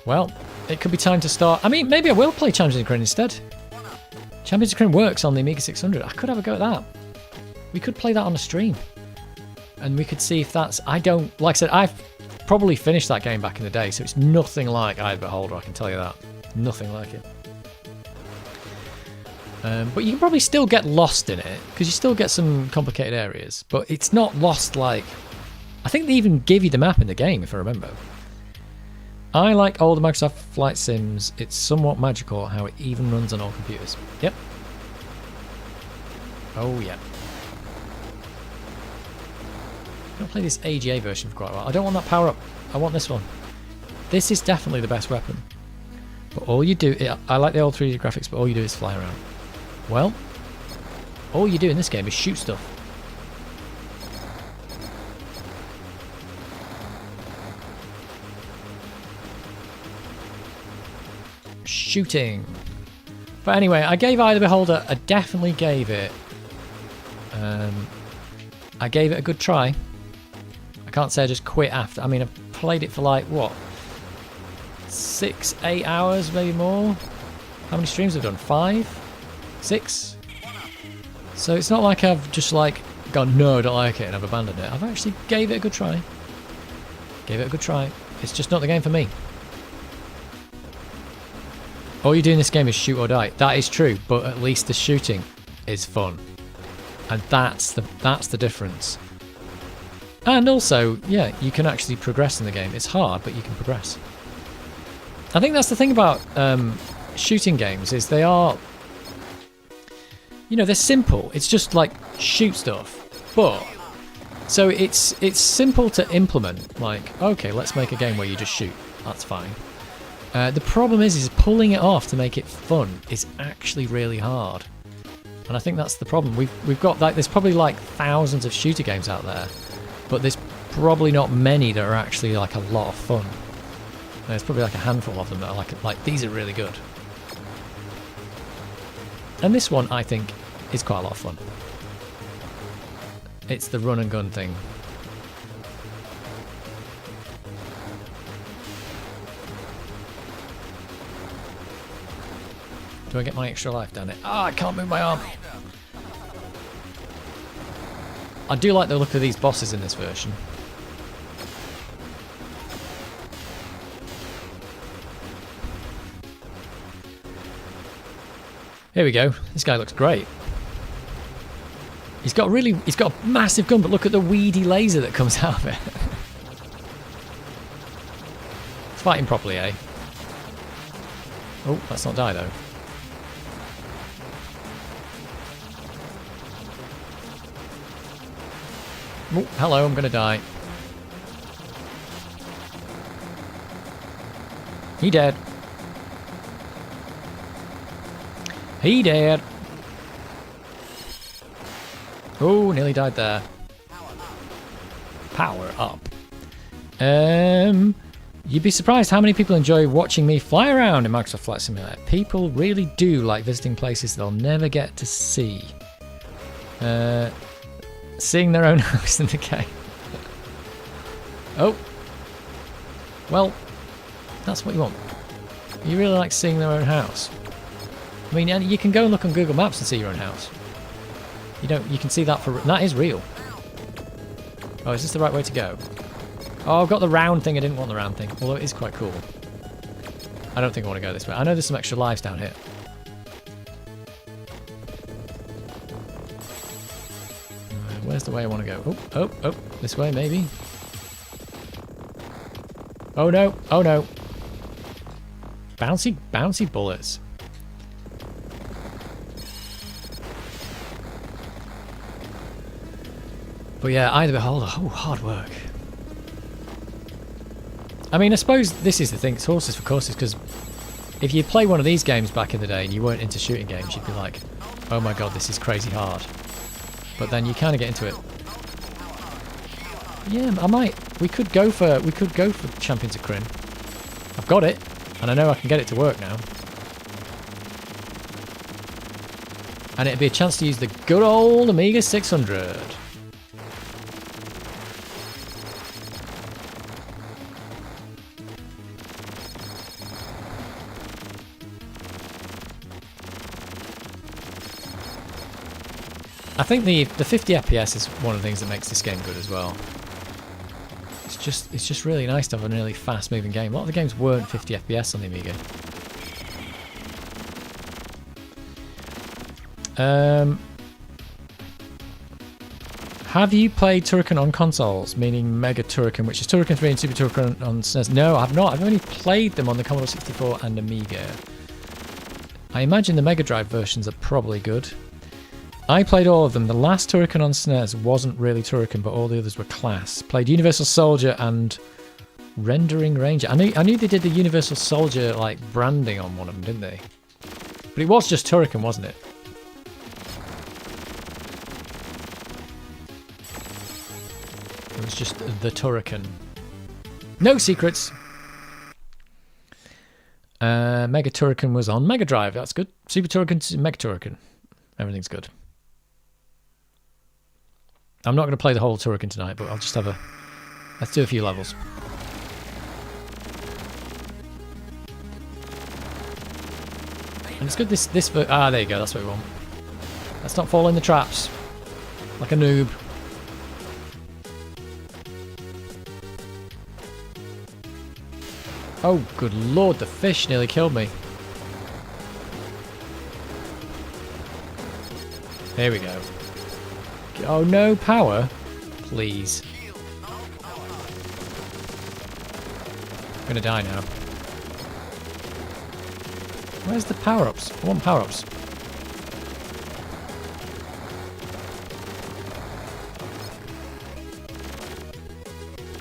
Well, it could be time to start. I mean, maybe I will play Champions of Crane instead. Champions of Crane works on the Amiga 600. I could have a go at that. We could play that on a stream. And we could see if that's... like I said, I've probably finished that game back in the day, so it's nothing like Eye of the Beholder, I can tell you that. Nothing like it. But you can probably still get lost in it, because you still get some complicated areas. But it's not lost like... I think they even give you the map in the game, if I remember. I like older Microsoft Flight Sims. It's somewhat magical how it even runs on all computers. Yep. Oh, yeah. I'm going to play this AGA version for quite a while. I don't want that power-up. I want this one. This is definitely the best weapon. But all you do... I like the old 3D graphics, but all you do is fly around. Well, all you do in this game is shoot stuff. Shooting. But anyway, I gave Eye of the Beholder, I definitely gave it. I gave it a good try. I can't say I just quit after. I mean, I've played it for like, what? 6-8 hours, maybe more? How many streams have I done? 5? 6? So it's not like I've just like gone, no, I don't like it, and I've abandoned it. I've actually gave it a good try. Gave it a good try. It's just not the game for me. All you do in this game is shoot or die. That is true, but at least the shooting is fun. And that's the difference. And also, yeah, you can actually progress in the game. It's hard, but you can progress. I think that's the thing about shooting games, is they are... You know, they're simple. It's just like shoot stuff. But... So it's simple to implement. Like, okay, let's make a game where you just shoot. That's fine. The problem is pulling it off to make it fun is actually really hard. And I think that's the problem. We've got like, there's probably like thousands of shooter games out there, but there's probably not many that are actually like a lot of fun. There's probably like a handful of them that are like these are really good. And this one, I think, is quite a lot of fun. It's the run and gun thing. Do I get my extra life down it? Ah, I can't move my arm. I do like the look of these bosses in this version. Here we go. This guy looks great. He's got a massive gun, but look at the weedy laser that comes out of it. It's fighting properly, eh? Oh, let's not die though. Oh, hello, I'm gonna die. He dead. He dead. Oh, nearly died there. Power up. You'd be surprised how many people enjoy watching me fly around in Microsoft Flight Simulator. People really do like visiting places they'll never get to see. Seeing their own house in the game. Oh. Well, that's what you want. You really like seeing their own house. I mean, you can go and look on Google Maps and see your own house. You can see that that is real. Oh, is this the right way to go? Oh, I've got the round thing. I didn't want the round thing, although it is quite cool. I don't think I want to go this way. I know there's some extra lives down here. Where's the way I want to go? Oh, this way maybe. Oh no, oh no. Bouncy bullets. But yeah, Eye of the Beholder. Oh, hard work. I mean, I suppose this is the thing. It's horses for courses, because if you play one of these games back in the day and you weren't into shooting games, you'd be like, oh my god, this is crazy hard. But then you kind of get into it. Yeah, I might. We could go for Champions of Kryn. I've got it, and I know I can get it to work now. And it'd be a chance to use the good old Amiga 600. I think the 50 FPS is one of the things that makes this game good as well. It's just really nice to have a really fast moving game. A lot of the games weren't 50 FPS on the Amiga. Have you played Turrican on consoles, meaning Mega Turrican, which is Turrican 3 and Super Turrican on SNES? No, I've not. I've only played them on the Commodore 64 and Amiga. I imagine the Mega Drive versions are probably good. I played all of them. The last Turrican on SNES wasn't really Turrican, but all the others were class. Played Universal Soldier and Rendering Ranger. I knew they did the Universal Soldier like branding on one of them, didn't they? But it was just Turrican, wasn't it? It was just the Turrican. No secrets. Mega Turrican was on Mega Drive. That's good. Super Turrican to Mega Turrican. Everything's good. I'm not going to play the whole Turrican tonight, but I'll just have let's do a few levels. And it's good there you go, that's what we want. Let's not fall in the traps. Like a noob. Oh, good lord, the fish nearly killed me. Here we go. Oh, no power? Please. I'm gonna die now. Where's the power-ups? I want power-ups.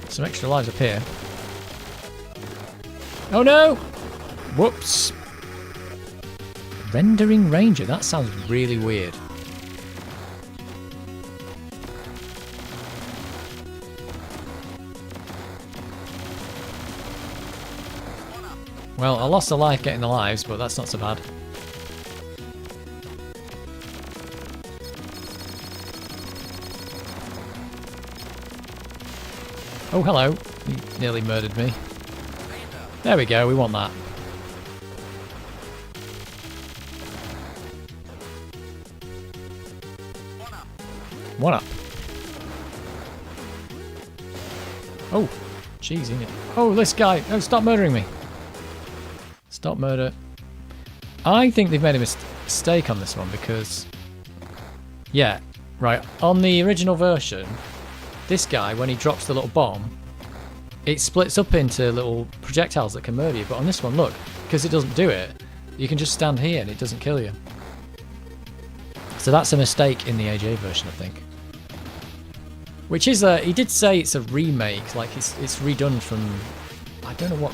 Some extra lives up here. Oh no! Whoops. Rendering Ranger, that sounds really weird. Well, I lost a life getting the lives, but that's not so bad. Oh, hello. You nearly murdered me. There we go, we want that. One up. Oh, jeez, isn't it? Oh, this guy. Oh, stop murdering me. Stop murder. I think they've made a mistake on this one because... Yeah, right. On the original version, this guy, when he drops the little bomb, it splits up into little projectiles that can murder you. But on this one, look, because it doesn't do it, you can just stand here and it doesn't kill you. So that's a mistake in the AJ version, I think. Which is he did say it's a remake, like it's redone from, I don't know what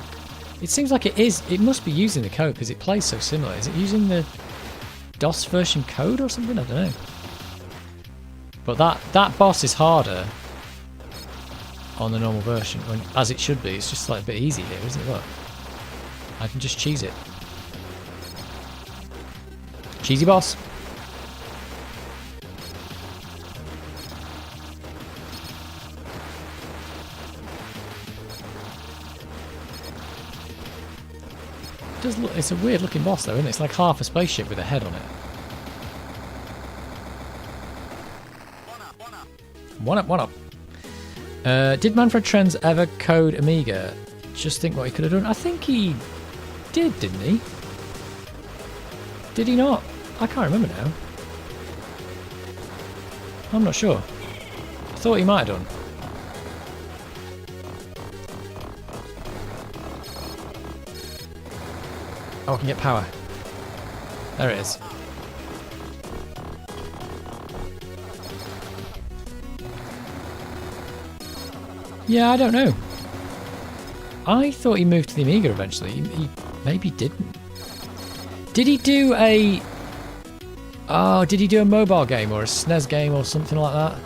It seems like it is. It must be using the code because it plays so similar. Is it using the DOS version code or something? I don't know. But that boss is harder on the normal version, as it should be. It's just like a bit easy here, isn't it? Look, I can just cheese it. Cheesy boss. It does look, it's a weird looking boss though, isn't it? It's like half a spaceship with a head on it. One up. Did Manfred Trenz ever code Amiga? Just think what he could have done. I think he did, didn't he? Did he not? I can't remember now. I'm not sure. I thought he might have done. Oh, I can get power. There it is. Yeah, I don't know. I thought he moved to the Amiga eventually. He maybe didn't. Did he do a... Oh, did he do a mobile game or a SNES game or something like that?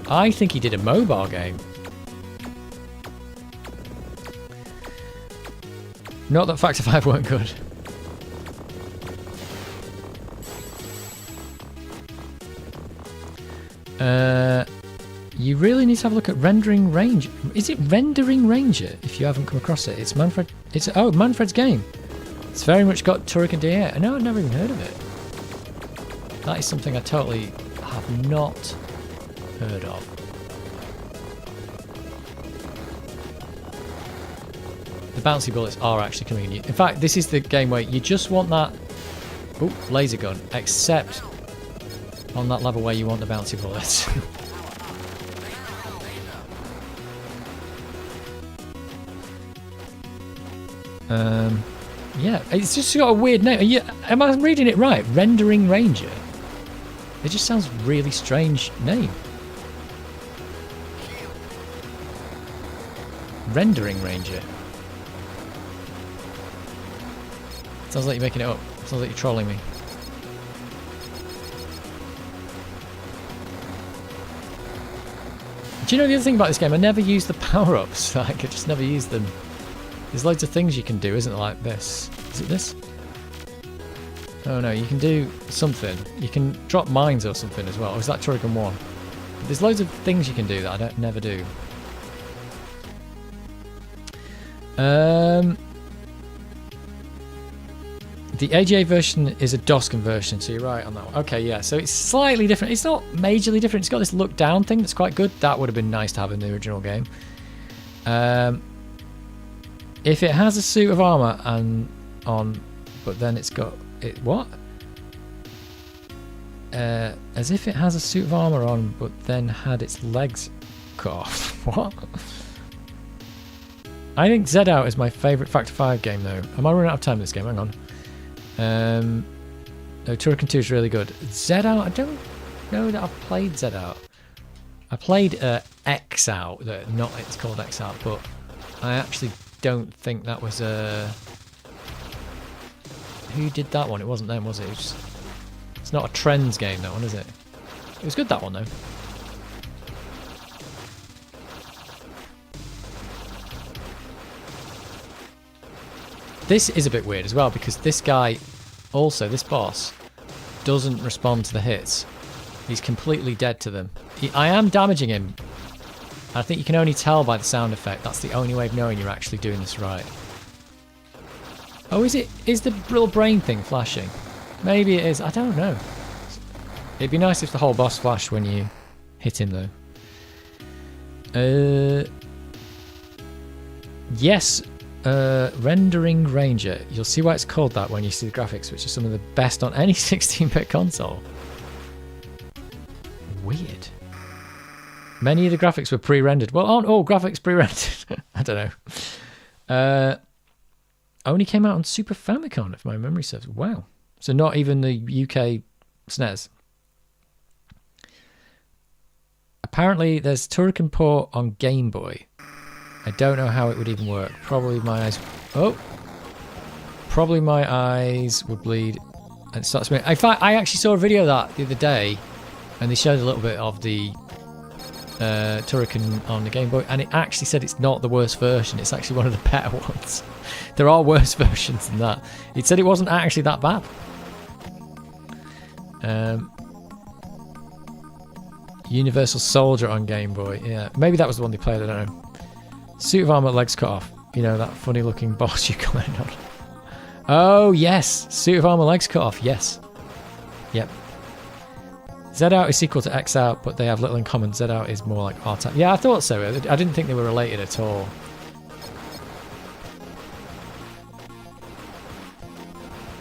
I think he did a mobile game. Not that Factor 5 weren't good. You really need to have a look at Rendering Ranger. Is it Rendering Ranger? If you haven't come across it, it's Manfred. It's Manfred's game. It's very much got Turrican D8. No, I've never even heard of it. That is something I totally have not heard of. The bouncy bullets are actually coming in. In fact, this is the game where you just want that laser gun, except on that level where you want the bouncy bullets. Yeah, it's just got a weird name. Am I reading it right? Rendering Ranger. It just sounds really strange name. Rendering Ranger. Sounds like you're making it up. Sounds like you're trolling me. Do you know the other thing about this game? I never use the power-ups. Like, I just never use them. There's loads of things you can do, isn't it? Like this. Is it this? Oh no, you can do something. You can drop mines or something as well. Or is that Turrican 1? But there's loads of things you can do that I never do. The AGA version is a DOS conversion, so you're right on that one. Okay, yeah, so it's slightly different. It's not majorly different. It's got this look down thing that's quite good. That would have been nice to have in the original game. If it has a suit of armor but then it's got it what? As if it has a suit of armor on, but then had its legs cut off. What? I think Z Out is my favourite Factor 5 game though. Am I running out of time in this game? Hang on. No, Turrican 2 is really good. Z Out, I don't know that I've played Z Out. I played X Out. It's called X Out, but I actually don't think that was who did that one? It wasn't them, was it? It's not a Trends game, that one, is it? It was good, that one though. This is a bit weird as well because this guy, also this boss, doesn't respond to the hits. He's completely dead to them. I am damaging him. I think you can only tell by the sound effect. That's the only way of knowing you're actually doing this right. Oh, is the little brain thing flashing? Maybe it is. I don't know. It'd be nice if the whole boss flashed when you hit him though. Yes. Rendering Ranger. You'll see why it's called that when you see the graphics, which are some of the best on any 16-bit console. Weird. Many of the graphics were pre-rendered. Well, aren't all graphics pre-rendered? I don't know. Only came out on Super Famicom, if my memory serves. Wow. So not even the UK SNES. Apparently, there's Turrican port on Game Boy. I don't know how it would even work. Probably my eyes... Oh! Probably my eyes would bleed and it starts moving. In fact, I actually saw a video of that the other day and they showed a little bit of the Turrican on the Game Boy and it actually said it's not the worst version. It's actually one of the better ones. There are worse versions than that. It said it wasn't actually that bad. Universal Soldier on Game Boy. Yeah, maybe that was the one they played. I don't know. Suit of armor, legs cut off. You know, that funny looking boss you comment on. Oh, yes. Suit of armor, legs cut off. Yes. Yep. Z out is equal to X out, but they have little in common. Z out is more like R type. Yeah, I thought so. I didn't think they were related at all.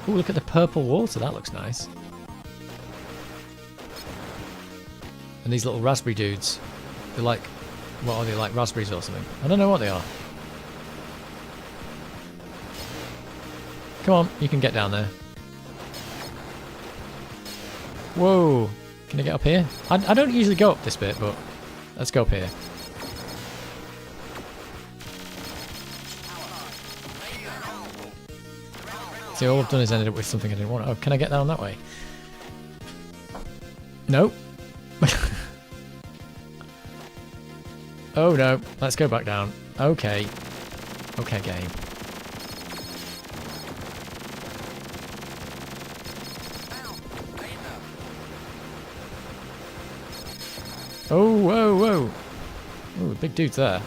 Ooh, look at the purple water. That looks nice. And these little raspberry dudes. They're like... What are they, like raspberries or something? I don't know what they are. Come on, you can get down there. Whoa! Can I get up here? I don't usually go up this bit, but let's go up here. See, all I've done is ended up with something I didn't want. Oh, can I get down that way? Nope. Oh no, let's go back down. Okay. Okay, game. Oh, whoa, whoa. Ooh, big dude's there.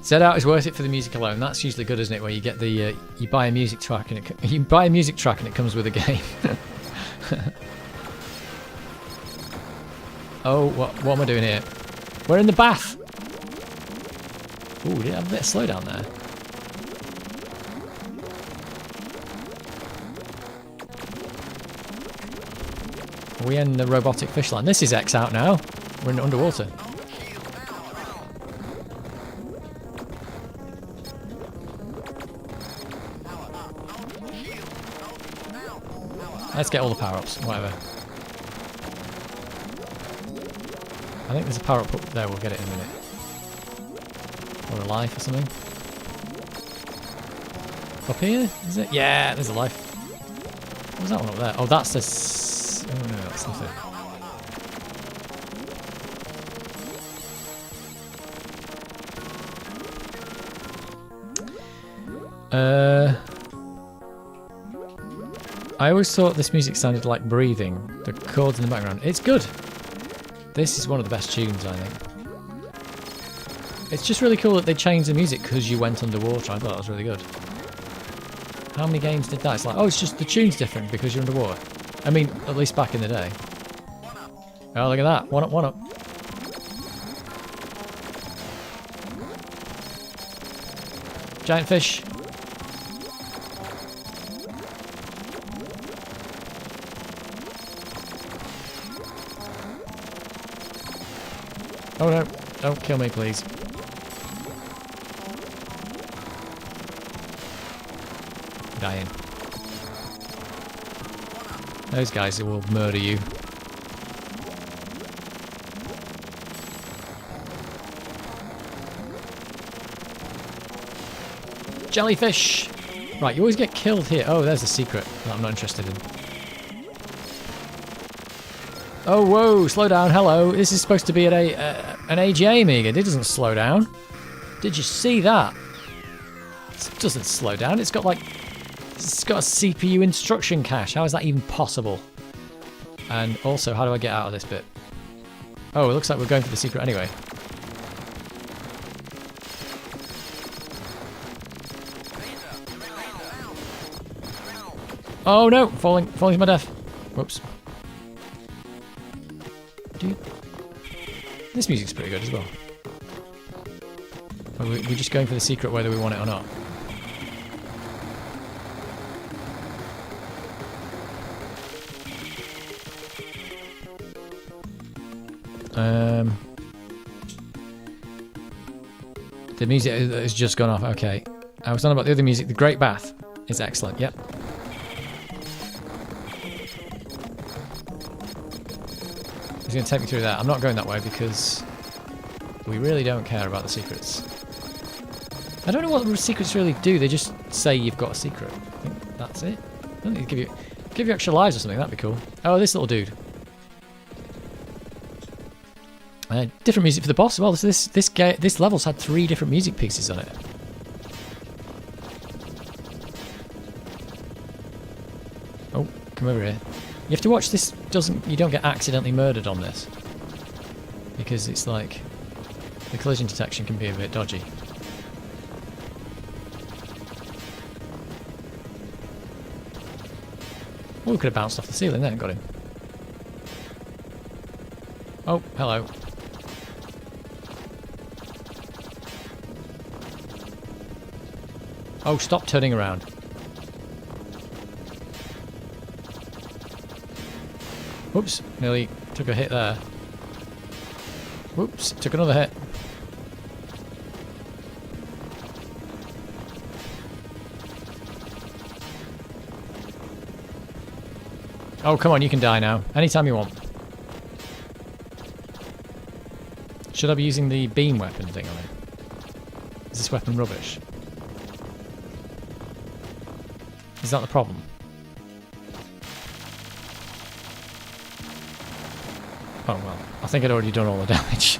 Z out is worth it for the music alone. That's usually good, isn't it? Where you get the you buy a music track and it comes with a game. Oh, what am I doing here? We're in the bath. Ooh, did I have a bit of slowdown there? Are we in the robotic fish line? This is X out now. We're in underwater. Let's get all the power-ups, whatever. I think there's a power-up up there, we'll get it in a minute. Or a life or something. Up here, is it? Yeah, there's a life. What was that one up there? Oh, that's the... Oh no, that's nothing. I always thought this music sounded like breathing. The chords in the background. It's good. This is one of the best tunes, I think. It's just really cool that they changed the music because you went underwater. I thought that was really good. How many games did that? It's like, oh, it's just the tune's different because you're underwater. I mean, at least back in the day. Oh, look at that. One up, one up. Giant fish. Oh no, don't kill me, please. I'm dying. Those guys will murder you. Jellyfish! Right, you always get killed here. Oh, there's a secret that I'm not interested in. Oh, whoa, slow down, hello. This is supposed to be an AGA Amiga. It doesn't slow down. Did you see that? It doesn't slow down. It's got like... It's got a CPU instruction cache. How is that even possible? And also, how do I get out of this bit? Oh, it looks like we're going for the secret anyway. Oh no! Falling to my death. Whoops. This music's pretty good as well. We're just going for the secret whether we want it or not. The music has just gone off. Okay. I was on about the other music. The Great Bath is excellent. Yep. He's going to take me through there. I'm not going that way because we really don't care about the secrets. I don't know what the secrets really do. They just say you've got a secret. I think that's it. I don't think they give you extra lives or something. That'd be cool. Oh, this little dude. Different music for the boss as well. This level's had 3 different music pieces on it. Oh, come over here. You have to watch this. You don't get accidentally murdered on this, because it's like the collision detection can be a bit dodgy. Oh, we could have bounced off the ceiling there and got him. Oh, hello. Oh, stop turning around. Whoops, nearly took a hit there. Whoops, took another hit. Oh, come on, you can die now. Anytime you want. Should I be using the beam weapon thing on it? Is this weapon rubbish? Is that the problem? Oh well, I think I'd already done all the damage.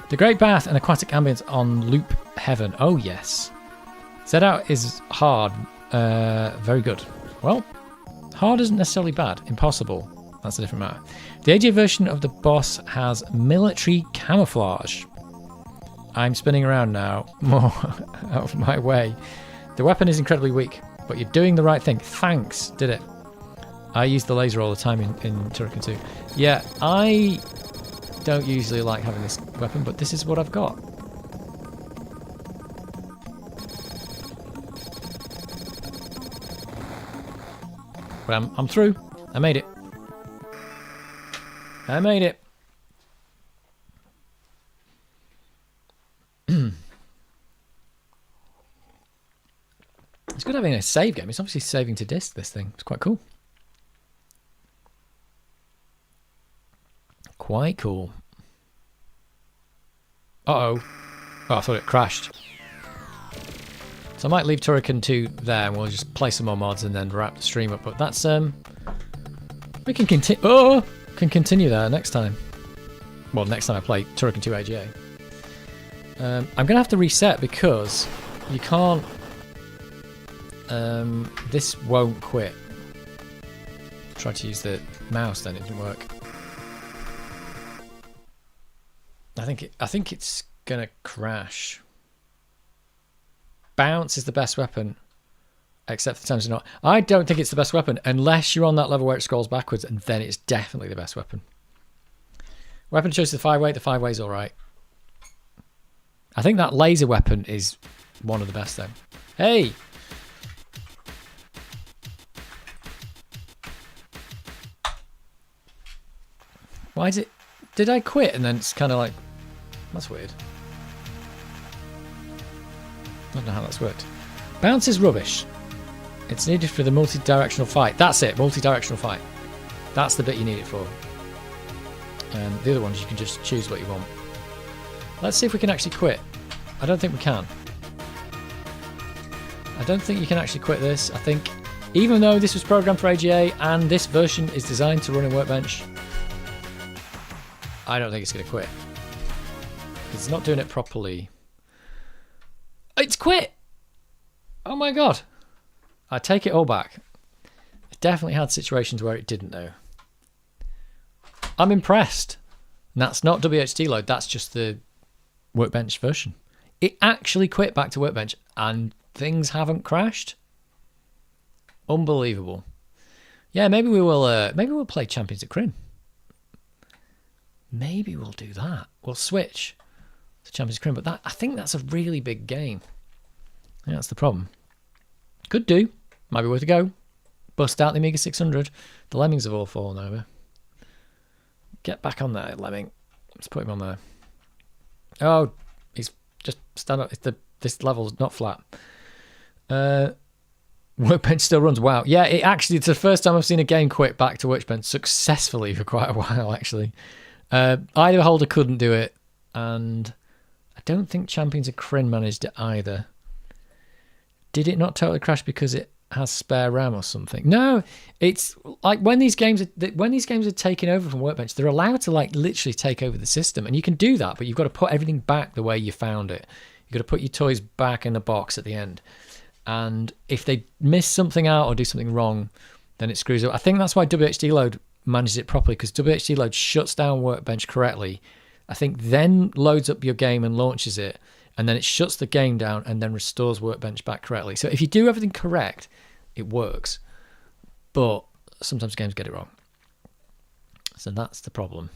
The Great Bath and aquatic ambience on Loop Heaven. Oh yes. Set out is hard. Very good. Well, hard isn't necessarily bad. Impossible. That's a different matter. The AJ version of the boss has military camouflage. I'm spinning around now. More out of my way. The weapon is incredibly weak, but you're doing the right thing. Thanks. Did it. I use the laser all the time in Turrican 2. Yeah, I don't usually like having this weapon, but this is what I've got. But I'm through. I made it. I made it. It's good having a save game. It's obviously saving to disk, this thing. It's quite cool. Quite cool. Uh-oh. Oh, I thought it crashed. So I might leave Turrican 2 there and we'll just play some more mods and then wrap the stream up. But that's, we can continue. Oh! Can continue there next time. Well, next time I play Turrican 2 AGA. I'm going to have to reset because you can't... this won't quit. Tried to use the mouse, then it didn't work. I think it's gonna crash. Bounce is the best weapon, except for the times you're not. I don't think it's the best weapon unless you're on that level where it scrolls backwards, and then it's definitely the best weapon. Weapon choice the 5-way. The 5-way's all right. I think that laser weapon is one of the best though. Hey. Why is it... Did I quit and then it's kind of like... That's weird. I don't know how that's worked. Bounce is rubbish. It's needed for the multi-directional fight. That's it, multi-directional fight. That's the bit you need it for. And the other ones you can just choose what you want. Let's see if we can actually quit. I don't think we can. I don't think you can actually quit this. I think even though this was programmed for AGA and this version is designed to run in Workbench, I don't think it's going to quit. It's not doing it properly. It's quit! Oh my god. I take it all back. It definitely had situations where it didn't though. I'm impressed. And that's not WHD load, that's just the Workbench version. It actually quit back to Workbench and things haven't crashed. Unbelievable. Yeah, maybe we'll play Champions at Crim. Maybe we'll do that. We'll switch to Champions Crim, but I think that's a really big game. Yeah, that's the problem. Could do. Might be worth a go. Bust out the Amiga 600. The lemmings have all fallen over. Get back on there, lemming. Let's put him on there. Oh, he's just stand up. This level's not flat. Workbench still runs. Wow. Yeah, it's the first time I've seen a game quit back to Workbench successfully for quite a while, actually. Either Beholder couldn't do it, and I don't think Champions of Kryn managed it either. Did it not totally crash because it has spare RAM or something? No, it's like when these games are taken over from Workbench, they're allowed to like literally take over the system, and you can do that, but you've got to put everything back the way you found it. You've got to put your toys back in the box at the end. And if they miss something out or do something wrong, then it screws up. I think that's why WHD Load manages it properly, because WHD Load shuts down Workbench correctly, I think then loads up your game and launches it, and then it shuts the game down and then restores Workbench back correctly. So if you do everything correct, it works. But sometimes games get it wrong. So that's the problem.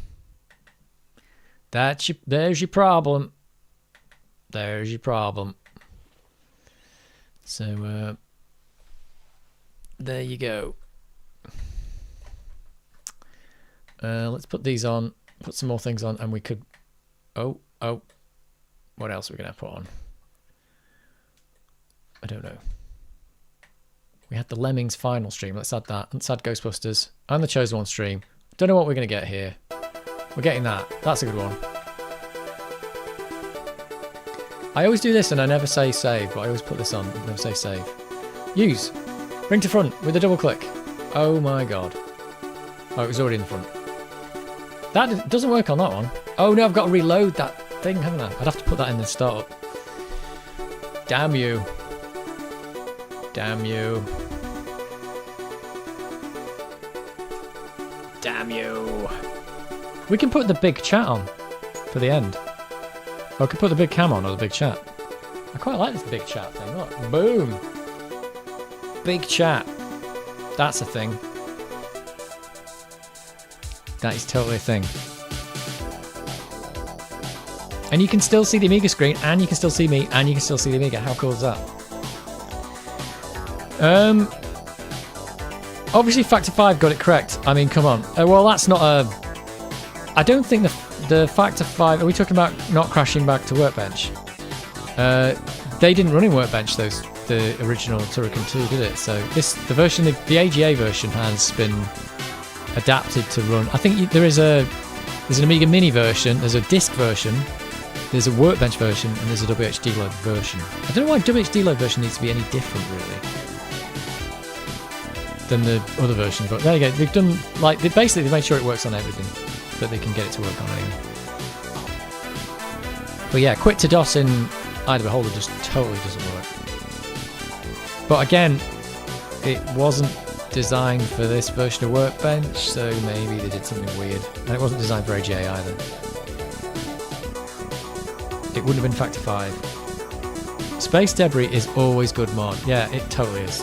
There's your problem. There's your problem. So there you go. Let's put these on, put some more things on, and we could... Oh, what else are we going to put on? I don't know. We had the Lemmings final stream. Let's add that. Let's add Ghostbusters and the Chosen One stream. Don't know what we're going to get here. We're getting that. That's a good one. I always do this and I never say save, but I always put this on and never say save. Use. Bring to front with a double click. Oh my god. Oh, it was already in the front. That doesn't work on that one. Oh no, I've got to reload that thing, haven't I? I'd have to put that in the startup. Damn you. Damn you. Damn you. We can put the big chat on for the end. Or I could put the big cam on or the big chat. I quite like this big chat thing. Look. Boom. Big chat. That's a thing. That is totally a thing. And you can still see the Amiga screen, and you can still see me, and you can still see the Amiga. How cool is that? Obviously Factor 5 got it correct. I mean, come on. Well, that's not a... I don't think the Factor 5... Are we talking about not crashing back to Workbench? They didn't run in Workbench, the original Turrican 2, did it? So the version, the AGA version has been adapted to run. I think there's an Amiga Mini version, there's a disc version, there's a Workbench version, and there's a WHD Load version. I don't know why WHD Load version needs to be any different, really, than the other version, but there you go. They've done, like, they've made sure it works on everything, but they can get it to work on anything. But yeah, quit to DOS in Eye of the Beholder just totally doesn't work. But again, it wasn't designed for this version of Workbench, so maybe they did something weird. And it wasn't designed for AGA either. It wouldn't have been Factor 5. Space Debris is always good mod. Yeah, it totally is.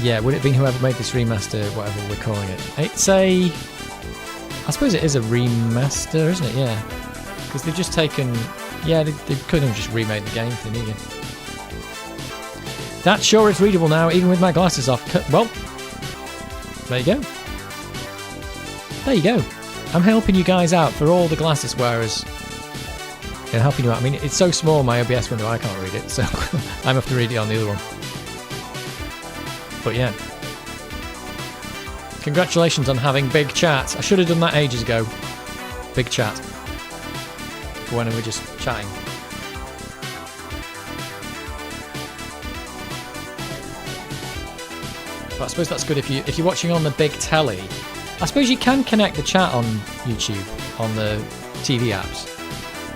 Yeah, would it be whoever made this remaster, whatever we're calling it? It's a... I suppose it is a remaster, isn't it? Yeah. Because they've just taken... Yeah, they couldn't have just remade the game for the Amiga. That sure is readable now, even with my glasses off. Well, there you go. There you go. I'm helping you guys out for all the glasses wearers. And helping you out. I mean, it's so small, my OBS window, I can't read it, so I have to read it on the other one. But yeah. Congratulations on having big chat. I should have done that ages ago. Big chat. For when we were just chatting. But I suppose that's good if you're watching on the big telly. I suppose you can connect the chat on YouTube, on the TV apps.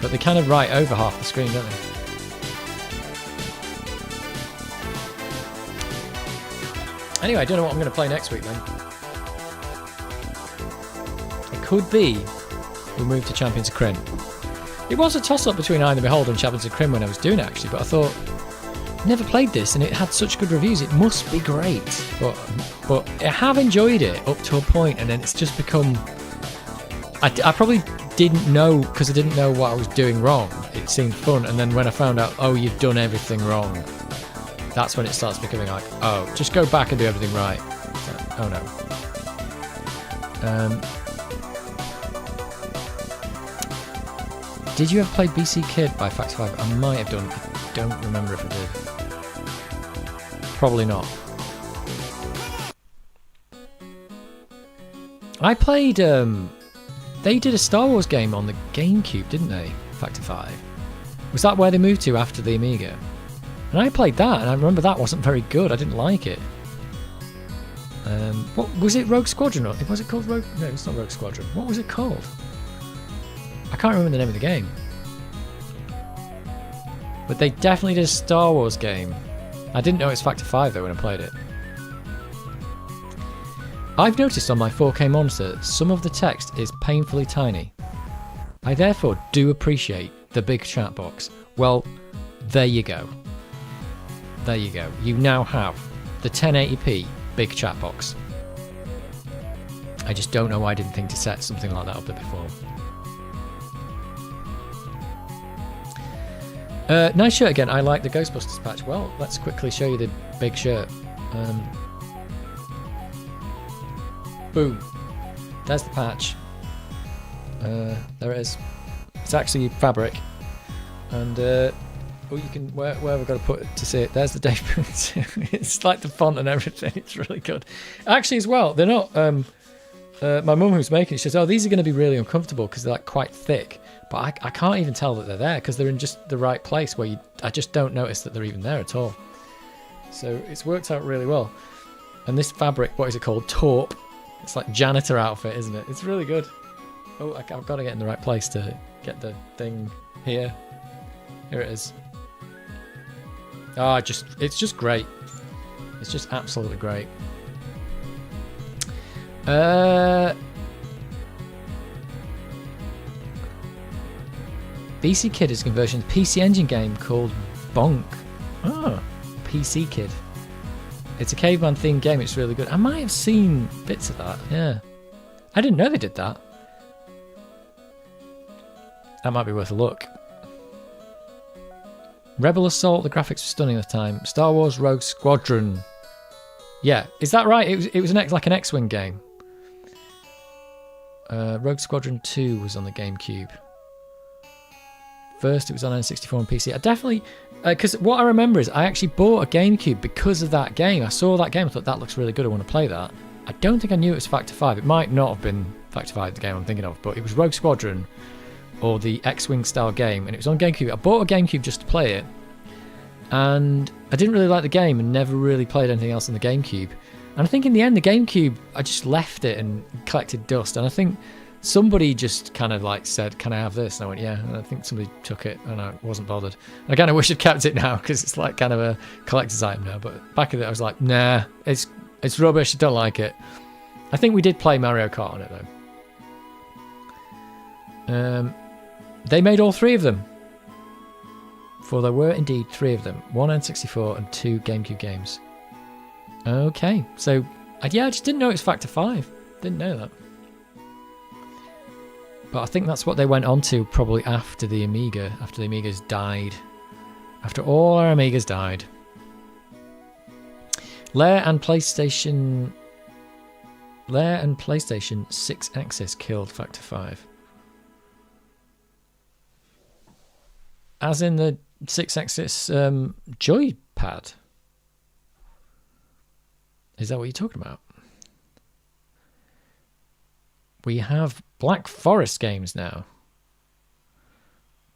But they kind of right over half the screen, don't they? Anyway, I don't know what I'm going to play next week then. It could be we move to Champions of Kryn. It was a toss-up between Eye of the Beholder and Champions of Kryn when I was doing it, actually, but I thought, I've never played this and it had such good reviews, it must be great. But I have enjoyed it up to a point, and then it's just become... I probably didn't know, because I didn't know what I was doing wrong. It seemed fun, and then when I found out, oh, you've done everything wrong, that's when it starts becoming like, oh, just go back and do everything right. Oh no. Did you ever play BC Kid by Factor 5? I might have done. I don't remember if I did. Probably not. I played, they did a Star Wars game on the GameCube, didn't they? Factor 5. Was that where they moved to after the Amiga? And I played that, and I remember that wasn't very good. I didn't like it. What was it? Rogue Squadron? Or was it called Rogue? No, it's not Rogue Squadron. What was it called? I can't remember the name of the game. But they definitely did a Star Wars game. I didn't know it was Factor 5 though when I played it. I've noticed on my 4K monitor some of the text is painfully tiny. I therefore do appreciate the big chat box. Well, there you go. There you go. You now have the 1080p big chat box. I just don't know why I didn't think to set something like that up there before. Nice shirt again. I like the Ghostbusters patch. Well, let's quickly show you the big shirt. Boom. There's the patch. There it is. It's actually fabric. And oh, you can where have I got to put it to see it? There's the Dave Boots. It's like the font and everything. It's really good. Actually, as well, they're not. My mum who's making it, she says, "Oh, these are going to be really uncomfortable because they're like quite thick." But I can't even tell that they're there because they're in just the right place where I just don't notice that they're even there at all. So it's worked out really well. And this fabric, what is it called? Taupe. It's like janitor outfit, isn't it? It's really good. Oh, I've got to get in the right place to get the thing here. Here it is. Oh, it's just great. It's just absolutely great. BC Kid is a conversion of the PC Engine game called Bonk. Oh, PC Kid. It's a caveman themed game. It's really good. I might have seen bits of that. Yeah. I didn't know they did that. That might be worth a look. Rebel Assault. The graphics were stunning at the time. Star Wars Rogue Squadron. Yeah, is that right? It was like an X-Wing game. Rogue Squadron 2 was on the GameCube. First, it was on N64 and PC. I definitely, because what I remember is I actually bought a GameCube because of that game. I saw that game, I thought that looks really good. I want to play that. I don't think I knew it was Factor 5. It might not have been Factor 5, the game I'm thinking of, but it was Rogue Squadron or the X-Wing style game, and it was on GameCube. I bought a GameCube just to play it, and I didn't really like the game and never really played anything else on the GameCube. And I think in the end, the GameCube, I just left it and collected dust. And I think somebody just kind of like said, "Can I have this?" And I went, "Yeah." And I think somebody took it, and I wasn't bothered. And I kind of wish I'd kept it now because it's like kind of a collector's item now. But back in it, I was like, "Nah, it's rubbish. I don't like it." I think we did play Mario Kart on it though. They made all three of them. For there were indeed three of them: one N64 and two GameCube games. Okay, so yeah, I just didn't know it was Factor 5. Didn't know that. But I think that's what they went on to probably after the Amiga, after the Amigas died. After all our Amigas died. Lair and PlayStation 6-axis killed Factor 5. As in the 6-axis joypad. Is that what you're talking about? We have Black Forest games now.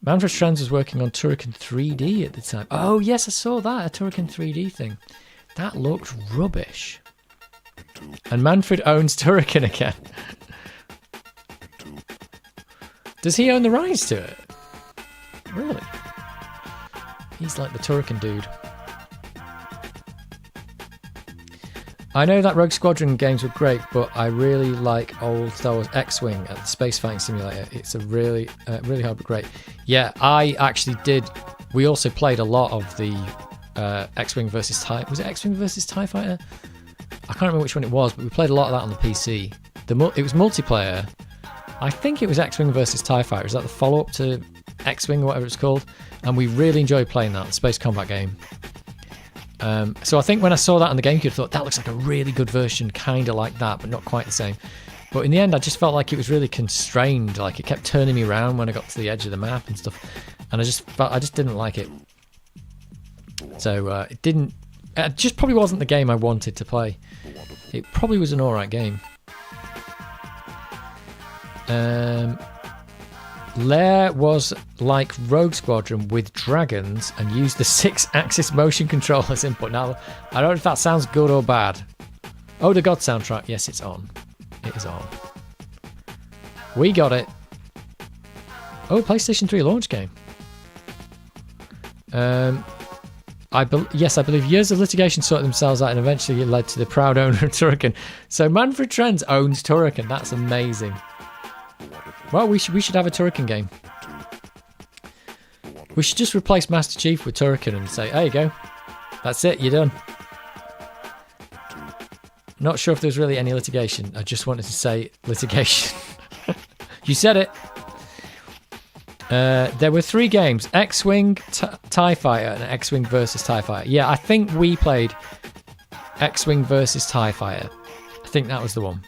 Manfred Strands was working on Turrican 3D at the time. Oh, yes, I saw that, a Turrican 3D thing. That looked rubbish. And Manfred owns Turrican again. Does he own the rights to it? Really? He's like the Turrican dude. I know that Rogue Squadron games were great, but I really like old Star Wars X-Wing at the Space Fighting Simulator. It's a really hard but great. Yeah, I actually did. We also played a lot of the X-Wing versus TIE. Was it X-Wing versus TIE Fighter? I can't remember which one it was, but we played a lot of that on the PC. It was multiplayer. I think it was X-Wing versus TIE Fighter. Is that the follow-up to X-Wing or whatever it's called? And we really enjoyed playing that, the space combat game. So I think when I saw that on the GameCube, I thought that looks like a really good version, kind of like that, but not quite the same. But in the end, I just felt like it was really constrained. Like it kept turning me around when I got to the edge of the map and stuff, and I just didn't like it. So it didn't. It just probably wasn't the game I wanted to play. It probably was an alright game. Lair was like Rogue Squadron with dragons and used the 6-axis motion control as input. Now, I don't know if that sounds good or bad. Oh, the God soundtrack. Yes, it's on. It is on. We got it. Oh, PlayStation 3 launch game. Yes, I believe years of litigation sorted themselves out and eventually it led to the proud owner of Turrican. So Manfred Trends owns Turrican. That's amazing. Well, we should have a Turrican game. We should just replace Master Chief with Turrican and say, there you go. That's it, you're done. Not sure if there's really any litigation. I just wanted to say litigation. You said it. There were 3 games. X-Wing, TIE Fighter, and X-Wing versus TIE Fighter. Yeah, I think we played X-Wing versus TIE Fighter. I think that was the one.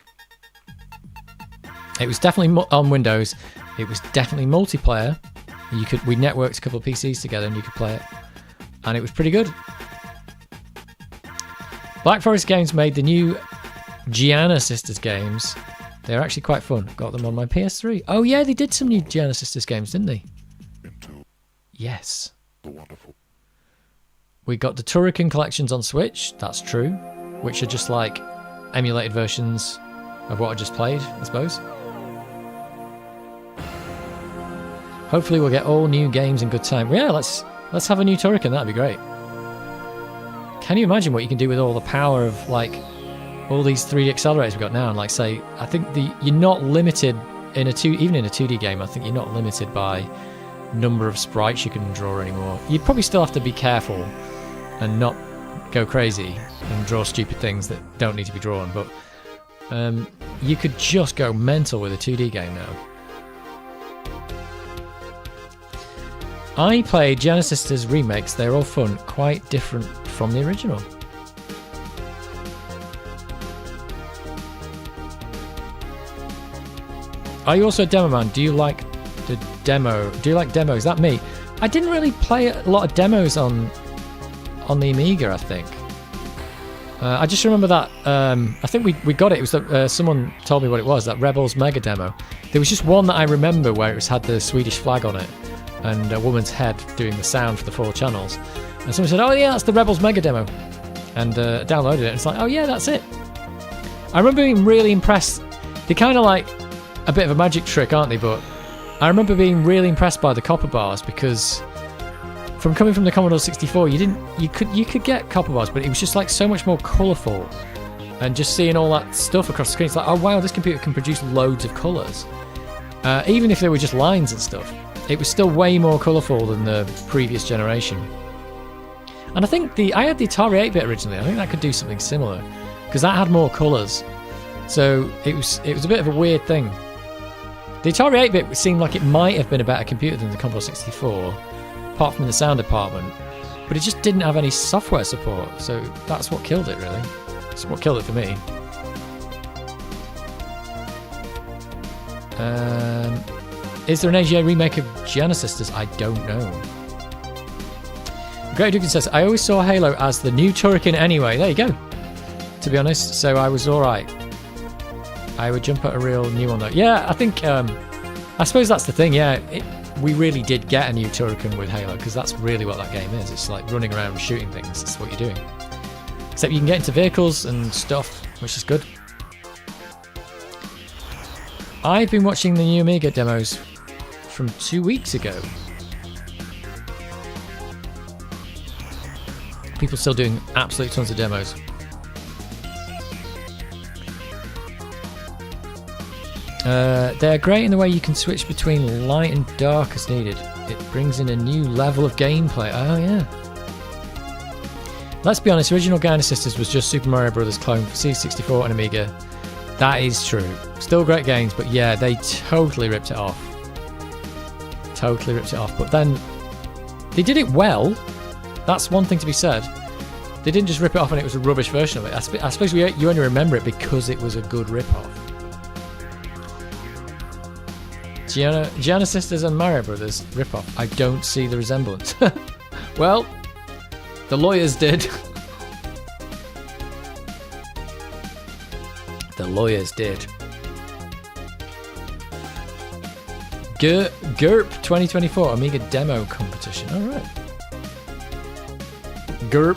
It was definitely on Windows. It was definitely multiplayer. We networked a couple of PCs together and you could play it. And it was pretty good. Black Forest Games made the new Gianna Sisters games. They're actually quite fun. Got them on my PS3. Oh yeah, they did some new Gianna Sisters games, didn't they? Yes. We got the Turrican collections on Switch. That's true. Which are just like emulated versions of what I just played, I suppose. Hopefully we'll get all new games in good time. Yeah, let's have a new Turrican. That'd be great. Can you imagine what you can do with all the power of like all these 3D accelerators we've got now? And like say, I think you're not limited in even in a 2D game. I think you're not limited by number of sprites you can draw anymore. You'd probably still have to be careful and not go crazy and draw stupid things that don't need to be drawn. But you could just go mental with a 2D game now. I played Gianna Sisters remakes. They're all fun, quite different from the original. Are you also a demo man? Do you like the demo? Do you like demos? Is that me? I didn't really play a lot of demos on the Amiga, I think. I just remember that, I think we got it. It was that someone told me what it was, that Rebels Mega demo. There was just one that I remember where it had the Swedish flag on it and a woman's head doing the sound for the 4 channels. And someone said, oh yeah, that's the Rebels Mega demo. And downloaded it and it's like, oh yeah, that's it. I remember being really impressed. They're kind of like a bit of a magic trick, aren't they? But I remember being really impressed by the copper bars because from coming from the Commodore 64, you could get copper bars, but it was just like so much more colourful. And just seeing all that stuff across the screen, it's like, oh wow, this computer can produce loads of colours. Even if they were just lines and stuff, it was still way more colourful than the previous generation. And I think I had the Atari 8-bit originally. I think that could do something similar because that had more colours. So it was a bit of a weird thing. The Atari 8-bit seemed like it might have been a better computer than the Commodore 64, apart from the sound department, but it just didn't have any software support. So that's what killed it, really. That's what killed it for me. Is there an AGA remake of Gianna Sisters? I don't know. Great Dugan says, I always saw Halo as the new Turrican anyway. There you go. To be honest, so I was alright. I would jump at a real new one though. Yeah, I think, I suppose that's the thing, yeah. We really did get a new Turrican with Halo because that's really what that game is. It's like running around shooting things. That's what you're doing. Except you can get into vehicles and stuff, which is good. I've been watching the new Amiga demos from 2 weeks ago. People still doing absolute tons of demos. They're great in the way you can switch between light and dark as needed. It brings in a new level of gameplay. Oh yeah. Let's be honest, original Gianna Sisters was just Super Mario Bros. Clone for C64 and Amiga. That is true. Still great games, but yeah, they totally ripped it off. Totally ripped it off. But then they did it well. That's one thing to be said. They didn't just rip it off and it was a rubbish version of it. I suppose you only remember it because it was a good rip-off. Gianna Sisters and Mario Brothers rip-off. I don't see the resemblance. Well, The lawyers did. The lawyers did. GURP 2024 Amiga demo competition. All right. GURP.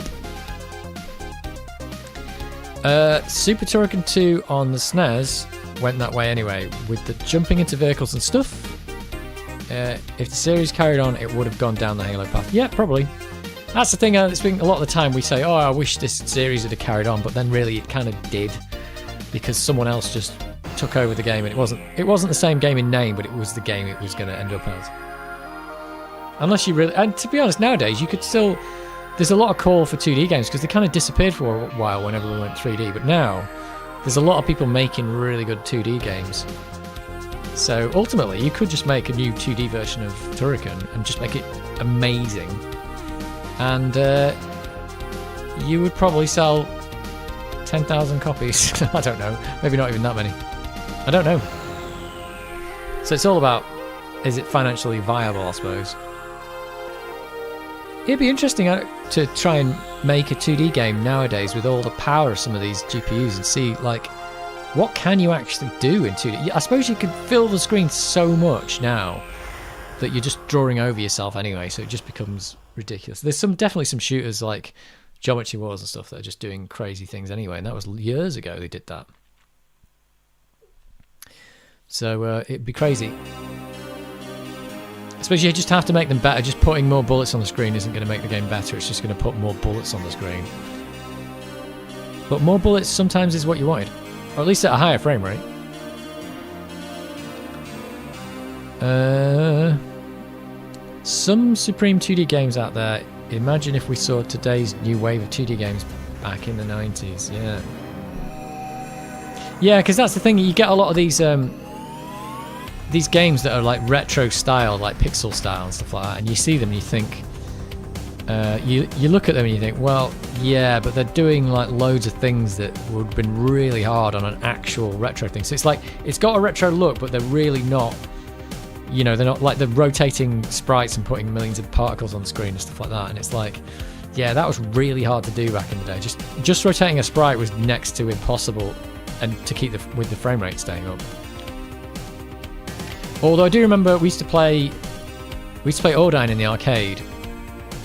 Super Turrican 2 on the SNES went that way anyway, with the jumping into vehicles and stuff. If the series carried on, it would have gone down the Halo path. Yeah, probably. That's the thing. It's been a lot of the time we say, "Oh, I wish this series had carried on," but then really it kind of did, because someone else just took over the game, and it wasn't the same game in name, but it was the game it was going to end up as. Unless you really, and to be honest, nowadays you could still. There's a lot of call for 2D games because they kind of disappeared for a while whenever we went 3D, but now there's a lot of people making really good 2D games. So ultimately, you could just make a new 2D version of Turrican and just make it amazing, and you would probably sell 10,000 copies. I don't know, maybe not even that many. I don't know. So it's all about, is it financially viable, I suppose. It'd be interesting to try and make a 2D game nowadays with all the power of some of these GPUs and see, like, what can you actually do in 2D? I suppose you could fill the screen so much now that you're just drawing over yourself anyway, so it just becomes ridiculous. There's definitely some shooters like Geometry Wars and stuff that are just doing crazy things anyway, and that was years ago they did that. So it'd be crazy. I suppose you just have to make them better. Just putting more bullets on the screen isn't going to make the game better. It's just going to put more bullets on the screen. But more bullets sometimes is what you wanted. Or at least at a higher frame rate. Some Supreme 2D games out there. Imagine if we saw today's new wave of 2D games back in the 90s. Yeah. Yeah, because that's the thing. You get a lot of these games that are like retro style, like pixel style and stuff like that, and you see them and you think, you look at them and you think, well, yeah, but they're doing like loads of things that would have been really hard on an actual retro thing. So it's like, it's got a retro look, but they're really not, you know, they're not like the rotating sprites and putting millions of particles on the screen and stuff like that. And it's like, yeah, that was really hard to do back in the day. Just rotating a sprite was next to impossible, and to keep with the frame rate staying up. Although I do remember we used to play Ordine in the arcade,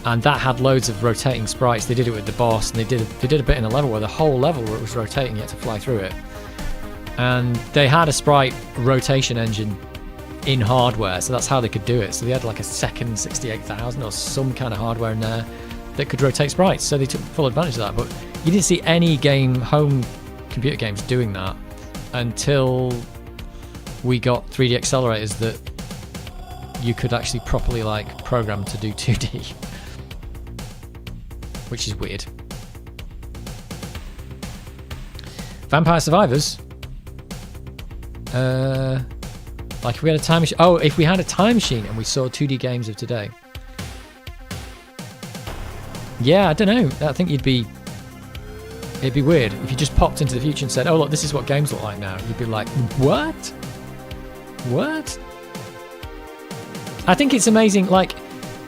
and that had loads of rotating sprites. They did it with the boss, and they did a bit in a level where the whole level where it was rotating, you had to fly through it. And they had a sprite rotation engine in hardware, so that's how they could do it. So they had like a second 68,000 or some kind of hardware in there that could rotate sprites, so they took full advantage of that. But you didn't see any home computer games doing that until we got 3D accelerators that you could actually properly like program to do 2D, which is weird. Vampire Survivors. Like if we had a time machine. Oh, if we had a time machine and we saw 2D games of today. Yeah, I don't know. I think it'd be weird if you just popped into the future and said, "Oh, look, this is what games look like now." You'd be like, "What? What?" I think it's amazing. Like,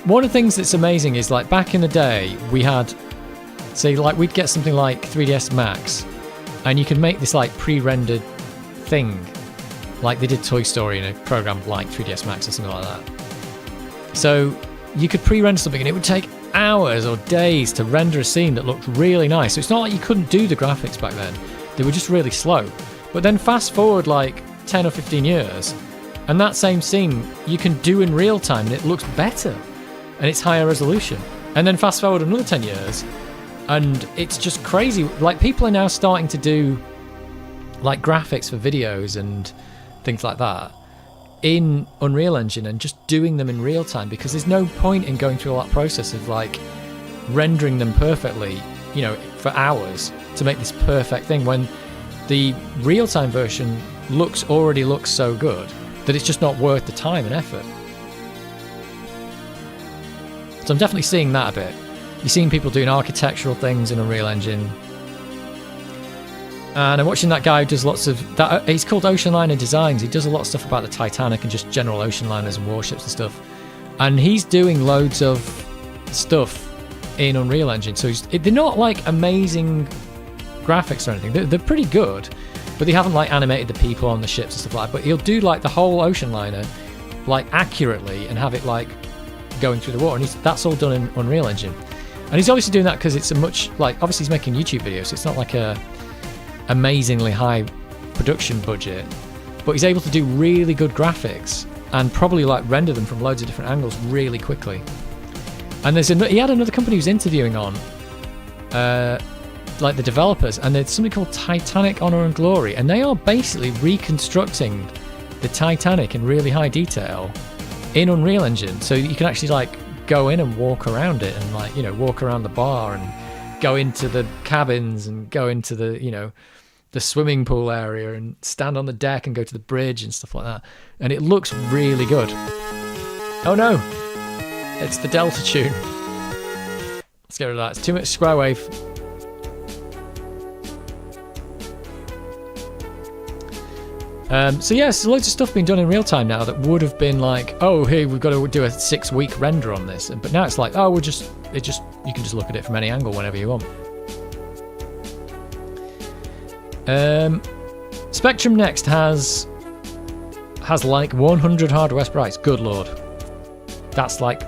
one of the things that's amazing is, like, back in the day, we had, say, like, we'd get something like 3ds Max, and you could make this, like, pre-rendered thing. Like, they did Toy Story in a program like 3ds Max or something like that. So, you could pre-render something, and it would take hours or days to render a scene that looked really nice. So it's not like you couldn't do the graphics back then. They were just really slow. But then fast forward, like, 10 or 15 years, and that same scene you can do in real time and it looks better and it's higher resolution. And then fast forward another 10 years and it's just crazy. Like, people are now starting to do like graphics for videos and things like that in Unreal Engine and just doing them in real time, because there's no point in going through all that process of like rendering them perfectly, you know, for hours to make this perfect thing, when the real-time version already looks so good that it's just not worth the time and effort. So I'm definitely seeing that a bit. You're seeing people doing architectural things in Unreal Engine. And I'm watching that guy who does lots of that. He's called Ocean Liner Designs. He does a lot of stuff about the Titanic and just general ocean liners and warships and stuff. And he's doing loads of stuff in Unreal Engine. So they're not like amazing graphics or anything. They're pretty good, but they haven't like animated the people on the ships and stuff like that. But he'll do like the whole ocean liner like accurately and have it like going through the water, and that's all done in Unreal Engine. And he's obviously doing that because it's a much, like, obviously he's making YouTube videos, so it's not like a amazingly high production budget, but he's able to do really good graphics and probably like render them from loads of different angles really quickly. And he had another company he was interviewing on, like the developers, and there's something called Titanic Honor and Glory, and they are basically reconstructing the Titanic in really high detail in Unreal Engine, so you can actually like go in and walk around it and like, you know, walk around the bar and go into the cabins and go into the, you know, the swimming pool area and stand on the deck and go to the bridge and stuff like that, and it looks really good. Oh no, it's the Delta tune. Let's get rid of that. It's too much square wave. So yes, loads of stuff being done in real time now that would have been like, oh, hey, we've got to do a 6-week render on this, but now it's like, oh, you can just look at it from any angle whenever you want. Spectrum Next has like 100 hardware sprites. Good lord, that's like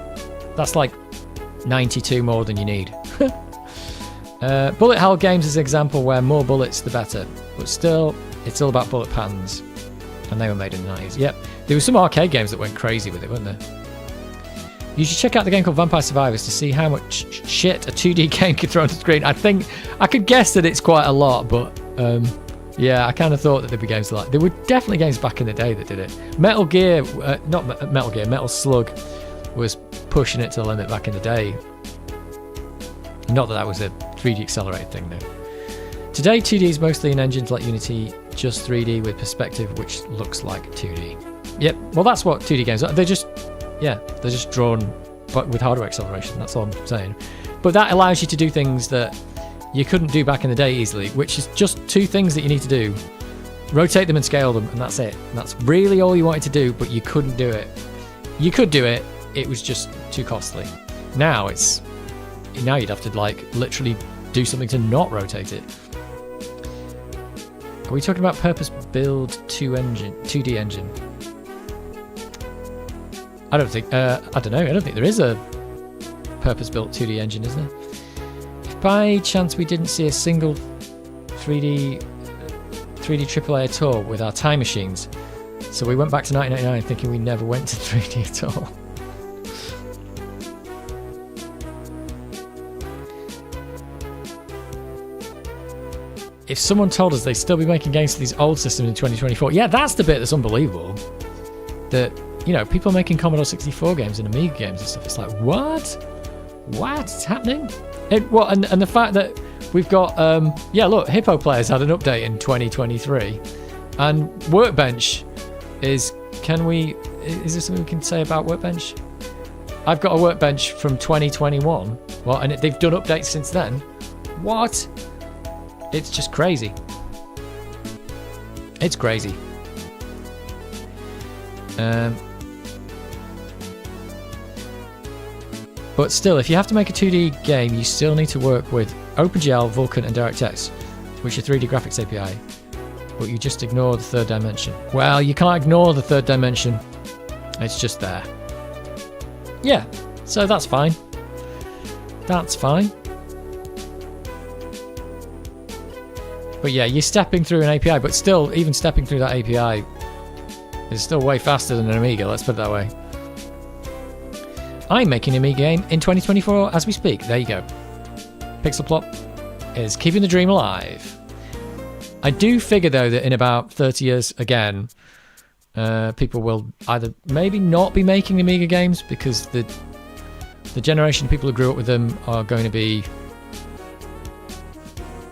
92 more than you need. Bullet Hell Games is an example where more bullets the better, but still, it's all about bullet patterns, and they were made in the 90s. Yep, there were some arcade games that went crazy with it, weren't there? You should check out the game called Vampire Survivors to see how much shit a 2D game can throw on the screen. I think I could guess that it's quite a lot, but yeah, I kind of thought that there'd be games like, there were definitely games back in the day that did it. Metal Gear, not Metal Gear, Metal Slug was pushing it to the limit back in the day. Not that was a 3D accelerated thing though. Today 2D is mostly in engines like Unity, just 3D with perspective which looks like 2D. Yep, well that's what 2D games are. They're just drawn but with hardware acceleration, that's all I'm saying. But that allows you to do things that you couldn't do back in the day easily, which is just two things that you need to do. Rotate them and scale them, and that's it. And that's really all you wanted to do, but you couldn't do it. You could do it, it was just too costly. Now you'd have to like literally do something to not rotate it. Are we talking about purpose-built 2D engine? I don't think, I don't know, I don't think there is a purpose-built 2D engine, is there? If by chance we didn't see a single 3D AAA at all with our time machines, so we went back to 1999 thinking we never went to 3D at all. If someone told us they'd still be making games for these old systems in 2024, yeah, that's the bit that's unbelievable. That, you know, people making Commodore 64 games and Amiga games and stuff, it's like, what? What's happening? And the fact that we've got, yeah, look, Hippo Players had an update in 2023, and Workbench is there something we can say about Workbench? I've got a Workbench from 2021, well, and they've done updates since then. What? It's just crazy. It's crazy. But still, if you have to make a 2D game, you still need to work with OpenGL, Vulkan, and DirectX, which are 3D graphics API. But you just ignore the third dimension. Well, you can't ignore the third dimension. It's just there. Yeah, so that's fine. That's fine. But yeah, you're stepping through an API, but still, even stepping through that API is still way faster than an Amiga, let's put it that way. I'm making an Amiga game in 2024 as we speak. There you go. Pixelplop is keeping the dream alive. I do figure, though, that in about 30 years, again, people will either maybe not be making Amiga games because the generation of people who grew up with them are going to be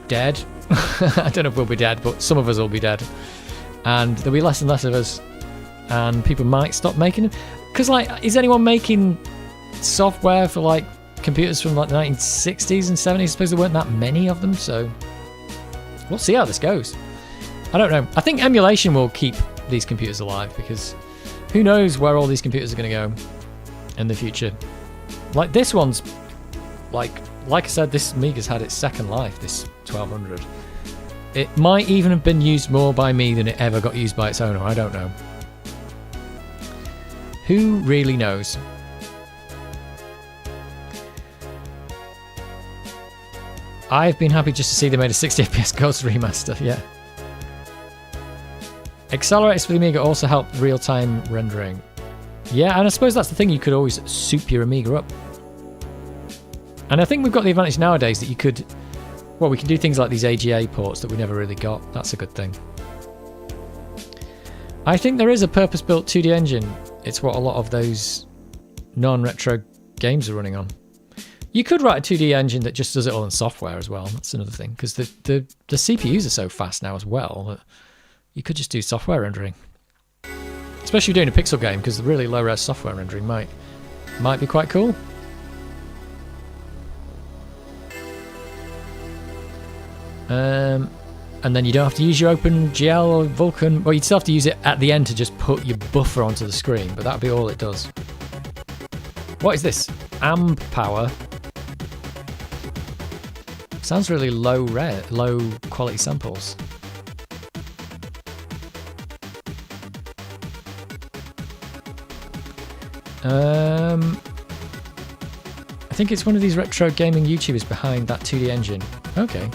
dead. I don't know if we'll be dead, but some of us will be dead. And there'll be less and less of us, and people might stop making them. Because, like, is anyone making software for, like, computers from, like, the 1960s and 70s? I suppose there weren't that many of them, so we'll see how this goes. I don't know. I think emulation will keep these computers alive, because who knows where all these computers are going to go in the future. Like, this one's like I said, this Amiga's had its second life, this 1200. It might even have been used more by me than it ever got used by its owner, I don't know. Who really knows? I've been happy just to see they made a 60 FPS Ghost remaster, yeah. Accelerators for the Amiga also help real-time rendering. Yeah, and I suppose that's the thing, you could always soup your Amiga up. And I think we've got the advantage nowadays that you could... Well, we can do things like these AGA ports that we never really got. That's a good thing. I think there is a purpose-built 2D engine. It's what a lot of those non-retro games are running on. You could write a 2D engine that just does it all in software as well. That's another thing, because the CPUs are so fast now as well that you could just do software rendering. Especially if you're doing a pixel game, because the really low-res software rendering might be quite cool. And then you don't have to use your OpenGL or Vulkan. Well, you'd still have to use it at the end to just put your buffer onto the screen, but that'd be all it does. What is this? Amp power. Sounds really low quality samples. I think it's one of these retro gaming YouTubers behind that 2D engine. Okay.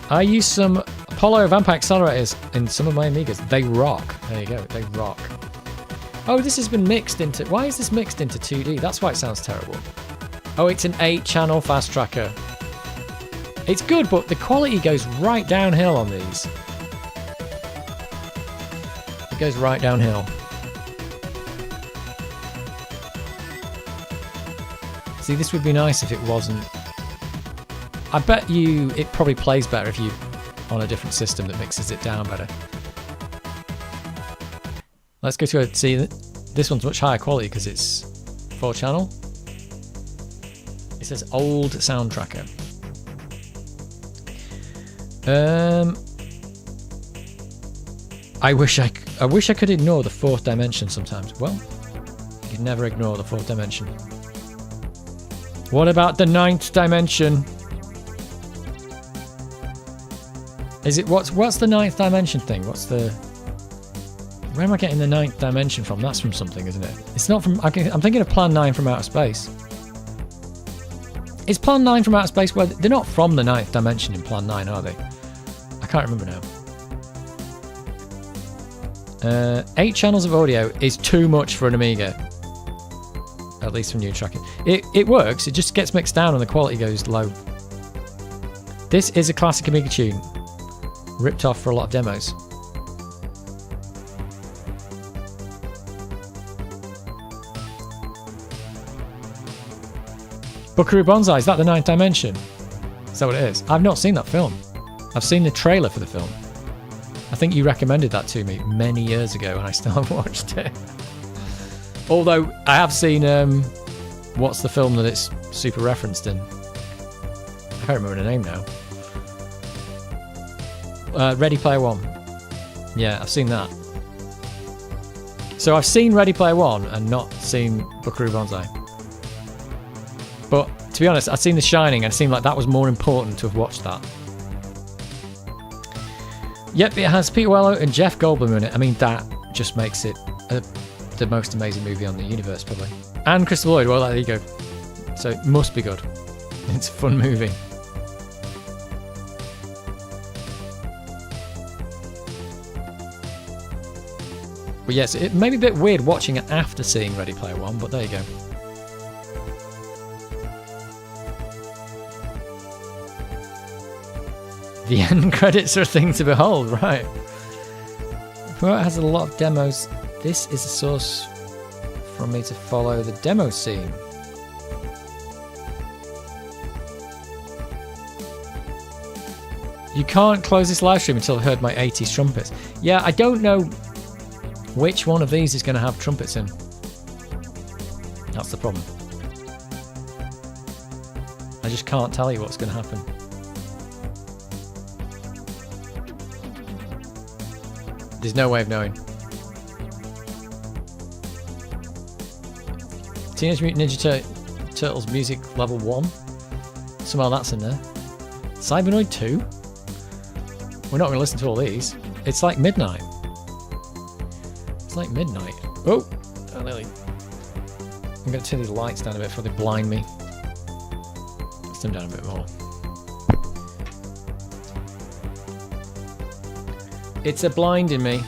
I use some Apollo Vampire accelerators in some of my Amigas. They rock. There you go. They rock. Oh, this has been mixed into... Why is this mixed into 2D? That's why it sounds terrible. Oh, it's an 8-channel fast tracker. It's good, but the quality goes right downhill on these. It goes right downhill. See, this would be nice if it wasn't... I bet you it probably plays better if you on a different system that mixes it down better. Let's go to see, this one's much higher quality because it's 4-channel. It says old sound tracker. I wish I could ignore the 4th dimension sometimes. Well, you can never ignore the 4th dimension. What about the 9th dimension? Is it what's the 9th dimension thing? Where am I getting the 9th dimension from? That's from something, isn't it? It's not from... I'm thinking of Plan 9 from Outer Space. Is Plan 9 from Outer Space where... They're not from the 9th dimension in Plan 9, are they? I can't remember now. 8 channels of audio is too much for an Amiga. At least from new tracking. It works, it just gets mixed down and the quality goes low. This is a classic Amiga tune. Ripped off for a lot of demos. Buckaroo Banzai, is that the 9th dimension? Is that what it is? I've not seen that film. I've seen the trailer for the film. I think you recommended that to me many years ago and I still haven't watched it. Although I have seen, what's the film that it's super referenced in? I can't remember the name now. Ready Player One. Yeah, I've seen that. So I've seen Ready Player One and not seen Buckaroo Banzai. But to be honest, I've seen The Shining and it seemed like that was more important to have watched that. Yep, it has Peter Weller and Jeff Goldblum in it. I mean, that just makes it the most amazing movie on the universe, probably. And Christopher Lloyd, well, there you go. So it must be good. It's a fun movie. But yes, it may be a bit weird watching it after seeing Ready Player One, but there you go. The end credits are a thing to behold, right? Well, it has a lot of demos. This is a source for me to follow the demo scene. You can't close this live stream until I've heard my 80s trumpets. Yeah, I don't know which one of these is going to have trumpets in. That's the problem. I just can't tell you what's going to happen. There's no way of knowing. Teenage Mutant Ninja Turtles Music Level 1. Somehow that's in there. Cybernoid 2? We're not going to listen to all these. It's like midnight. It's like midnight. Oh! Nearly. I'm going to turn these lights down a bit before they blind me. Let's turn them down a bit more. It's a blinding me.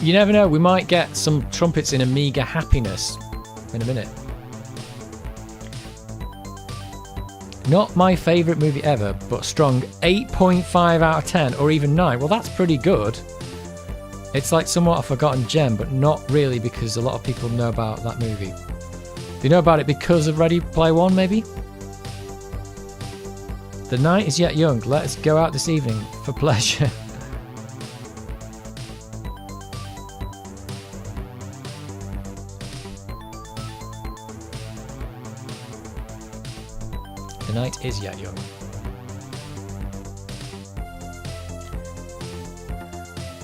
You never know, we might get some trumpets in Amiga happiness in a minute. Not my favourite movie ever, but strong 8.5 out of 10, or even 9. Well, that's pretty good. It's like somewhat a forgotten gem, but not really, because a lot of people know about that movie. They know about it because of Ready Player One, maybe? The night is yet young. Let us go out this evening for pleasure. The night is yet young.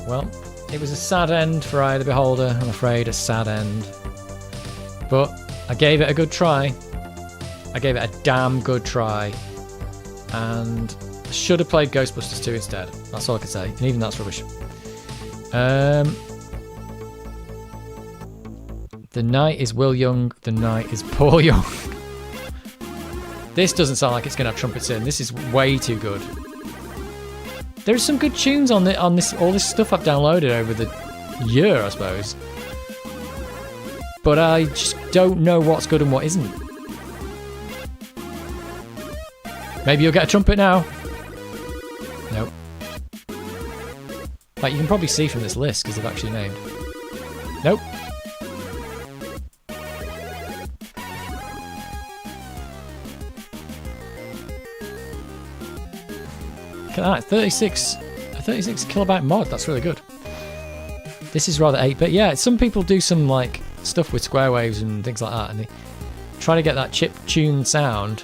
Well, it was a sad end for Eye of the Beholder, I'm afraid, a sad end. But I gave it a good try. I gave it a damn good try. And should have played Ghostbusters 2 instead. That's all I can say. And even that's rubbish. The night is Will Young. The night is Paul Young. This doesn't sound like it's going to have trumpets in. This is way too good. There's some good tunes on this. All this stuff I've downloaded over the year, I suppose. But I just don't know what's good and what isn't. Maybe you'll get a trumpet now. Nope. Like, you can probably see from this list because they've actually named. Nope. Look at that, 36 kilobyte mod, that's really good. This is rather 8-bit. Yeah, some people do some like stuff with square waves and things like that, and they try to get that chip tune sound.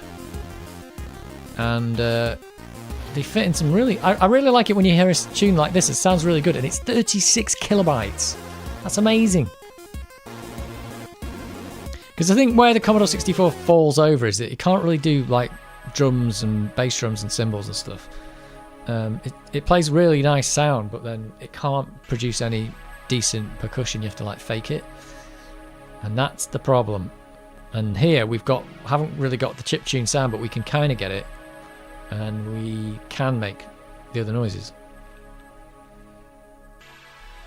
And they fit in some really... I really like it when you hear a tune like this. It sounds really good. And it's 36 kilobytes. That's amazing. Because I think where the Commodore 64 falls over is that it can't really do like drums and bass drums and cymbals and stuff. It plays really nice sound, but then it can't produce any decent percussion. You have to like fake it. And that's the problem. And here haven't really got the chiptune sound, but we can kind of get it. And we can make the other noises.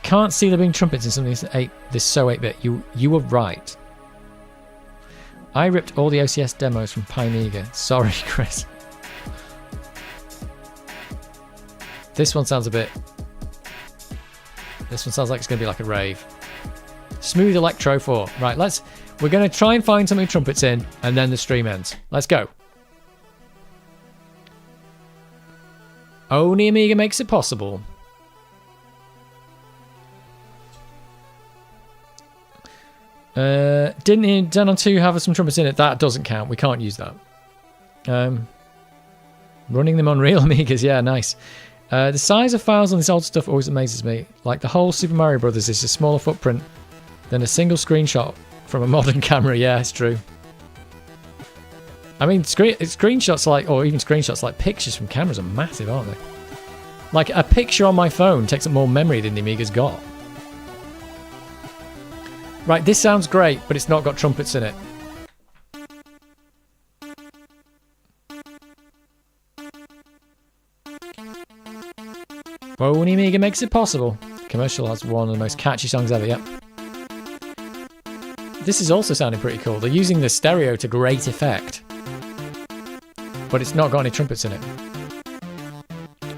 Can't see there being trumpets in something this so 8-bit. You were right. I ripped all the OCS demos from Amiga. Sorry, Chris. This one sounds like it's going to be like a rave. Smooth Electro 4. Right, we're going to try and find something trumpets in, and then the stream ends. Let's go. Only Amiga makes it possible. Didn't Dan on 2 have some trumpets in it? That doesn't count. We can't use that. Running them on real Amigas. Yeah, nice. The size of files on this old stuff always amazes me. Like the whole Super Mario Brothers is a smaller footprint than a single screenshot from a modern camera. Yeah, it's true. I mean, screenshots or even screenshots like pictures from cameras are massive, aren't they? Like a picture on my phone takes up more memory than the Amiga's got. Right, this sounds great, but it's not got trumpets in it. Only Amiga makes it possible. Commercial has one of the most catchy songs ever, yep. This is also sounding pretty cool. They're using the stereo to great effect. But it's not got any trumpets in it.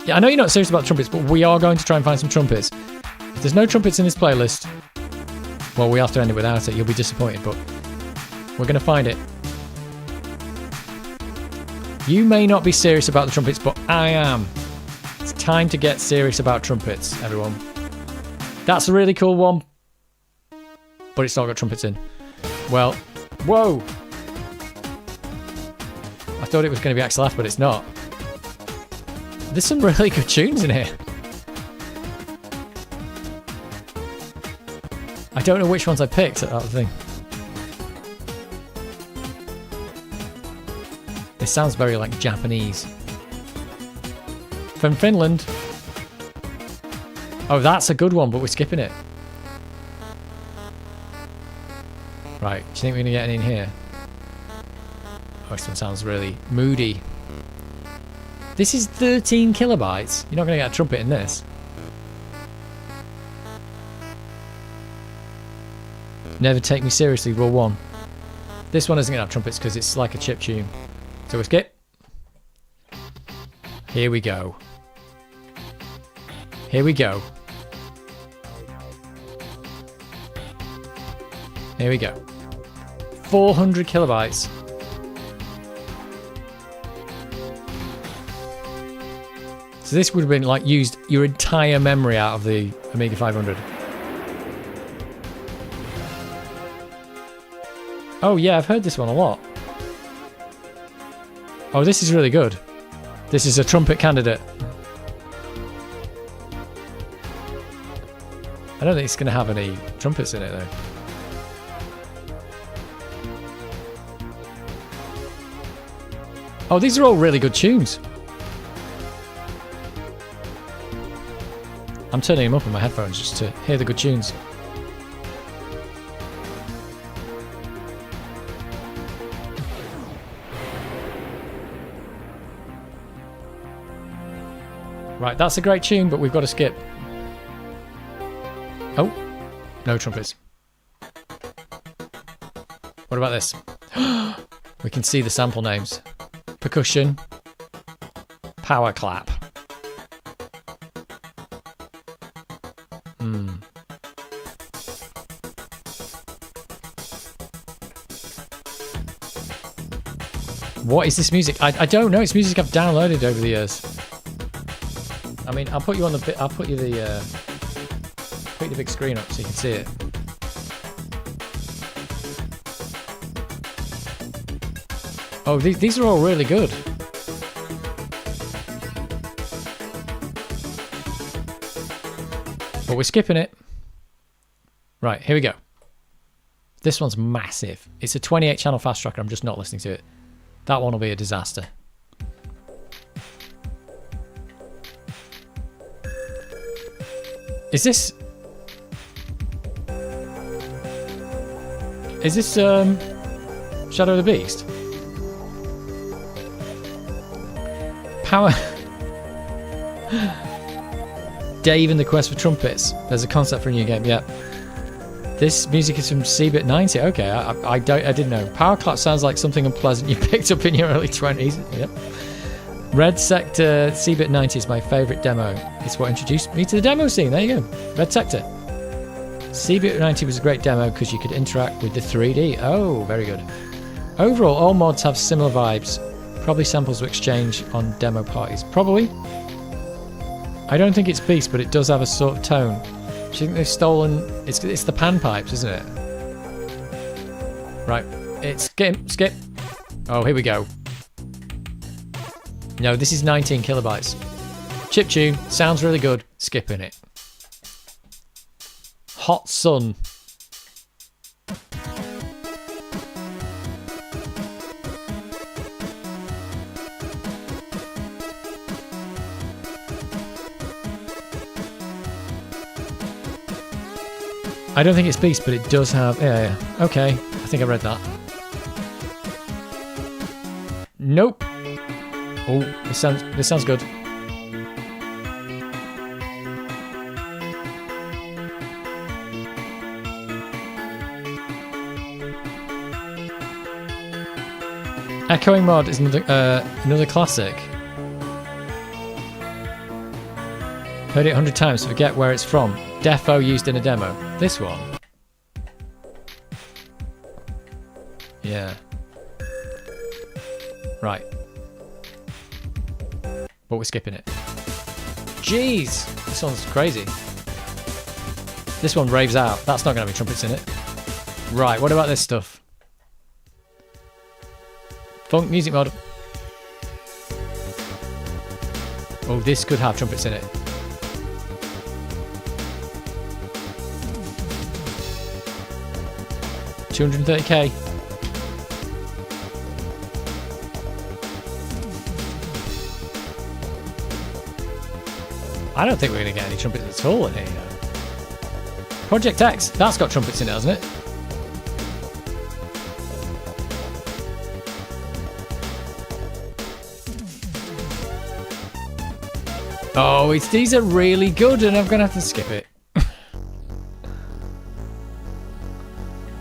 Yeah, I know you're not serious about trumpets, but we are going to try and find some trumpets. If there's no trumpets in this playlist, well, we have to end it without it. You'll be disappointed, but we're going to find it. You may not be serious about the trumpets, but I am. It's time to get serious about trumpets, everyone. That's a really cool one, but it's not got trumpets in. Well, whoa! I thought it was going to be Axel F, but it's not. There's some really good tunes in here. I don't know which ones I picked at that thing. This sounds very like Japanese. From Finland. Oh, that's a good one, but we're skipping it. Right, do you think we're gonna get any in here? Oh, this one sounds really moody. This is 13 kilobytes. You're not gonna get a trumpet in this. Never Take Me Seriously, Rule 1. This one isn't gonna have trumpets because it's like a chip tune. So we skip. Here we go. Here we go. Here we go. 400 kilobytes. So this would have been like used your entire memory out of the Amiga 500. Oh yeah, I've heard this one a lot. Oh, this is really good. This is a trumpet candidate. I don't think it's going to have any trumpets in it though. Oh, these are all really good tunes. I'm turning them up on my headphones just to hear the good tunes. Right, that's a great tune, but we've got to skip. Oh, no trumpets. What about this? We can see the sample names. Percussion. Power clap. What is this music? I don't know. It's music I've downloaded over the years. I mean, I'll put you on the I'll put you the big screen up so you can see it. Oh, these are all really good. But we're skipping it. Right, here we go. This one's massive. It's a 28 channel fast tracker. I'm just not listening to it. That one will be a disaster. Is this Shadow of the Beast? Power Dave and the Quest for Trumpets. There's a concept for a new game, yeah. This music is from Seabit 90. Okay, I didn't know. Power clap sounds like something unpleasant you picked up in your early 20s. Yep. Red Sector Seabit 90 is my favourite demo. It's what introduced me to the demo scene. There you go. Red Sector. Seabit 90 was a great demo because you could interact with the 3D. Oh, very good. Overall, all mods have similar vibes. Probably samples were exchanged on demo parties. Probably. I don't think it's Beast, but it does have a sort of tone. Do you think they've stolen... It's the panpipes, isn't it? Right. It's skip. Oh, here we go. No, this is 19 kilobytes. Chiptune, sounds really good. Skipping it. Hot Sun. I don't think it's Beast, but it does have... Yeah. Okay, I think I read that. Nope. Oh, this sounds good. Echoing mod is another classic. Heard it 100 times, forget where it's from. Defo used in a demo. This one. Yeah. Right. But we're skipping it. Jeez! This one's crazy. This one raves out. That's not going to have any trumpets in it. Right, what about this stuff? Funk music mod. Oh, this could have trumpets in it. 230k. I don't think we're going to get any trumpets at all in here. Project X, that's got trumpets in it, hasn't it? Oh, these are really good, and I'm going to have to skip it.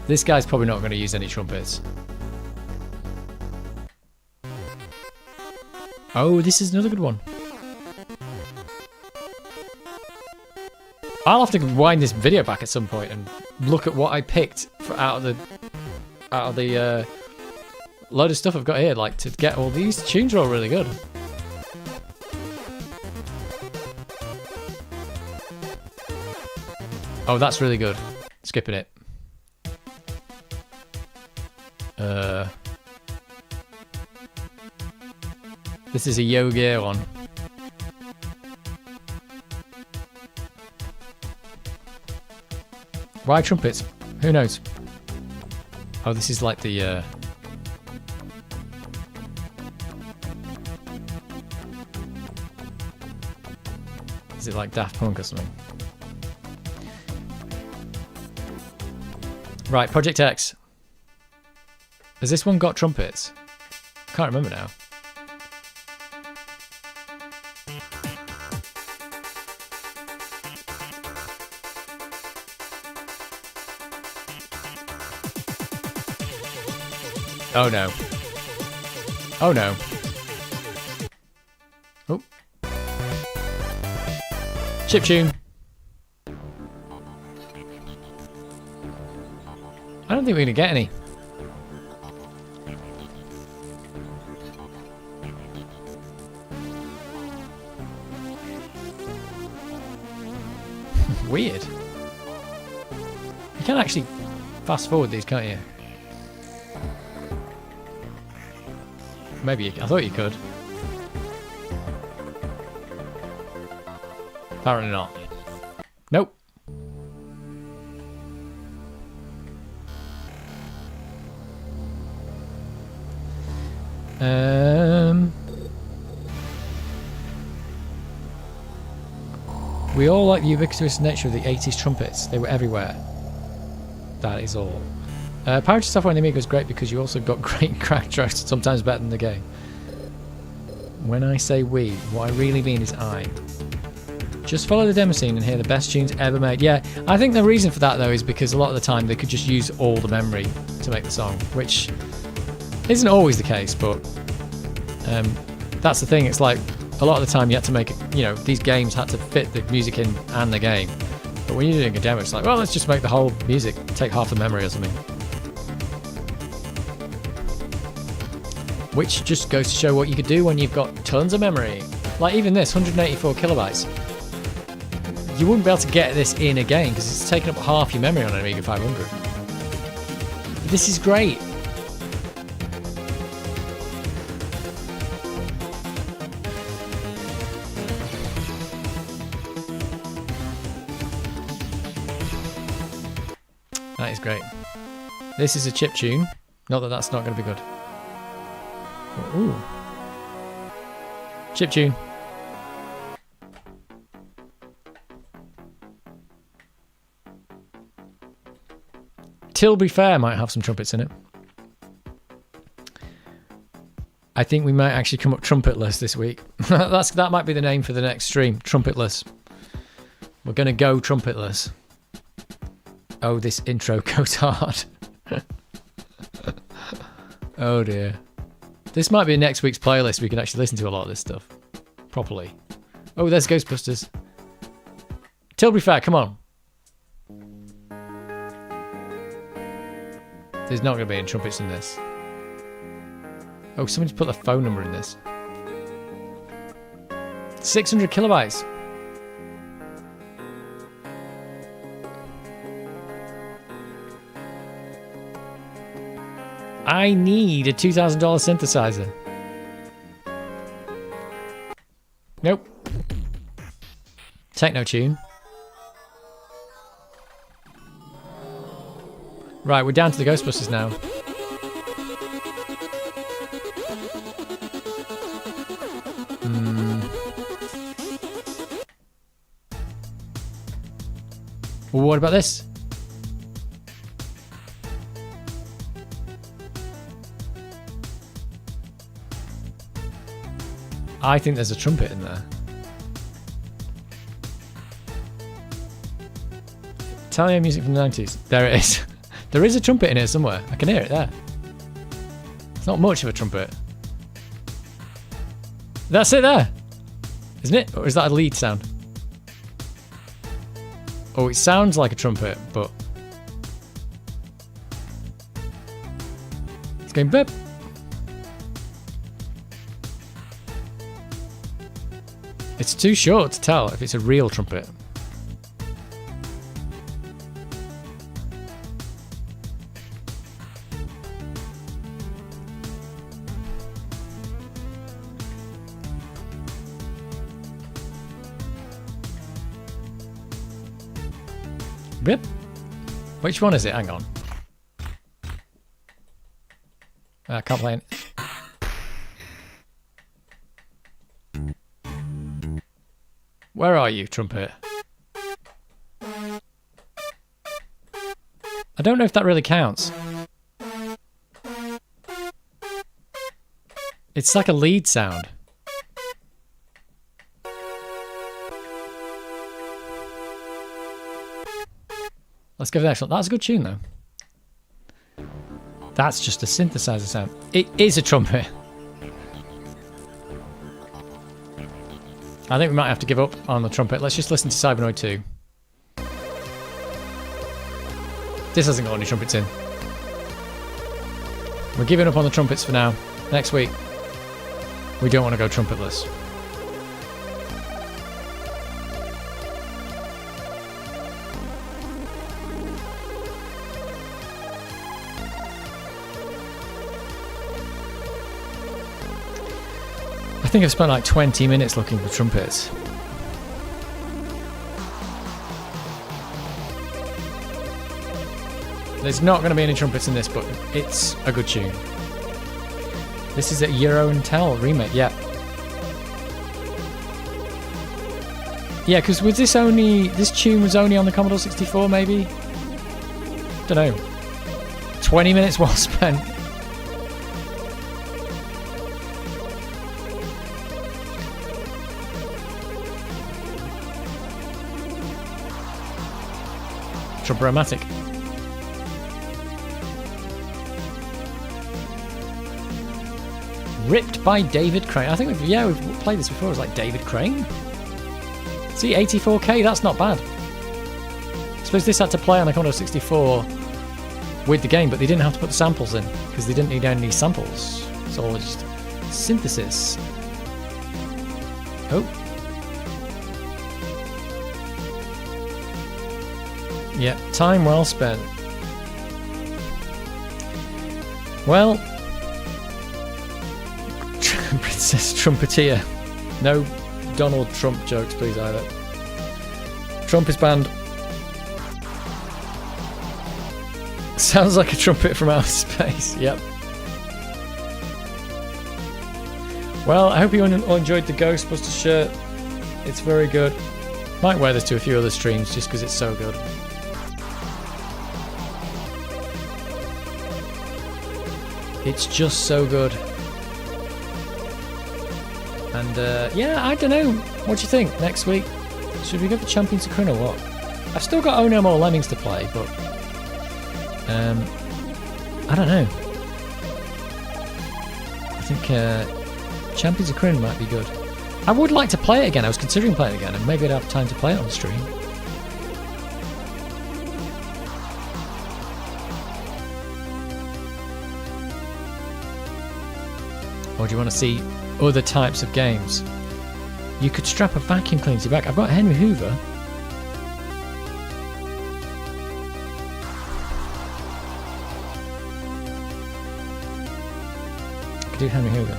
This guy's probably not going to use any trumpets. Oh, this is another good one. I'll have to wind this video back at some point and look at what I picked out of the load of stuff I've got here. Like, to get all these tunes are all really good. Oh, that's really good. Skipping it. This is a Yo Gear one. Why trumpets? Who knows? Oh, this is like the is it like Daft Punk or something? Right, Project X. Has this one got trumpets? Can't remember now. Oh no. Oh no. Oh. Chiptune. I don't think we're going to get any. Weird. You can actually fast forward these, can't you? Maybe I thought you could. Apparently not. Nope. We all like the ubiquitous nature of the 80s trumpets. They were everywhere. That is all. Pirated software on the Amiga was great because you also got great crack tracks, sometimes better than the game. When I say we, what I really mean is I. Just follow the demo scene and hear the best tunes ever made. Yeah, I think the reason for that though is because a lot of the time they could just use all the memory to make the song, which isn't always the case, but that's the thing. It's like a lot of the time you had to make, you know, these games had to fit the music in and the game. But when you're doing a demo, it's like, well, let's just make the whole music take half the memory or something. Which just goes to show what you could do when you've got tons of memory. Like even this, 184 kilobytes. You wouldn't be able to get this in a game because it's taking up half your memory on an Amiga 500. This is great. That is great. This is a chip tune. Not that that's not going to be good. Ooh. Chip tune. Tilbury Fair might have some trumpets in it. I think we might actually come up trumpetless this week. That might be the name for the next stream. Trumpetless. We're going to go trumpetless. Oh, this intro goes hard. Oh dear. This might be next week's playlist. We can actually listen to a lot of this stuff properly. Oh, there's Ghostbusters. Tilbury Fair, come on. There's not going to be any trumpets in this. Oh, somebody's put the phone number in this. 600 kilobytes. I need a $2,000 synthesizer. Nope. Techno tune. Right, we're down to the Ghostbusters now. Well, what about this? I think there's a trumpet in there. Italian music from the 90s. There it is. There is a trumpet in here somewhere. I can hear it there. It's not much of a trumpet. That's it there. Isn't it? Or is that a lead sound? Oh, it sounds like a trumpet, but... It's going beep. It's too short to tell if it's a real trumpet. Bip. Which one is it? Hang on. I can't play it. Where are you, trumpet? I don't know if that really counts. It's like a lead sound. Let's go for the next one. That's a good tune, though. That's just a synthesizer sound. It is a trumpet. I think we might have to give up on the trumpet. Let's just listen to Cybernoid 2. This hasn't got any trumpets in. We're giving up on the trumpets for now. Next week, we don't want to go trumpetless. I think I've spent like 20 minutes looking for trumpets. There's not going to be any trumpets in this, but it's a good tune. This is a Euro and Tell remake, yeah. Yeah, because was this only... This tune was only on the Commodore 64, maybe? Don't know. 20 minutes well spent. Dramatic. Ripped by David Crane. I think we've played this before. It was like David Crane. See, 84K, that's not bad. I suppose this had to play on a Commodore 64 with the game, but they didn't have to put the samples in because they didn't need any samples. It's all just synthesis. Oh. Yeah, time well spent. Well, Princess Trumpeteer. No Donald Trump jokes, please, either. Trump is banned. Sounds like a trumpet from outer space, yep. Well, I hope you all enjoyed the Ghostbusters shirt. It's very good. Might wear this to a few other streams just because it's so good. It's just so good. And yeah, I don't know. What do you think? Next week, should we go for Champions of Kryn or what? I've still got Oh No More Lemmings to play, but I don't know. I think Champions of Kryn might be good. I would like to play it again. I was considering playing it again, and maybe I'd have time to play it on the stream. Or do you want to see other types of games? You could strap a vacuum cleaner to your back. I've got Henry Hoover. I could do Henry Hoover.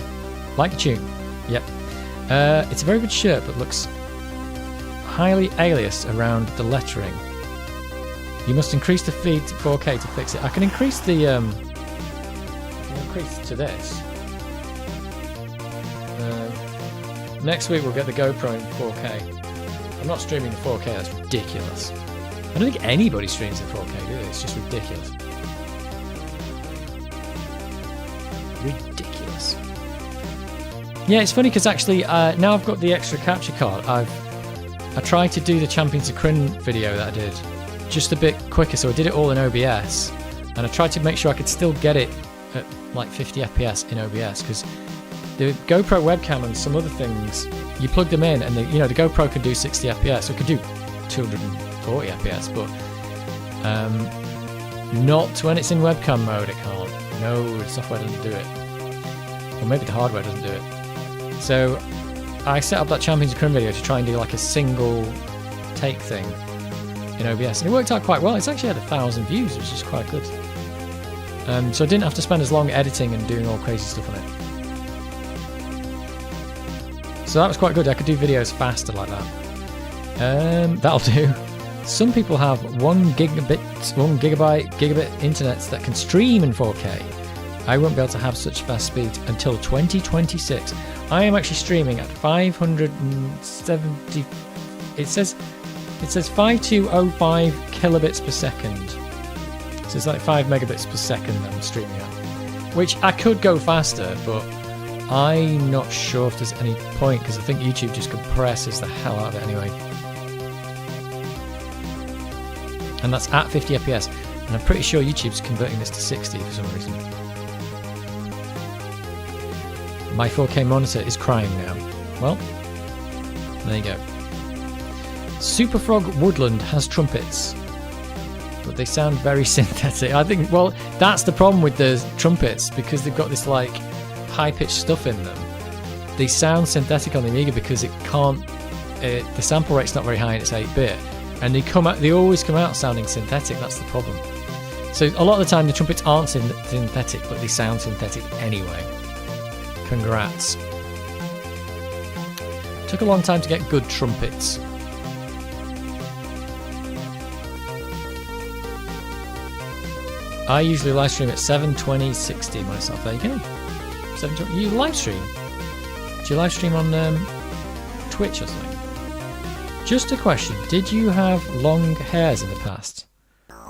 Like the tune. Yep. It's a very good shirt, but looks highly aliased around the lettering. You must increase the feed to 4K to fix it. I can increase the increase to this. Next week we'll get the GoPro in 4K. I'm not streaming in 4K, that's ridiculous. I don't think anybody streams in 4K, do they? It's just ridiculous. Ridiculous. Yeah, it's funny because actually now I've got the extra capture card. I tried to do the Champions of Kryn video that I did just a bit quicker, so I did it all in OBS, and I tried to make sure I could still get it at like 50 FPS in OBS, because the GoPro webcam and some other things, you plug them in and the GoPro can do 60 FPS, so it could do 240 FPS, but not when it's in webcam mode. It can't. No, the software doesn't do it, or maybe the hardware doesn't do it. So I set up that Champions of Kryn video to try and do like a single take thing in OBS, and it worked out quite well. It's actually had 1,000 views, which is quite good. So I didn't have to spend as long editing and doing all crazy stuff on it. So that was quite good. I could do videos faster like that. That'll do. Some people have 1 gigabit internets that can stream in 4K. I won't be able to have such fast speed until 2026. I am actually streaming at 570. It says 5205 kilobits per second. So it's like 5 megabits per second I'm streaming at, which I could go faster, but I'm not sure if there's any point, because I think YouTube just compresses the hell out of it anyway. And that's at 50 FPS, and I'm pretty sure YouTube's converting this to 60 for some reason. My 4K monitor is crying now. Well, there you go. Superfrog Woodland has trumpets, but they sound very synthetic. I think, well, that's the problem with the trumpets, because they've got this like high-pitched stuff in them. They sound synthetic on the Amiga because it can't. The sample rate's not very high, and it's 8-bit, and they always come out sounding synthetic. That's the problem. So a lot of the time the trumpets aren't synthetic, but they sound synthetic anyway. Congrats. Took a long time to get good trumpets. I usually live stream at 720/60 myself. There you go. 720. You live stream? Do you live stream on Twitch or something? Just a question. Did you have long hairs in the past?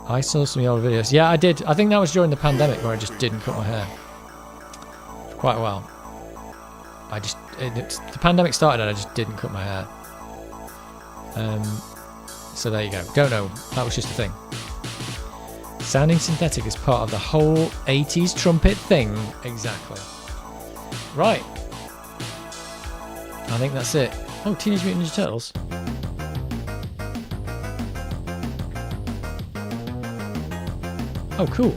I saw some of your videos. Yeah, I did. I think that was during the pandemic where I just didn't cut my hair for quite a while. The pandemic started and I just didn't cut my hair. So there you go. Don't know. That was just a thing. Sounding synthetic is part of the whole 80s trumpet thing. Exactly. Right. I think that's it. Oh, Teenage Mutant Ninja Turtles. Oh, cool.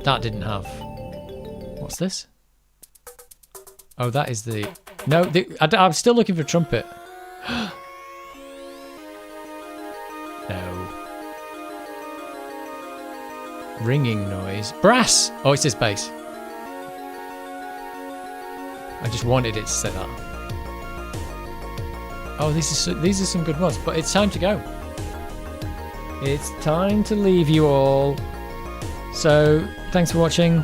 That didn't have. What's this? Oh, that is the... No, I'm still looking for trumpet. No. Ringing noise. Brass! Oh, it says bass. I just wanted it to say that. Oh, these are some good ones, but it's time to go. It's time to leave you all. So, thanks for watching.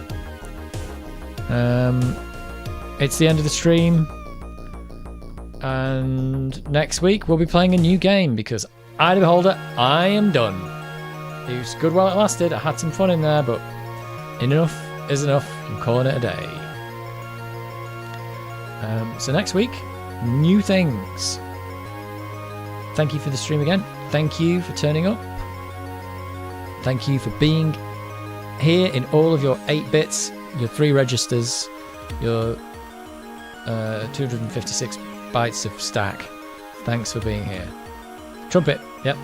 It's the end of the stream, and next week we'll be playing a new game, because Eye of the Beholder, I am done. It was good while it lasted. I had some fun in there, but enough is enough. I'm calling it a day. So next week, new things. Thank you for the stream again. Thank you for turning up. Thank you for being here in all of your 8 bits, your 3 registers, your 256 bytes of stack. Thanks for being here. Trumpet, yep.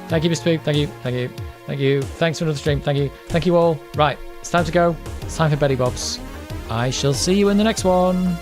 Thank you, Mr. Pooh. Thank you, thank you, thank you. Thanks for another stream. Thank you. Thank you all. Right, it's time to go. It's time for Betty Bob's. I shall see you in the next one.